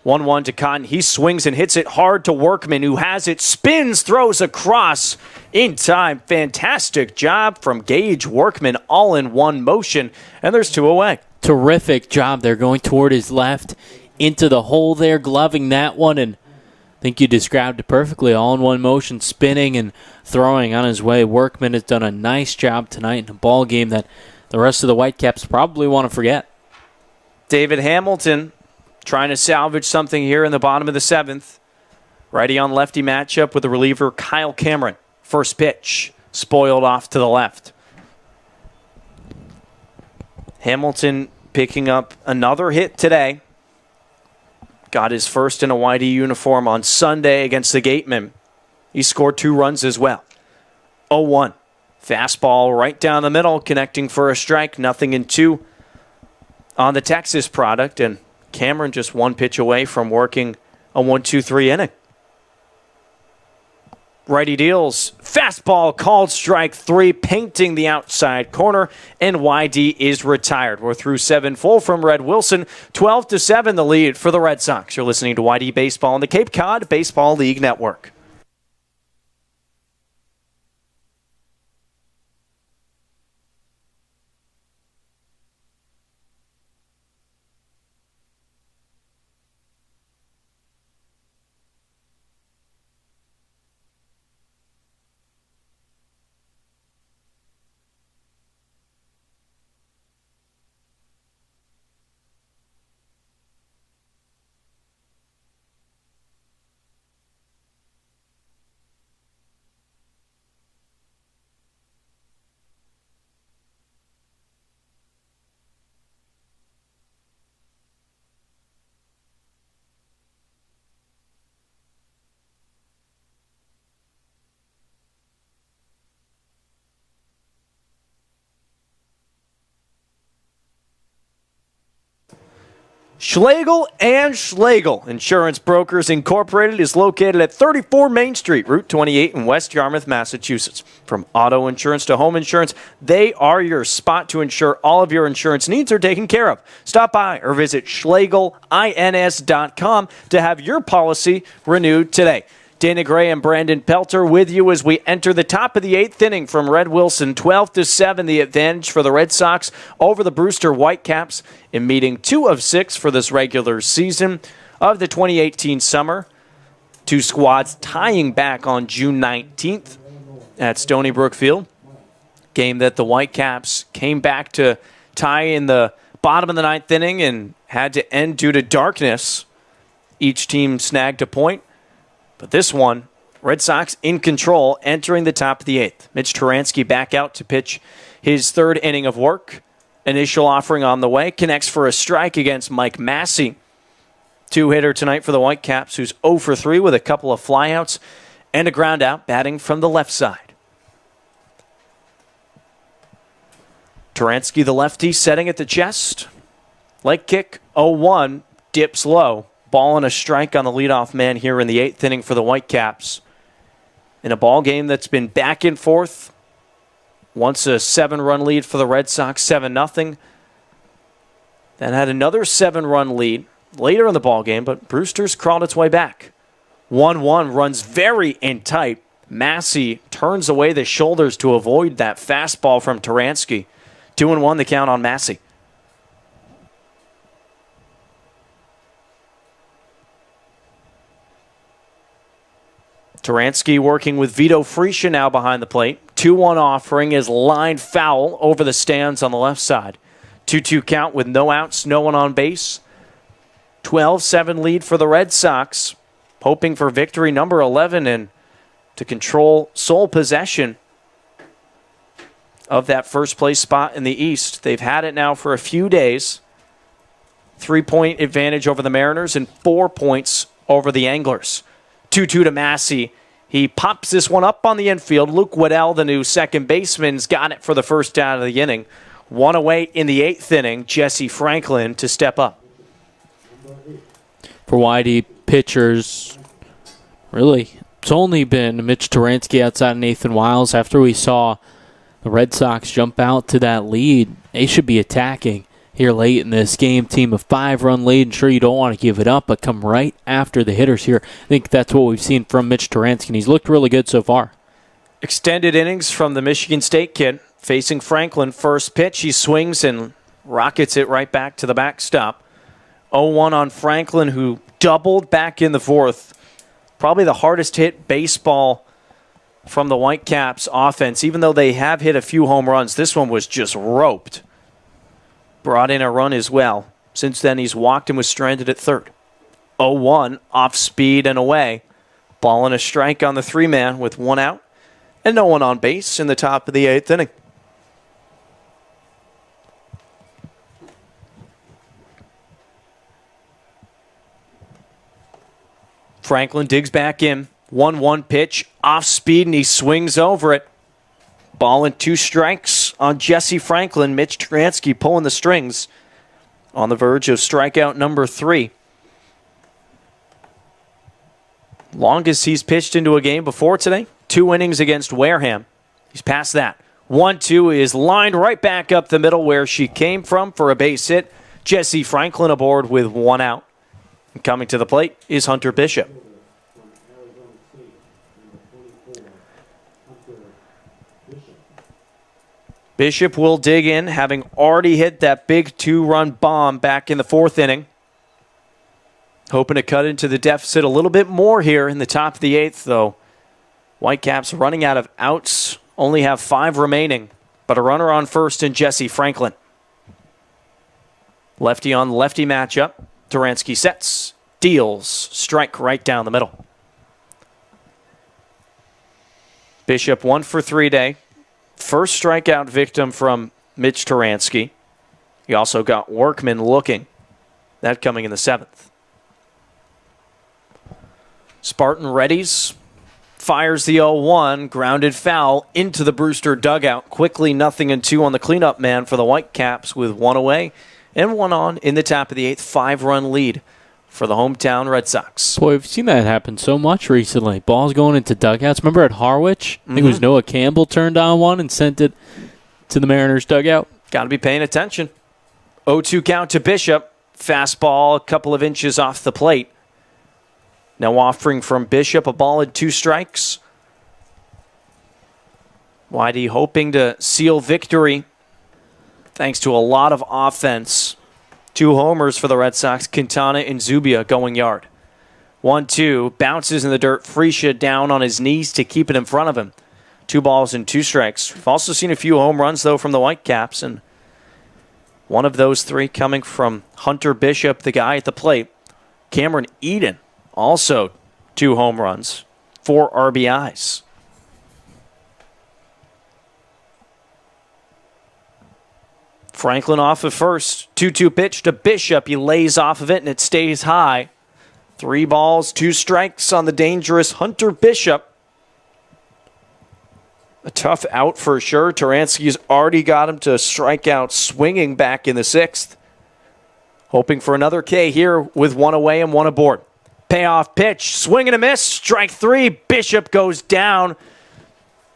1-1 to Cotton. He swings and hits it hard to Workman, who has it, spins, throws across in time. Fantastic job from Gage Workman, all in one motion, and there's 2 away. Terrific job there, going toward his left into the hole there, gloving that one, and I think you described it perfectly, all in one motion, spinning and throwing on his way. Workman has done a nice job tonight in a ball game that the rest of the Whitecaps probably want to forget. David Hamilton trying to salvage something here in the bottom of the 7th. Righty on lefty matchup with the reliever Kyle Cameron. First pitch, spoiled off to the left. Hamilton picking up another hit today. Got his first in a YD uniform on Sunday against the Gatemen. He scored 2 runs as well. 0-1. Fastball right down the middle, connecting for a strike. 0-2 on the Texas product, and Cameron just 1 pitch away from working a 1-2-3 inning. Righty deals. Fastball called strike 3, painting the outside corner, and YD is retired. We're through 7 full from Red Wilson. 12-7 the lead for the Red Sox. You're listening to YD Baseball on the Cape Cod Baseball League Network. Schlegel and Schlegel Insurance Brokers Incorporated is located at 34 Main Street, Route 28 in West Yarmouth, Massachusetts. From auto insurance to home insurance, they are your spot to ensure all of your insurance needs are taken care of. Stop by or visit schlegelins.com to have your policy renewed today. Dana Gray and Brandon Pelter with you as we enter the top of the 8th inning from Red Wilson. 12-7 the advantage for the Red Sox over the Brewster Whitecaps in meeting 2 of 6 for this regular season of the 2018 summer. 2 squads tying back on June 19th at Stony Brook Field. Game that the Whitecaps came back to tie in the bottom of the 9th inning and had to end due to darkness. Each team snagged a point. But this one, Red Sox in control entering the top of the 8th. Mitch Turansky back out to pitch his third inning of work. Initial offering on the way. Connects for a strike against Mike Massey. Two-hitter tonight for the Whitecaps, who's 0 for 3 with a couple of flyouts and a ground out, batting from the left side. Turansky, the lefty, setting at the chest. Leg kick, 0-1, dips low. Ball and a strike on the leadoff man here in the 8th inning for the Whitecaps. In a ball game that's been back and forth. Once a 7-run lead for the Red Sox, 7-0. Then had another 7-run lead later in the ball game, but Brewster's crawled its way back. 1-1 runs very in tight. Massey turns away the shoulders to avoid that fastball from Turansky. 2-1 the count on Massey. Turansky working with Vito Fresia now behind the plate. 2-1 offering is lined foul over the stands on the left side. 2-2 count with no outs, no one on base. 12-7 lead for the Red Sox. Hoping for victory number 11 and to control sole possession of that first place spot in the East. They've had it now for a few days. 3-point advantage over the Mariners and 4 points over the Anglers. 2-2 to Massey. He pops this one up on the infield. Luke Weddell, the new second baseman's got it for the first out of the inning. One away in the 8th inning. Jesse Franklin to step up. For YD pitchers, really, it's only been Mitch Turansky outside Nathan Wiles. After we saw the Red Sox jump out to that lead, they should be attacking here late in this game. Team of 5-run lead. Sure, you don't want to give it up, but come right after the hitters here. I think that's what we've seen from Mitch Turansky, and he's looked really good so far. Extended innings from the Michigan State kid. Facing Franklin, first pitch, he swings and rockets it right back to the backstop. 0-1 on Franklin, who doubled back in the 4th. Probably the hardest hit baseball from the Whitecaps offense. Even though they have hit a few home runs, this one was just roped. Brought in a run as well. Since then, he's walked and was stranded at third. 0-1, off speed and away. Ball and a strike on the 3-man with 1 out and no one on base in the top of the 8th inning. Franklin digs back in. 1-1 pitch, off speed, and he swings over it. Ball and 2 strikes on Jesse Franklin. Mitch Turansky pulling the strings on the verge of strikeout number 3. Longest he's pitched into a game before today, 2 innings against Wareham. He's past that. 1-2 is lined right back up the middle where she came from for a base hit. Jesse Franklin aboard with 1 out. And coming to the plate is Hunter Bishop. Bishop will dig in, having already hit that big 2-run bomb back in the 4th inning. Hoping to cut into the deficit a little bit more here in the top of the 8th, though. Whitecaps running out of outs, only have 5 remaining, but a runner on first in Jesse Franklin. Lefty on lefty matchup. Turansky sets, deals, strike right down the middle. Bishop 1 for 3 day. First strikeout victim from Mitch Turansky. He also got Workman looking. That coming in the 7th. Spartan readies. Fires the 0-1. Grounded foul into the Brewster dugout. Quickly 0-2 on the cleanup man for the Whitecaps with 1 away and 1 on in the top of the 8th. 5-run lead for the hometown Red Sox. Boy, we've seen that happen so much recently. Balls going into dugouts. Remember at Harwich? I think it was Noah Campbell turned on one and sent it to the Mariners dugout. Got to be paying attention. 0-2 count to Bishop. Fastball a couple of inches off the plate. Now offering from Bishop a ball and 2 strikes. Whitey hoping to seal victory thanks to a lot of offense. 2 homers for the Red Sox. Quintana and Zubia going yard. 1-2. Bounces in the dirt. Fresia down on his knees to keep it in front of him. 2 balls and 2 strikes. We've also seen a few home runs, though, from the Whitecaps. And one of those 3 coming from Hunter Bishop, the guy at the plate. Cameron Eden, also 2 home runs. 4 RBIs. Franklin off of first. 2-2 pitch to Bishop. He lays off of it, and it stays high. 3 balls, 2 strikes on the dangerous Hunter Bishop. A tough out for sure. Taransky's already got him to strike out swinging back in the 6th. Hoping for another K here with 1 away and 1 aboard. Payoff pitch, swing and a miss, strike 3. Bishop goes down,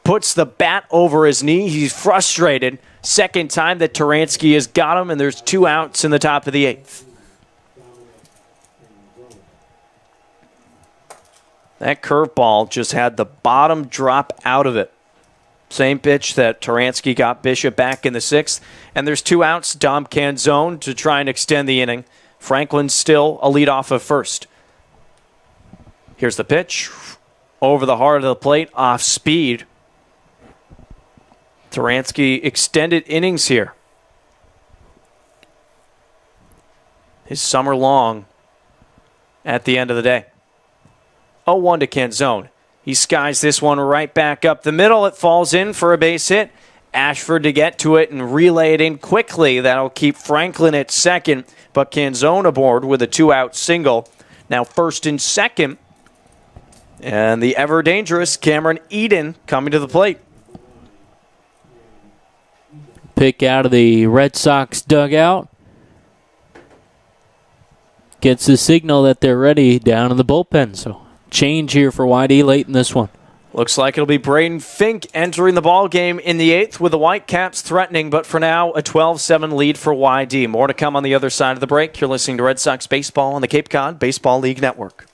puts the bat over his knee. He's frustrated. Second time that Taransky has got him, and there's 2 outs in the top of the 8th. That curveball just had the bottom drop out of it. Same pitch that Taransky got Bishop back in the 6th. And there's 2 outs. Dom Canzone to try and extend the inning. Franklin still a lead off of first. Here's the pitch. Over the heart of the plate, off speed. Taransky extended innings here. His summer long at the end of the day. 0-1 to Canzone. He skies this one right back up the middle. It falls in for a base hit. Ashford to get to it and relay it in quickly. That'll keep Franklin at second, but Canzone aboard with a 2-out single. Now first and second. And the ever-dangerous Cameron Eden coming to the plate. Pick out of the Red Sox dugout. Gets the signal that they're ready down in the bullpen. So change here for YD late in this one. Looks like it'll be Braden Fink entering the ball game in the 8th with the Whitecaps threatening, but for now, a 12-7 lead for YD. More to come on the other side of the break. You're listening to Red Sox Baseball on the Cape Cod Baseball League Network.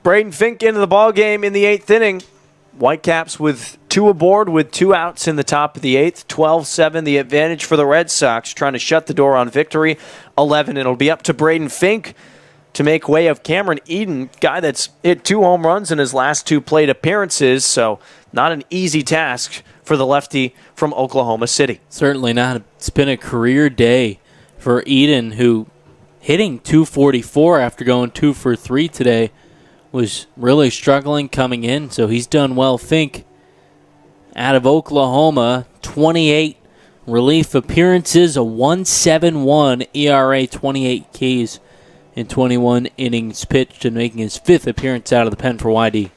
Braden Fink into the ball game in the 8th inning. Whitecaps with 2 aboard with 2 outs in the top of the 8th. 12-7 the advantage for the Red Sox, trying to shut the door on victory. 11, it'll be up to Braden Fink to make way of Cameron Eden, guy that's hit 2 home runs in his last 2 plate appearances, so not an easy task for the lefty from Oklahoma City. Certainly not. It's been a career day for Eden, who hitting .244 after going 2 for 3 today. Was really struggling coming in, so he's done well. Fink, out of Oklahoma, 28 relief appearances, a 1.71 ERA, 28 Ks in 21 innings pitched, and making his 5th appearance out of the pen for YD.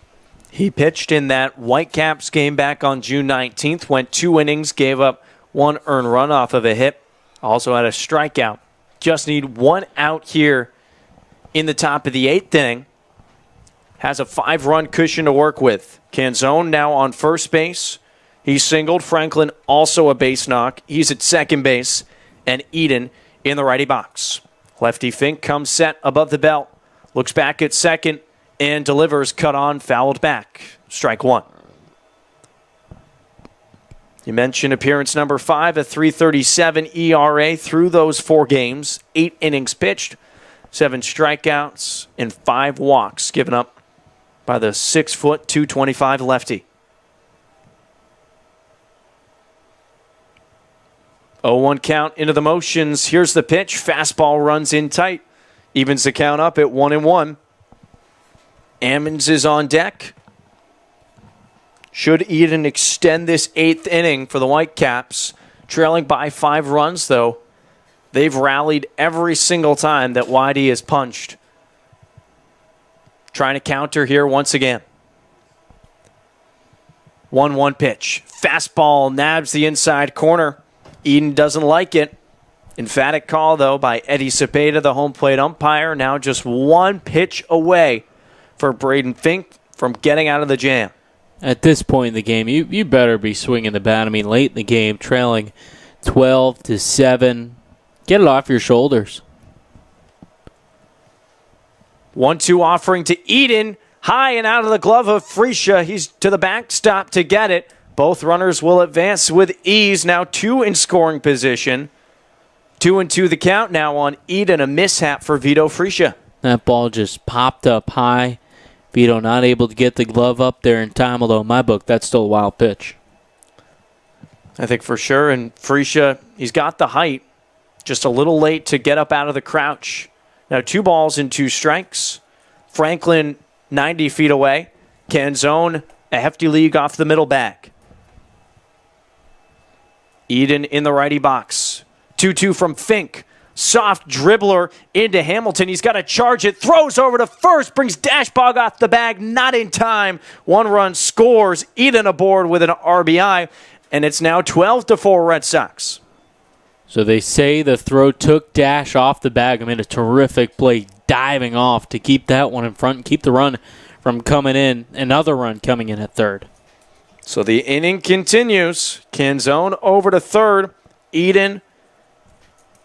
He pitched in that Whitecaps game back on June 19th, went 2 innings, gave up 1 earned run off of a hit, also had a strikeout. Just need 1 out here in the top of the 8th inning. Has a 5-run cushion to work with. Canzone now on first base. He singled. Franklin also a base knock. He's at second base. And Eden in the righty box. Lefty Fink comes set above the belt. Looks back at second and delivers, cut on, fouled back. Strike 1. You mentioned appearance number 5, a 3.37 ERA through those 4 games. 8 innings pitched, 7 strikeouts, and 5 walks given up. by the 6', 225 lefty. 0-1 count into the motions. Here's the pitch. Fastball runs in tight. Evens the count up at 1-1. Ammons is on deck. Should Eden extend this 8th inning for the Whitecaps. Trailing by 5 runs, though. They've rallied every single time that Whitey has punched. Trying to counter here once again. 1-1 pitch. Fastball nabs the inside corner. Eden doesn't like it. Emphatic call, though, by Eddie Cepeda, the home plate umpire. Now just 1 pitch away for Braden Fink from getting out of the jam. At this point in the game, you better be swinging the bat. I mean, late in the game, trailing 12-7. Get it off your shoulders. 1-2 offering to Eden. High and out of the glove of Freesia. He's to the backstop to get it. Both runners will advance with ease. Now 2 in scoring position. 2-2 the count now on Eden. A mishap for Vito Freesia. That ball just popped up high. Vito not able to get the glove up there in time, although in my book, that's still a wild pitch. I think for sure. And Freesia, he's got the height. Just a little late to get up out of the crouch. Now 2 balls and 2 strikes. Franklin 90 feet away. Canzone a hefty league off the middle bag. Eden in the righty box. 2-2 from Fink. Soft dribbler into Hamilton. He's got to charge it. Throws over to first. Brings Dashbog off the bag. Not in time. 1 run scores. Eden aboard with an RBI. And it's now 12-4 Red Sox. So they say the throw took Dash off the bag. I mean, a terrific play diving off to keep that one in front and keep the run from coming in. Another run coming in at third. So the inning continues. Canzone over to third. Eden,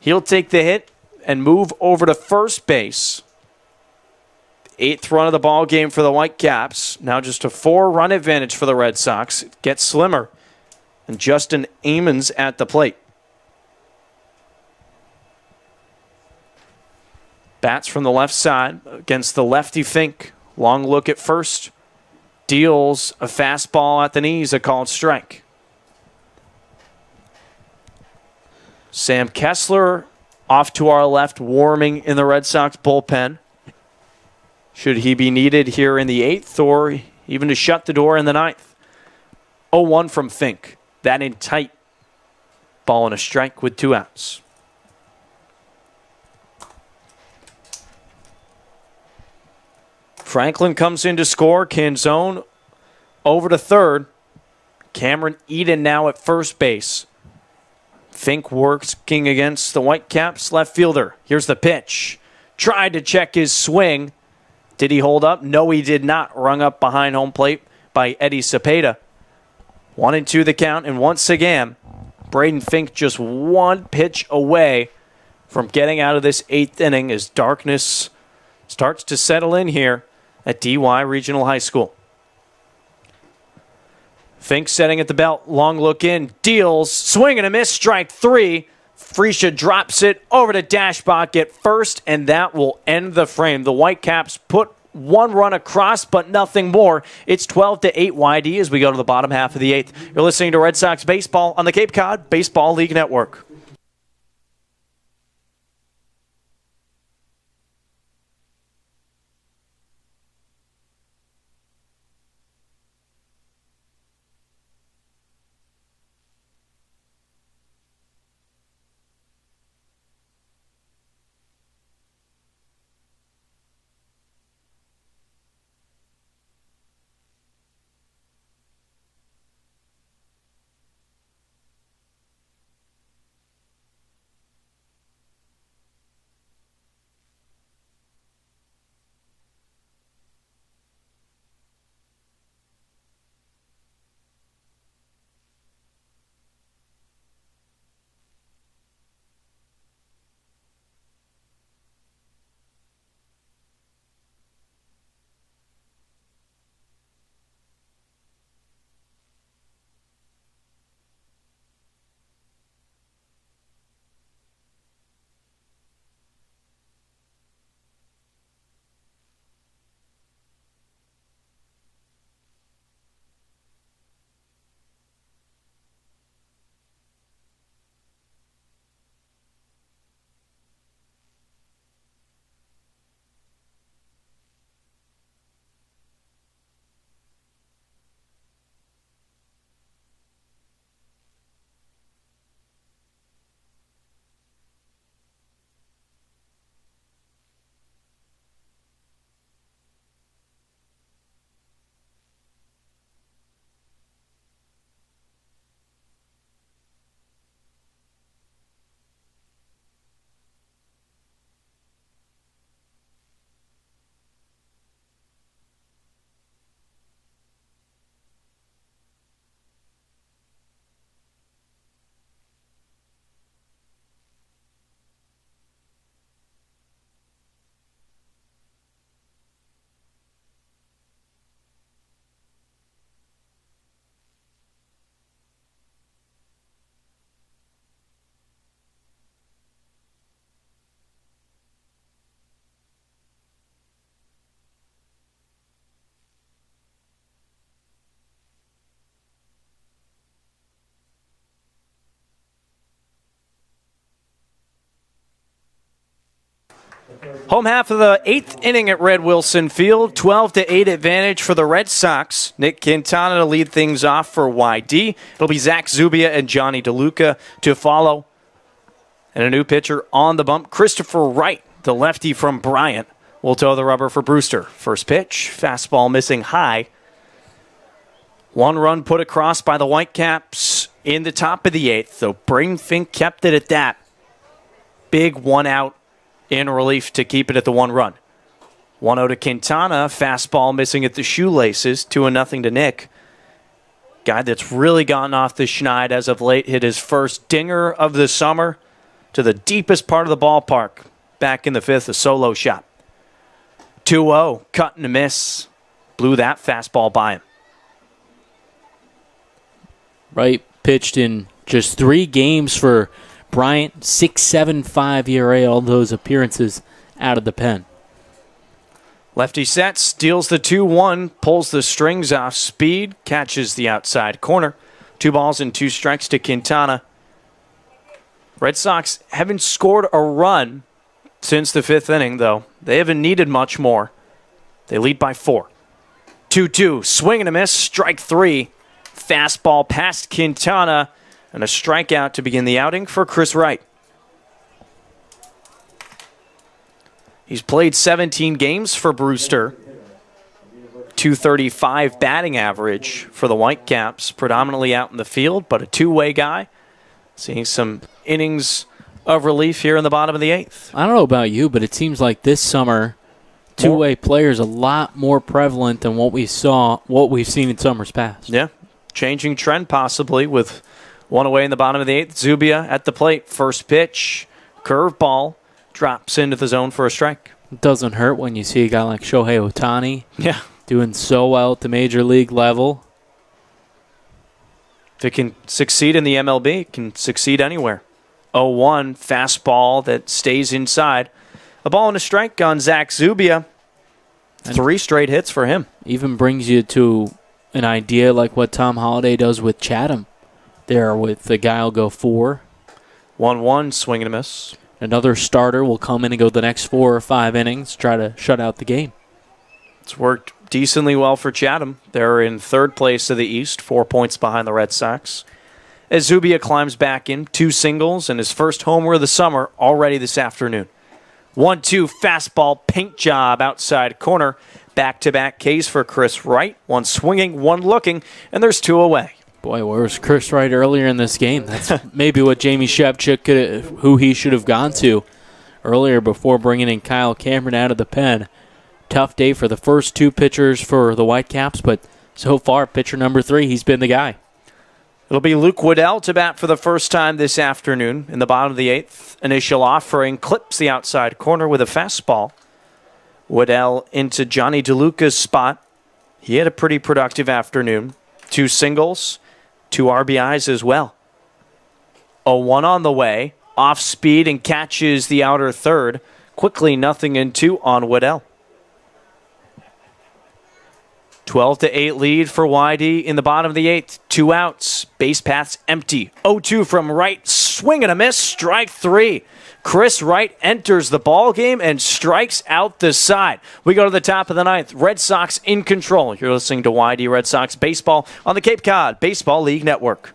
he'll take the hit and move over to first base. 8th run of the ball game for the Whitecaps. Now just a 4-run advantage for the Red Sox. It gets slimmer. And Justin Ammons at the plate. Bats from the left side against the lefty Fink. Long look at first. Deals a fastball at the knees, a called strike. Sam Kessler off to our left, warming in the Red Sox bullpen. Should he be needed here in the 8th or even to shut the door in the 9th? 0-1 from Fink. That in tight. Ball and a strike with 2 outs. Franklin comes in to score. Canzone over to third. Cameron Eden now at first base. Fink working against the Whitecaps left fielder. Here's the pitch. Tried to check his swing. Did he hold up? No, he did not. Rung up behind home plate by Eddie Cepeda. 1-2 the count, and once again, Braden Fink just 1 pitch away from getting out of this 8th inning as darkness starts to settle in here at DY Regional High School. Fink setting at the belt, long look in, deals, swing and a miss, strike 3. Freesia drops it over to Dashbach at first, and that will end the frame. The Whitecaps put 1 run across, but nothing more. It's 12-8 YD as we go to the bottom half of the 8th. You're listening to Red Sox Baseball on the Cape Cod Baseball League Network. Home half of the 8th inning at Red Wilson Field, 12-8 advantage for the Red Sox. Nick Quintana to lead things off for YD. It'll be Zach Zubia and Johnny DeLuca to follow. And a new pitcher on the bump, Christopher Wright, the lefty from Bryant, will toe the rubber for Brewster. First pitch, fastball missing high. 1 run put across by the Whitecaps in the top of the 8th, though Braden Fink kept it at that. Big 1 out in relief to keep it at the 1 run. 1-0 to Quintana, fastball missing at the shoelaces, 2-0 to Nick. Guy that's really gotten off the schneid as of late, hit his first dinger of the summer to the deepest part of the ballpark. Back in the 5th, a solo shot. 2-0, cut and a miss. Blew that fastball by him. Wright pitched in just 3 games for Bryant, 6.75 ERA, all those appearances out of the pen. Lefty sets, steals the 2-1, pulls the strings off speed, catches the outside corner. 2 balls and 2 strikes to Quintana. Red Sox haven't scored a run since the 5th inning, though. They haven't needed much more. They lead by 4. 2-2, swing and a miss, strike 3. Fastball past Quintana, and a strikeout to begin the outing for Chris Wright. He's played 17 games for Brewster. .235 batting average for the Whitecaps, predominantly out in the field, but a two-way guy. Seeing some innings of relief here in the bottom of the 8th. I don't know about you, but it seems like this summer, two-way players a lot more prevalent than what we've seen in summers past. Yeah, changing trend possibly with one away in the bottom of the 8th. Zubia at the plate, first pitch, curveball, drops into the zone for a strike. It doesn't hurt when you see a guy like Shohei Ohtani doing so well at the major league level. If it can succeed in the MLB, it can succeed anywhere. 0-1, fastball that stays inside. A ball and a strike on Zach Zubia. 3 straight hits for him. Even brings you to an idea like what Tom Holliday does with Chatham. There with the guy will go 4. 1-1, swing and a miss. Another starter will come in and go the next 4 or 5 innings, try to shut out the game. It's worked decently well for Chatham. They're in 3rd place of the East, 4 points behind the Red Sox. As Zubia climbs back in, 2 singles and his first homer of the summer already this afternoon. 1-2 fastball, paint job outside corner. Back-to-back Ks for Chris Wright. 1 swinging, 1 looking, and there's 2 away. Boy, where was Chris Wright earlier in this game? That's maybe what Jamie Shepchuk who he should have gone to earlier before bringing in Kyle Cameron out of the pen. Tough day for the first 2 pitchers for the Whitecaps, but so far, pitcher number 3, he's been the guy. It'll be Luke Weddell to bat for the first time this afternoon in the bottom of the 8th. Initial offering clips the outside corner with a fastball. Weddell into Johnny DeLuca's spot. He had a pretty productive afternoon. 2 singles, 2 RBIs as well. 0-1 on the way. Off speed and catches the outer third. Quickly 0-2 on Weddell. 12-8 lead for YD in the bottom of the 8th. 2 outs. Base paths empty. 0-2 from Wright. Swing and a miss. Strike 3. Chris Wright enters the ball game and strikes out the side. We go to the top of the 9th. Red Sox in control. You're listening to YD Red Sox Baseball on the Cape Cod Baseball League Network.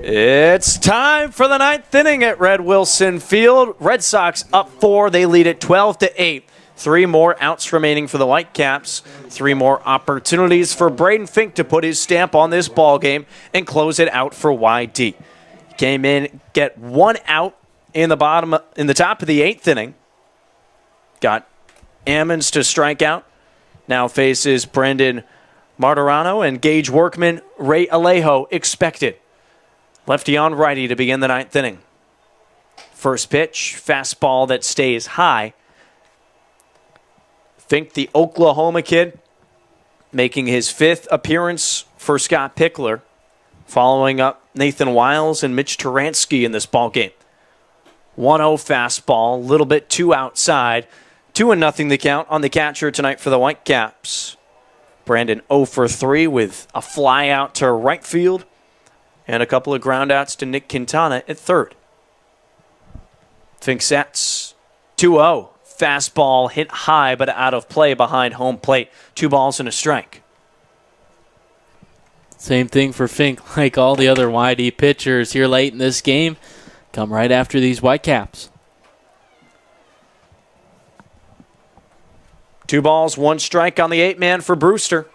It's time for the ninth inning at Red Wilson Field. Red Sox up 4. They lead it 12-8. 3 more outs remaining for the Whitecaps. 3 more opportunities for Braden Fink to put his stamp on this ball game and close it out for YD. Came in, get 1 out in the top of the 8th inning. Got Ammons to strike out. Now faces Brendan Martorano and Gage Workman. Ray Alejo expected. Lefty on righty to begin the 9th inning. First pitch, fastball that stays high. Fink, the Oklahoma kid, making his 5th appearance for Scott Pickler, following up Nathan Wiles and Mitch Turansky in this ballgame. 1-0 fastball, a little bit too outside. 2-0 the count on the catcher tonight for the Whitecaps. Brandon 0 for 3 with a fly out to right field and a couple of ground outs to Nick Quintana at third. Fink sets 2-0. Fastball hit high but out of play behind home plate. 2 balls and a strike. Same thing for Fink, like all the other YD pitchers here late in this game. Come right after these Whitecaps. 2 balls, 1 strike on the 8-man for Brewster.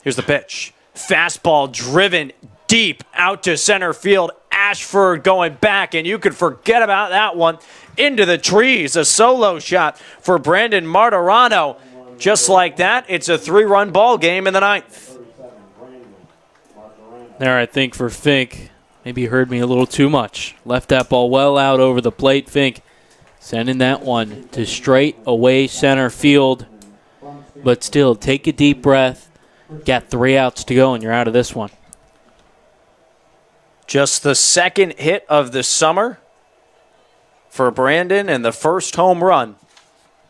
Here's the pitch. Fastball driven deep out to center field. Ashford going back, and you could forget about that one. Into the trees, a solo shot for Brandon Martorano. Just like that, it's a 3-run ball game in the 9th. There, I think for Fink, maybe he heard me a little too much. Left that ball well out over the plate. Fink sending that one to straight away center field. But still, take a deep breath. Got 3 outs to go, and you're out of this one. Just the 2nd hit of the summer for Brandon and the first home run.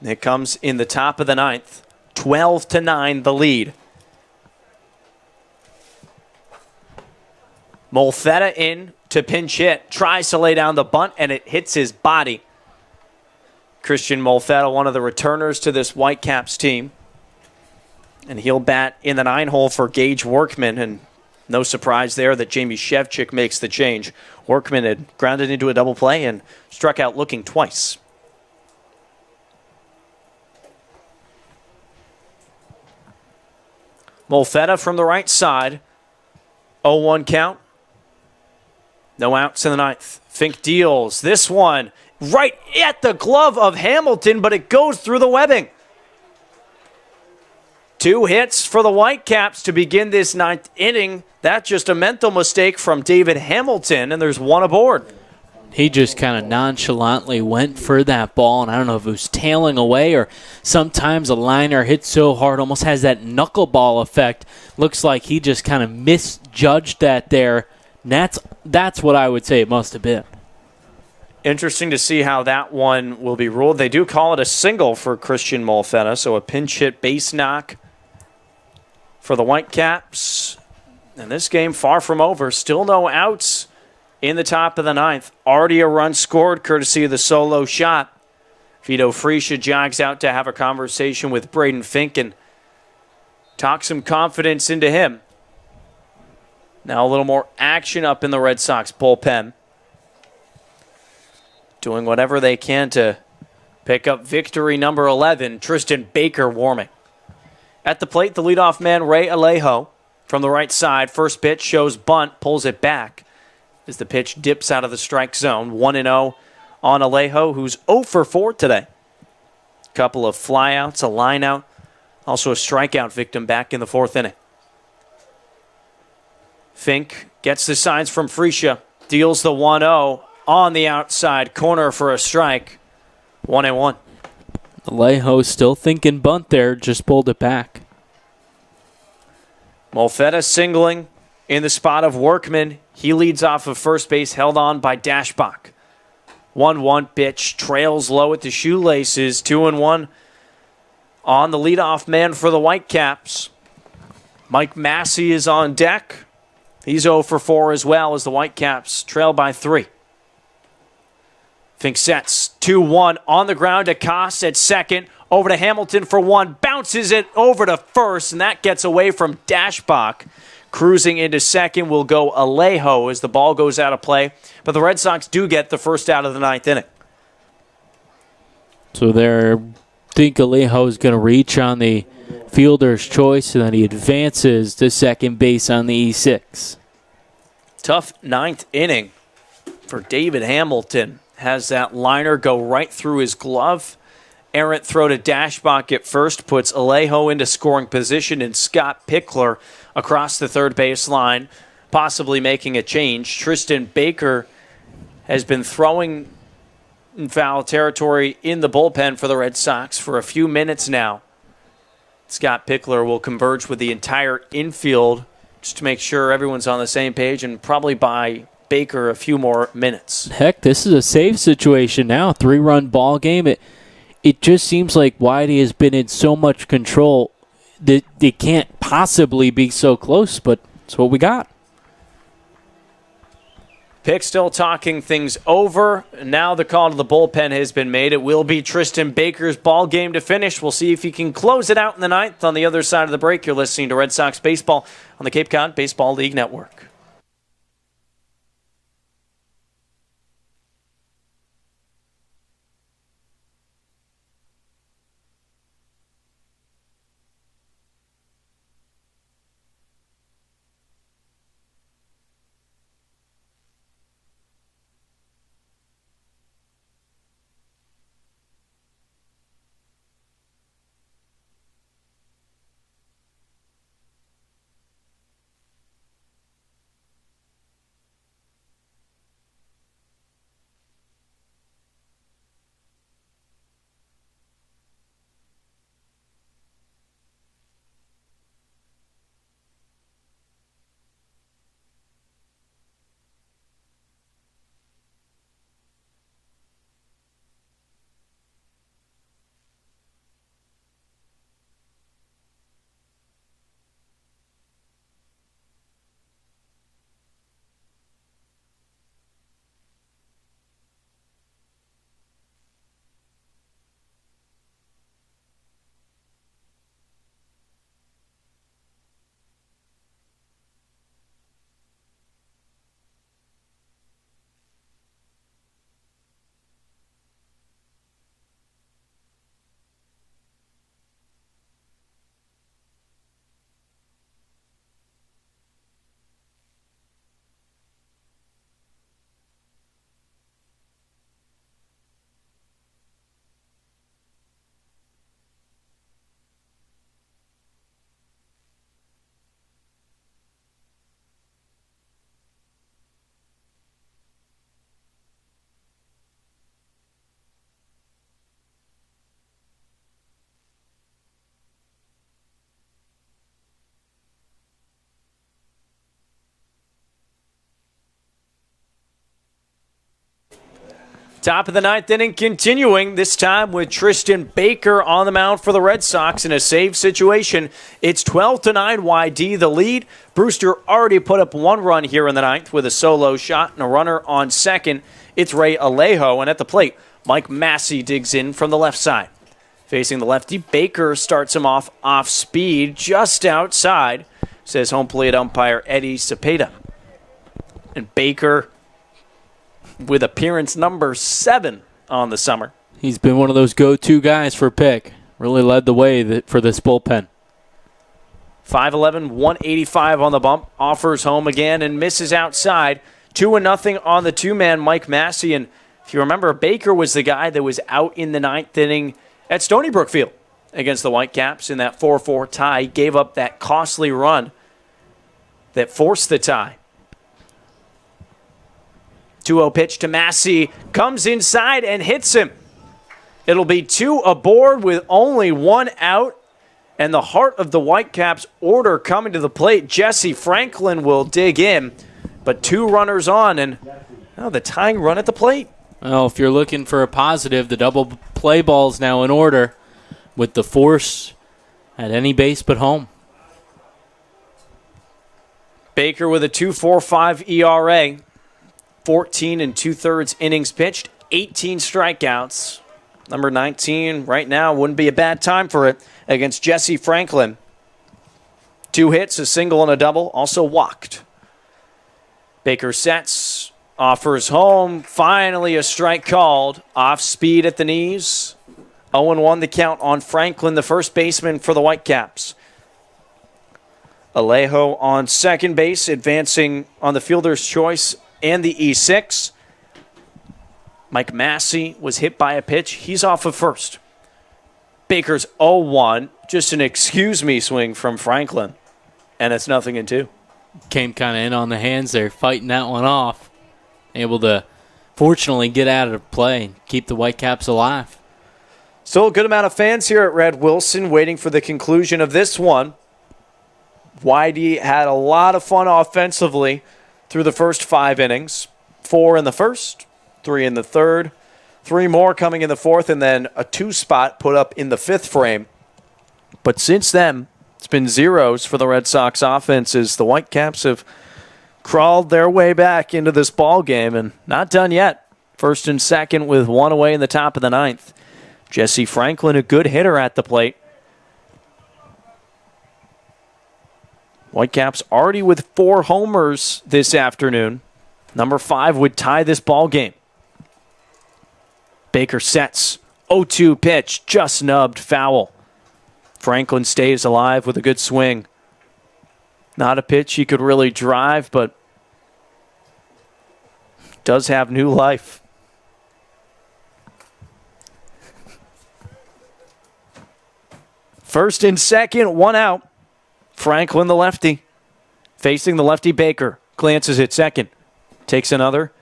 It comes in the top of the 9th. 12-9 the lead. Molfetta in to pinch hit. Tries to lay down the bunt, and it hits his body. Christian Molfetta, one of the returners to this Whitecaps team. And he'll bat in the 9-hole for Gage Workman, and no surprise there that Jamie Shevchik makes the change. Workman had grounded into a double play and struck out looking twice. Molfetta from the right side. 0-1 count. No outs in the 9th. Fink deals this one right at the glove of Hamilton, but it goes through the webbing. 2 hits for the Whitecaps to begin this 9th inning. That's just a mental mistake from David Hamilton, and there's 1 aboard. He just kind of nonchalantly went for that ball, and I don't know if it was tailing away or sometimes a liner hits so hard, almost has that knuckleball effect. Looks like he just kind of misjudged that there. And that's what I would say it must have been. Interesting to see how that one will be ruled. They do call it a single for Christian Molfetta, so a pinch hit base knock for the Whitecaps. And this game far from over. Still no outs in the top of the 9th. Already a run scored courtesy of the solo shot. Vito Freesia jogs out to have a conversation with Braden Fink and talk some confidence into him. Now a little more action up in the Red Sox bullpen. Doing whatever they can to pick up victory number 11, Tristan Baker warming. At the plate, the leadoff man, Ray Alejo, from the right side. First pitch shows bunt, pulls it back as the pitch dips out of the strike zone. 1-0 on Alejo, who's 0 for 4 today. Couple of flyouts, a line out, also a strikeout victim back in the 4th inning. Fink gets the signs from Freesia, deals the 1-0 on the outside corner for a strike. 1-1. Alejo still thinking bunt there, just pulled it back. Molfetta singling in the spot of Workman. He leads off of first base, held on by Dashbach. 1-1 pitch, trails low at the shoelaces. 2-1 on the leadoff man for the Whitecaps. Mike Massey is on deck. He's 0 for 4 as well as the Whitecaps trail by 3. Fink sets 2-1 on the ground to Koss at second. Over to Hamilton for 1. Bounces it over to first, and that gets away from Dashbach. Cruising into second will go Alejo as the ball goes out of play. But the Red Sox do get the first out of the ninth inning. So think Alejo is going to reach on the fielder's choice, and then he advances to second base on the E6. Tough ninth inning for David Hamilton. Has that liner go right through his glove. Errant throw to Dashbach at first puts Alejo into scoring position, and Scott Pickler across the third base line, possibly making a change. Tristan Baker has been throwing in foul territory in the bullpen for the Red Sox for a few minutes now. Scott Pickler will converge with the entire infield just to make sure everyone's on the same page and probably buy Baker a few more minutes. Heck, this is a save situation now. 3-run ball game. It just seems like Whitey has been in so much control that it can't possibly be so close, but it's what we got. Pick still talking things over. Now the call to the bullpen has been made. It will be Tristan Baker's ball game to finish. We'll see if he can close it out in the ninth. On the other side of the break, you're listening to Red Sox Baseball on the Cape Cod Baseball League Network. Top of the ninth inning continuing, this time with Tristan Baker on the mound for the Red Sox in a save situation. It's 12-9 YD the lead. Brewster already put up one run here in the ninth with a solo shot and a runner on second. It's Ray Alejo, and at the plate, Mike Massey digs in from the left side. Facing the lefty, Baker starts him off speed just outside, says home plate umpire Eddie Cepeda. And Baker with appearance number 7 on the summer. He's been one of those go-to guys for pick. Really led the way for this bullpen. 5'11", 185 on the bump. Offers home again and misses outside. 2-0 on the two-man Mike Massey. And if you remember, Baker was the guy that was out in the ninth inning at Stony Brook Field against the Whitecaps in that 4-4 tie. He gave up that costly run that forced the tie. 2-0 pitch to Massey, comes inside and hits him. It'll be 2 aboard with only 1 out, and the heart of the Whitecaps order coming to the plate. Jesse Franklin will dig in, but 2 runners on, and the tying run at the plate. Well, if you're looking for a positive, the double play ball's now in order with the force at any base but home. Baker with a 2.45 ERA. 14 2/3 innings pitched, 18 strikeouts. Number 19 right now wouldn't be a bad time for it against Jesse Franklin. 2 hits, a single and a double, also walked. Baker sets, offers home, finally a strike called. Off speed at the knees. 0-1 the count on Franklin, the first baseman for the Whitecaps. Alejo on second base, advancing on the fielder's choice and the E6. Mike Massey was hit by a pitch. He's off of first. Baker's 0-1. Just an excuse me swing from Franklin. And it's 0-2. Came kind of in on the hands there, fighting that one off. Able to, fortunately, get out of play and keep the Whitecaps alive. Still a good amount of fans here at Red Wilson waiting for the conclusion of this one. Whitey had a lot of fun offensively through the first 5 innings. 4 in the first, 3 in the third, 3 more coming in the fourth, and then a 2 spot put up in the 5th frame. But since then, it's been zeros for the Red Sox offense as the Whitecaps have crawled their way back into this ball game and not done yet. First and second with 1 away in the top of the 9th. Jesse Franklin, a good hitter at the plate. Whitecaps already with 4 homers this afternoon. Number 5 would tie this ball game. Baker sets. 0-2 pitch, just nubbed, foul. Franklin stays alive with a good swing. Not a pitch he could really drive, but does have new life. First and second, 1 out. Franklin, the lefty, facing the lefty Baker. Glances at second. Takes another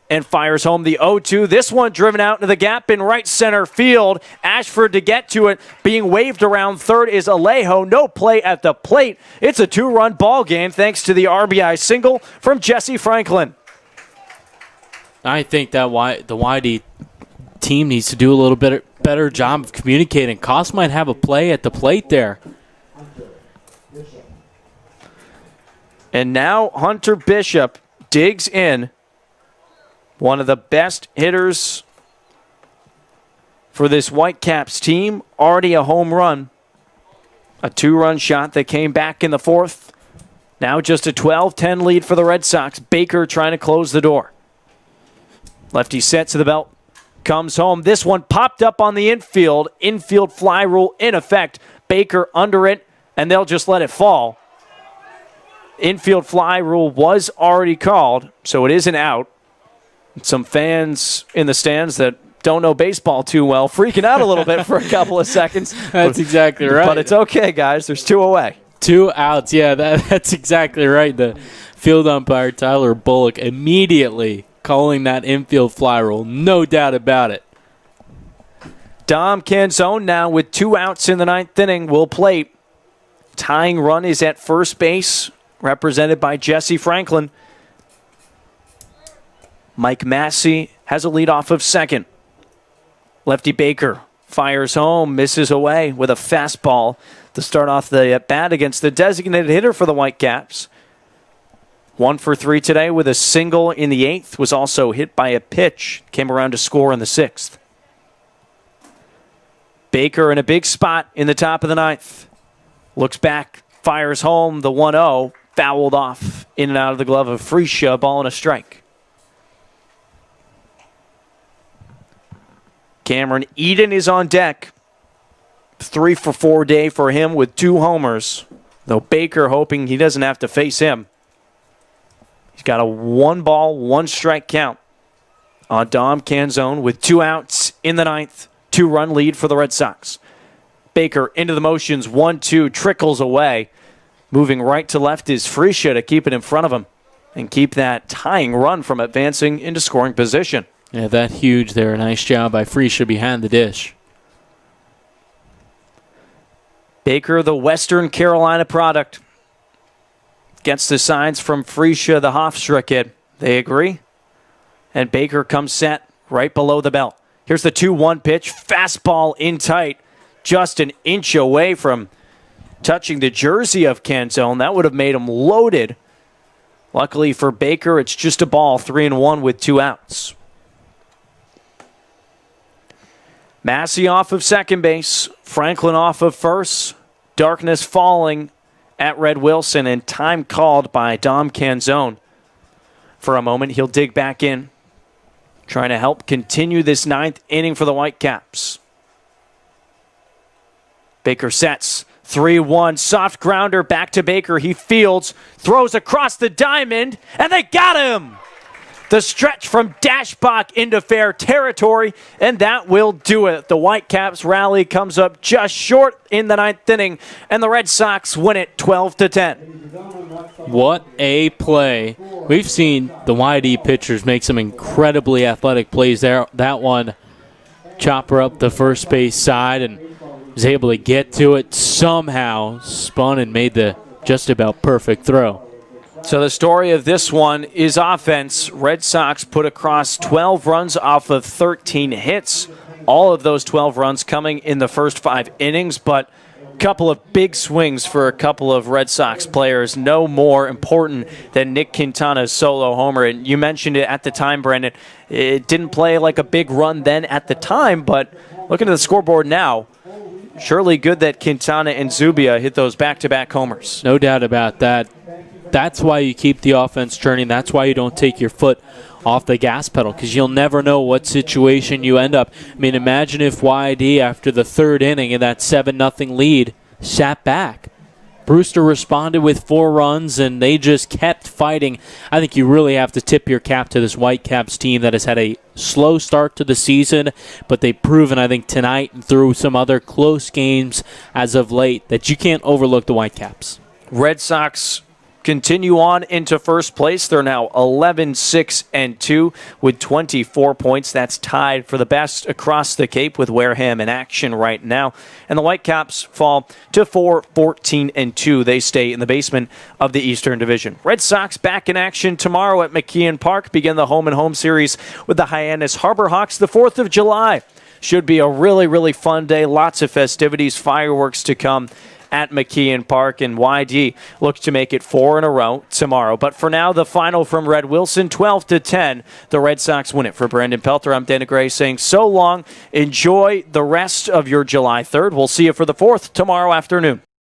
and fires home the 0-2. This one driven out into the gap in right center field. Ashford to get to it. Being waved around third is Alejo. No play at the plate. It's a 2-run ball game thanks to the RBI single from Jesse Franklin. I think that the Whitey team needs to do a little bit better job of communicating. Koss might have a play at the plate there. And now Hunter Bishop digs in. One of the best hitters for this Whitecaps team. Already a home run. A 2-run shot that came back in the 4th. Now just a 12-10 lead for the Red Sox. Baker trying to close the door. Lefty sets to the belt. Comes home. This one popped up on the infield. Infield fly rule in effect. Baker under it, and they'll just let it fall. Infield fly rule was already called, so it is an out. Some fans in the stands that don't know baseball too well freaking out a little bit for a couple of seconds. That's exactly right. But it's okay, guys. There's 2 away. 2 outs. Yeah, that's exactly right. The field umpire, Tyler Bullock, immediately calling that infield fly rule. No doubt about it. Dom Canzone now with 2 outs in the 9th inning will plate. Tying run is at first base, represented by Jesse Franklin. Mike Massey has a lead off of second. Lefty Baker fires home, misses away with a fastball to start off the at-bat against the designated hitter for the Whitecaps. 1 for 3 today with a single in the 8th. Was also hit by a pitch. Came around to score in the 6th. Baker in a big spot in the top of the 9th. Looks back, fires home the 1-0. Fouled off in and out of the glove of Freesia. Ball and a strike. Cameron Eden is on deck. 3 for 4 day for him with 2 homers. Though Baker hoping he doesn't have to face him. He's got a 1-ball, 1-strike count on Dom Canzone with 2 outs in the 9th. 2-run lead for the Red Sox. Baker into the motions, 1-2, trickles away. Moving right to left is Freesia to keep it in front of him and keep that tying run from advancing into scoring position. Yeah, that huge there. Nice job by Freesia behind the dish. Baker, the Western Carolina product, gets the signs from Freesia, the Hofstra kid. They agree. And Baker comes set right below the belt. Here's the 2-1 pitch. Fastball in tight. Just an inch away from touching the jersey of Canzone. That would have made him loaded. Luckily for Baker, it's just a ball. 3-1 with 2 outs. Massey off of second base. Franklin off of first. Darkness falling at Red Wilson, and time called by Dom Canzone. For a moment, he'll dig back in, trying to help continue this 9th inning for the Whitecaps. Baker sets. 3-1, soft grounder back to Baker. He fields, throws across the diamond, and they got him! The stretch from Dashbach into fair territory, and that will do it. The Whitecaps rally comes up just short in the 9th inning, and the Red Sox win it 12-10. What a play. We've seen the YD pitchers make some incredibly athletic plays there. That one, chopper up the first base side and was able to get to it somehow, spun and made the just about perfect throw. So the story of this one is offense. Red Sox put across 12 runs off of 13 hits. All of those 12 runs coming in the first 5 innings, but a couple of big swings for a couple of Red Sox players. No more important than Nick Quintana's solo homer. And you mentioned it at the time, Brendan. It didn't play like a big run then at the time, but looking at the scoreboard now, surely good that Quintana and Zubia hit those back-to-back homers. No doubt about that. That's why you keep the offense churning. That's why you don't take your foot off the gas pedal, because you'll never know what situation you end up. I mean, imagine if YD, after the 3rd inning in that 7-0 lead, sat back. Brewster responded with 4 runs, and they just kept fighting. I think you really have to tip your cap to this Whitecaps team that has had a slow start to the season, but they've proven, I think, tonight and through some other close games as of late that you can't overlook the Whitecaps. Red Sox continue on into first place. They're now 11-6-2 with 24 points. That's tied for the best across the Cape with Wareham in action right now. And the Whitecaps fall to 4-14-2. They stay in the basement of the Eastern Division. Red Sox back in action tomorrow at McKeon Park. Begin the home-and-home series with the Hyannis Harbor Hawks the 4th of July. Should be a really, really fun day. Lots of festivities, fireworks to come at McKeon Park, and YD looks to make it 4 in a row tomorrow. But for now, the final from Red Wilson, 12-10. The Red Sox win it. For Brandon Pelter, I'm Dana Gray saying so long. Enjoy the rest of your July 3rd. We'll see you for the 4th tomorrow afternoon.